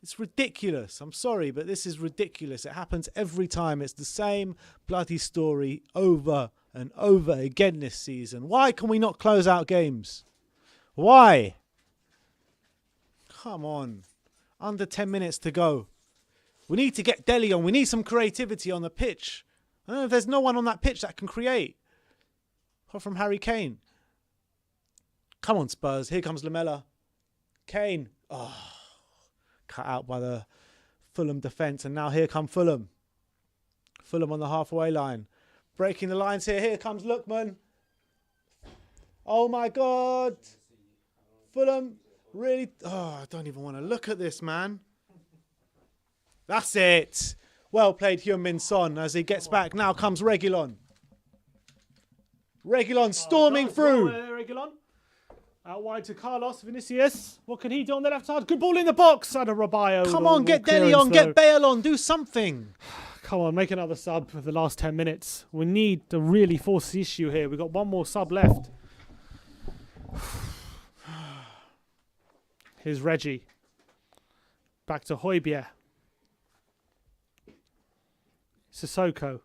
It's ridiculous. I'm sorry, but this is ridiculous. It happens every time. It's the same bloody story over and over again this season. Why can we not close out games? Why? Come on. Under 10 minutes to go. We need to get Dele on. We need some creativity on the pitch. I don't know if there's no one on that pitch that can create. Apart from Harry Kane. Come on, Spurs. Here comes Lamela. Kane. Oh, cut out by the Fulham defence. And now here come Fulham. Fulham on the halfway line. Breaking the lines here. Here comes Lookman. Oh, my God. Fulham really... Oh, I don't even want to look at this, man. That's it. Well played, Heung-min Son, as he gets back. Now comes Reguilon. Reguilon storming through. Reguilon. Out wide to Carlos Vinicius. What can he do on the left side? Good ball in the box. Adebayo. Come on, get Dele on, get Bale on, do something. Come on, make another sub for the last 10 minutes. We need to really force the issue here. We've got one more sub left. Here's Reggie. Back to Højbjerg. Sissoko.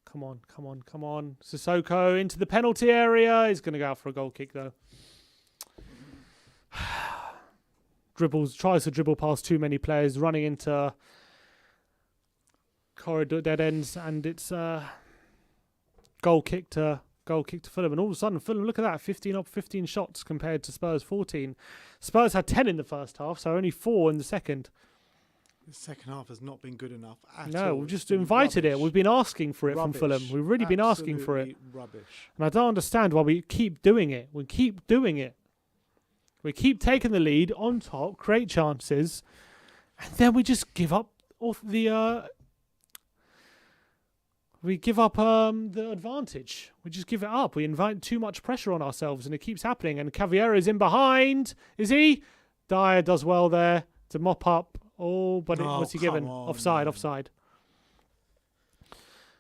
Come on, come on, come on. Sissoko into the penalty area. He's going to go out for a goal kick, though. Tries to dribble past too many players, running into corridor dead ends, and it's goal kick to Fulham. And all of a sudden, Fulham, look at that, 15 shots compared to Spurs 14. Spurs had 10 in the first half, so only 4 in the second. The second half has not been good enough at all. No, we've just invited it. We've been asking for it from Fulham. We've really been asking for it. Rubbish. And I don't understand why we keep doing it. We keep doing it. We keep taking the lead on top, create chances, and then we just give up the advantage. We just give it up. We invite too much pressure on ourselves, and it keeps happening. And Cavalier is in behind. Is he? Dyer does well there to mop up. Oh, but what's he given? Offside, offside.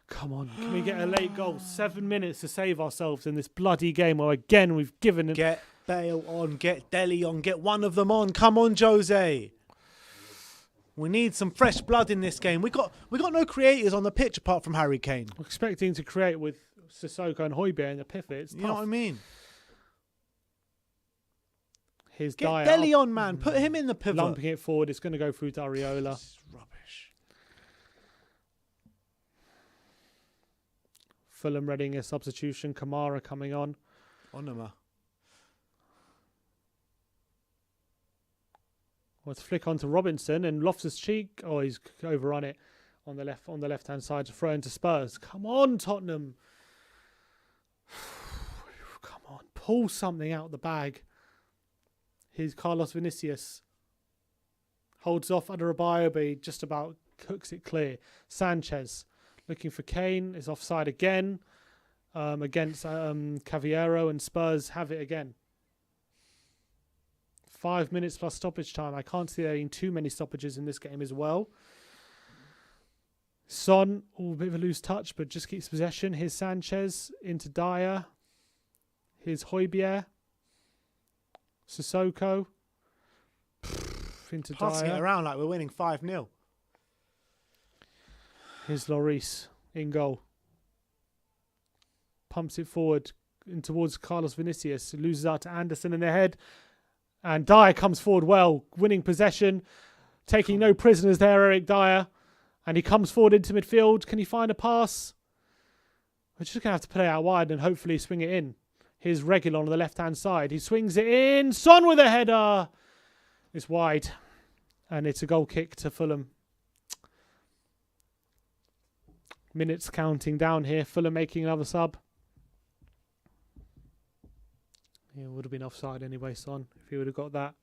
Come on. Can we get a late goal? 7 minutes to save ourselves in this bloody game where, again, we've given it. Get Bale on. Get Dele on. Get one of them on. Come on, Jose. We need some fresh blood in this game. We got no creators on the pitch apart from Harry Kane. We're expecting to create with Sissoko and Højbjerg in the pivot. It's tough. You know what I mean? Get Dele on, man. Put him in the pivot. Lumping it forward. It's going to go through Dariola. This is rubbish. Fulham readying a substitution. Kamara coming on. Onuma. Let's flick onto Robinson and Loftus-Cheek. Oh, he's overrun it on the left-hand side to throw into Spurs. Come on, Tottenham. Come on. Pull something out the bag. Here's Carlos Vinicius. Holds off Adebayo, but he just about cooks it clear. Sanchez. Looking for Kane. Is offside again against Cavallero, and Spurs have it again. 5 minutes plus stoppage time. I can't see there being too many stoppages in this game as well. Son, a bit of a loose touch, but just keeps possession. Here's Sanchez into Dyer. Here's Højbjerg. Sissoko. Into Passing Dyer. it around like we're winning 5-0. Here's Lloris in goal. Pumps it forward in towards Carlos Vinicius. Loses out to Anderson in the head. And Dyer comes forward well, winning possession. Taking no prisoners there, Eric Dyer. And he comes forward into midfield. Can he find a pass? We're just going to have to play out wide and hopefully swing it in. Here's Reguilon on the left-hand side. He swings it in. Son with a header. It's wide. And it's a goal kick to Fulham. Minutes counting down here. Fulham making another sub. He would have been offside anyway, Son, if he would have got that.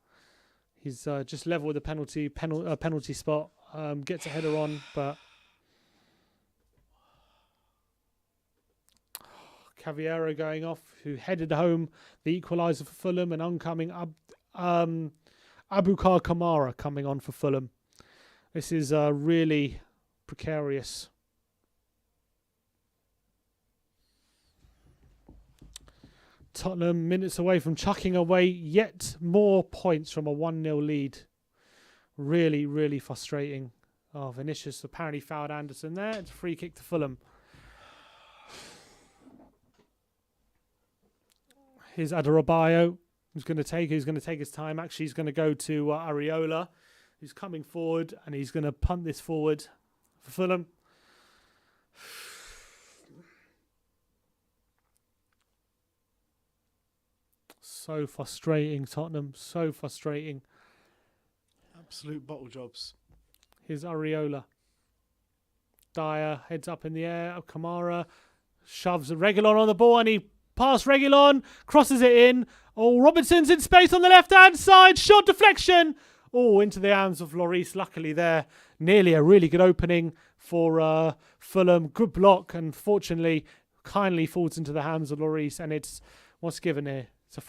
He's just level with the penalty spot. Gets a header on, but Cavallero going off, who headed home the equaliser for Fulham, and oncoming Abubakar Kamara coming on for Fulham. This is really precarious. Tottenham minutes away from chucking away yet more points from a 1-0 lead. Really, really frustrating. Oh, Vinicius apparently fouled Anderson there. It's a free kick to Fulham. Here's Adarabioyo, who's going to take his time. Actually, he's going to go to Areola, who's coming forward, and he's going to punt this forward for Fulham. So frustrating, Tottenham. So frustrating. Absolute bottle jobs. Here's Areola. Dyer heads up in the air. Kamara shoves Reguilon on the ball, and he past Reguilon, crosses it in. Oh, Robertson's in space on the left-hand side. Short deflection. Oh, into the arms of Lloris. Luckily there. Nearly a really good opening for Fulham. Good block, and fortunately, kindly falls into the hands of Lloris. And it's what's given here. It's a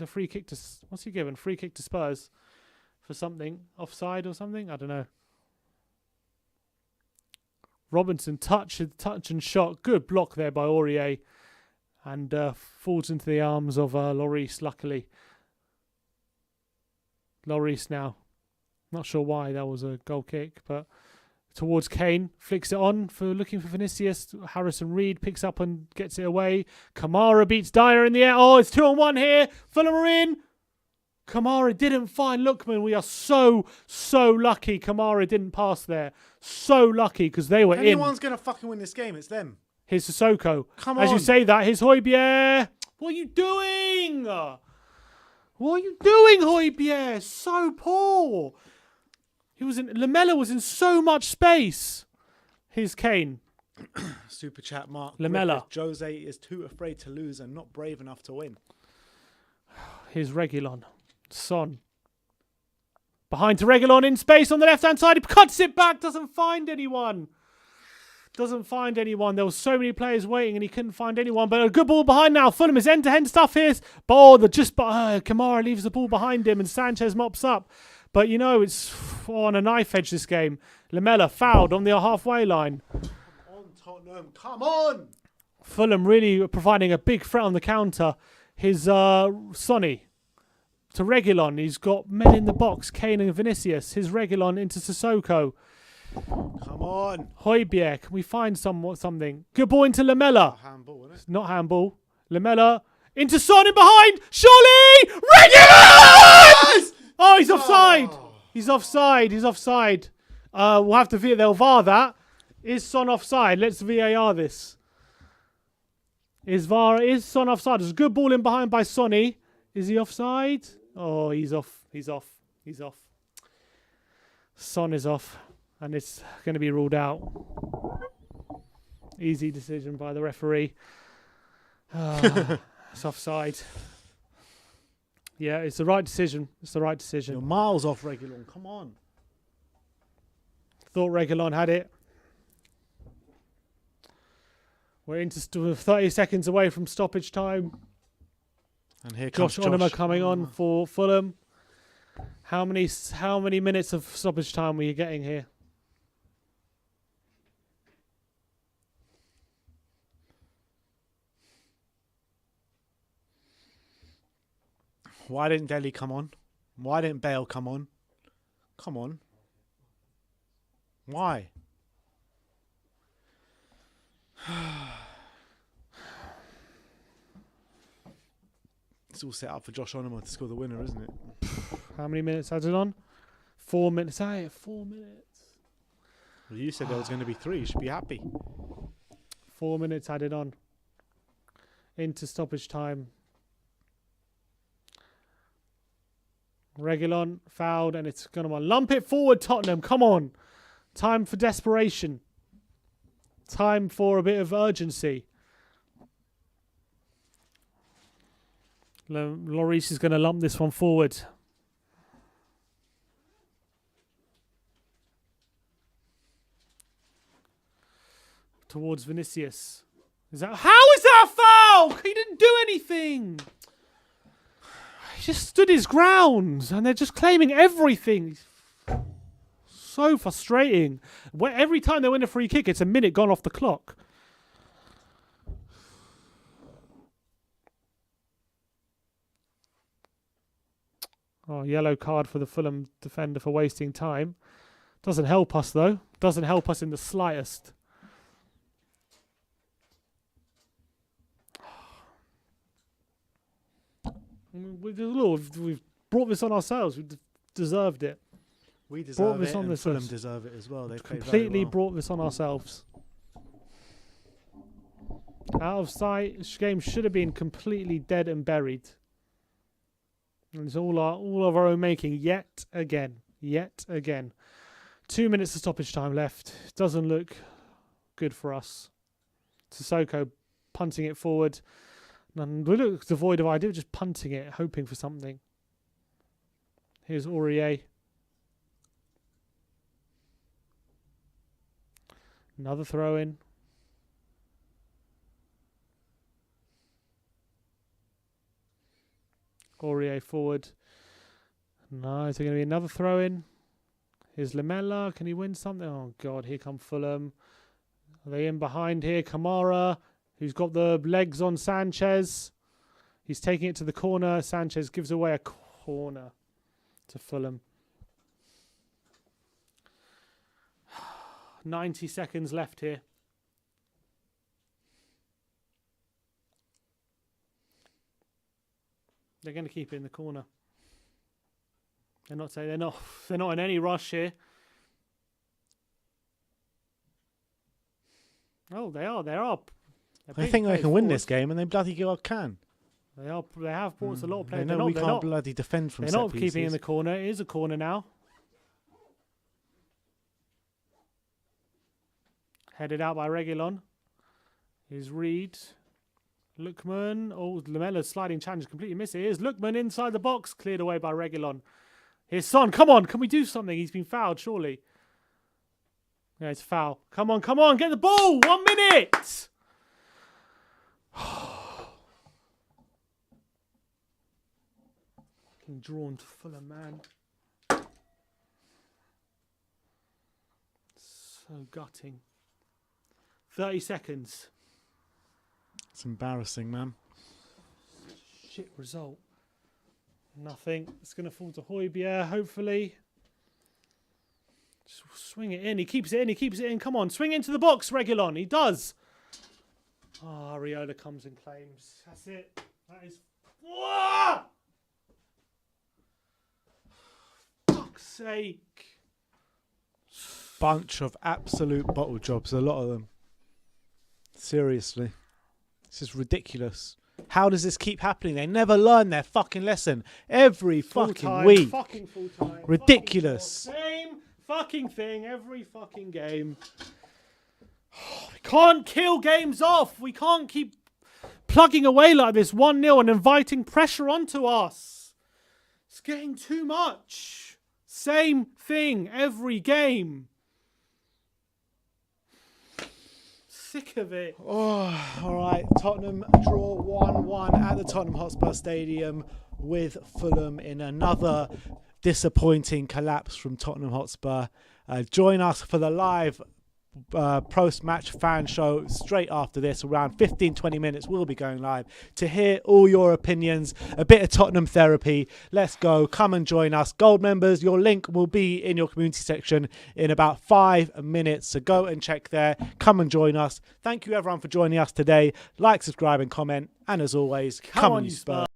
free kick to, what's he given? Free kick to Spurs for something. Offside or something? I don't know. Robinson touch and shot. Good block there by Aurier. And falls into the arms of Lloris, luckily. Lloris now. Not sure why that was a goal kick, but towards Kane, flicks it on looking for Vinicius. Harrison Reed picks up and gets it away. Kamara beats Dyer in the air. Oh, it's 2-on-1 here. Fulham are in. Kamara didn't find Lookman. We are so lucky Kamara didn't pass there. So lucky because they were in. Anyone's going to fucking win this game, it's them. Here's Sissoko. Come on. As you say that, here's Højbjerg. What are you doing? What are you doing, Højbjerg? So poor. Lamella was in so much space. Here's Kane. Super chat, Mark. Lamella. Jose is too afraid to lose and not brave enough to win. Here's Reguilon. Son. Behind to Reguilon in space on the left-hand side. He cuts it back. Doesn't find anyone. There were so many players waiting and he couldn't find anyone. But a good ball behind now. Fulham is end-to-end stuff here. Kamara leaves the ball behind him and Sanchez mops up. But, you know, it's on a knife edge this game. Lamella fouled on the halfway line. Come on, Tottenham. Come on. Fulham really providing a big threat on the counter. His Sonny to Reguilon. He's got men in the box. Kane and Vinicius. His Reguilon into Sissoko. Come on. Højbjerg. Can we find something? Good ball into Lamella. Handball, isn't it? Not handball. Lamella into Son in behind. Surely! Reguilon! Oh, he's offside. He's offside. We'll have to they'll VAR that. Is Son offside? Let's VAR this. Is Son offside? There's a good ball in behind by Sonny. Is he offside? Oh, he's off. Son is off. And it's going to be ruled out. Easy decision by the referee. It's offside. Yeah, it's the right decision. You're miles off Reguilon. Come on. Thought Reguilon had it. We're into 30 seconds away from stoppage time. And here comes Josh Onoma coming on for Fulham. How many minutes of stoppage time were you getting here? Why didn't Delhi come on? Why didn't Bale come on? Come on. Why? It's all set up for Josh Onoma to score the winner, isn't it? How many minutes added on? 4 minutes. 4 minutes. Well, you said there was going to be 3. You should be happy. 4 minutes added on. Into stoppage time. Reguilon fouled, and it's going to lump it forward, Tottenham. Come on. Time for desperation. Time for a bit of urgency. Lloris is going to lump this one forward. Towards Vinicius. How is that a foul? He didn't do anything. He just stood his ground, and they're just claiming everything. So frustrating. Every time they win a free kick, it's a minute gone off the clock. Oh, yellow card for the Fulham defender for wasting time. Doesn't help us, though. Doesn't help us in the slightest. We've brought this on ourselves. We deserved it. We deserve it, and Fulham deserve it as well. They completely brought this on ourselves. Out of sight. This game should have been completely dead and buried. And it's all of our own making yet again. 2 minutes of stoppage time left. Doesn't look good for us. Sissoko punting it forward. And we look devoid of idea, just punting it, hoping for something. Here's Aurier. Another throw in. Aurier forward. No, is there going to be another throw in? Here's Lamella. Can he win something? Oh, God, here come Fulham. Are they in behind here? Kamara, who's got the legs on Sanchez. He's taking it to the corner. Sanchez gives away a corner to Fulham. 90 seconds left here. They're going to keep it in the corner. They're not in any rush here. Oh, they are. They think they can win this game, and they bloody well can. They have brought us a lot of players. They know we can't bloody defend from set pieces. They're not keeping in the corner. It is a corner now. Headed out by Reguilon. Here's Reed. Lookman. Oh, Lamella's sliding challenge completely missed it. Here's Lookman inside the box. Cleared away by Reguilon. Here's Son. Come on. Can we do something? He's been fouled, surely. Yeah, it's a foul. Come on. Get the ball. 1 minute. Fucking drawn to Fulham, man. So gutting. 30 seconds. It's embarrassing, man. Shit result. Nothing. It's going to fall to Højbjerg, hopefully. Just swing it in. He keeps it in. Come on. Swing into the box, Reguilon. He does. Ah, Areola comes and claims. That's it. That is... Whoa! Fuck's sake. Bunch of absolute bottle jobs, a lot of them. Seriously. This is ridiculous. How does this keep happening? They never learn their fucking lesson. Every fucking week. Fucking full time. Ridiculous. Same fucking thing every fucking game. We can't kill games off. We can't keep plugging away like this 1-0 and inviting pressure onto us. It's getting too much. Same thing every game. sick of it. Oh, all right. Tottenham draw 1-1 at the Tottenham Hotspur Stadium with Fulham in another disappointing collapse from Tottenham Hotspur. Join us for the live post-match fan show straight after this. Around 15-20 minutes we'll be going live to hear all your opinions, a bit of Tottenham therapy. Let's go. Come and join us. Gold members, your link will be in your community section in about 5 minutes, so go and check there. Come and join us. Thank you everyone for joining us today. Like, subscribe and comment, and as always, come on you Spurs.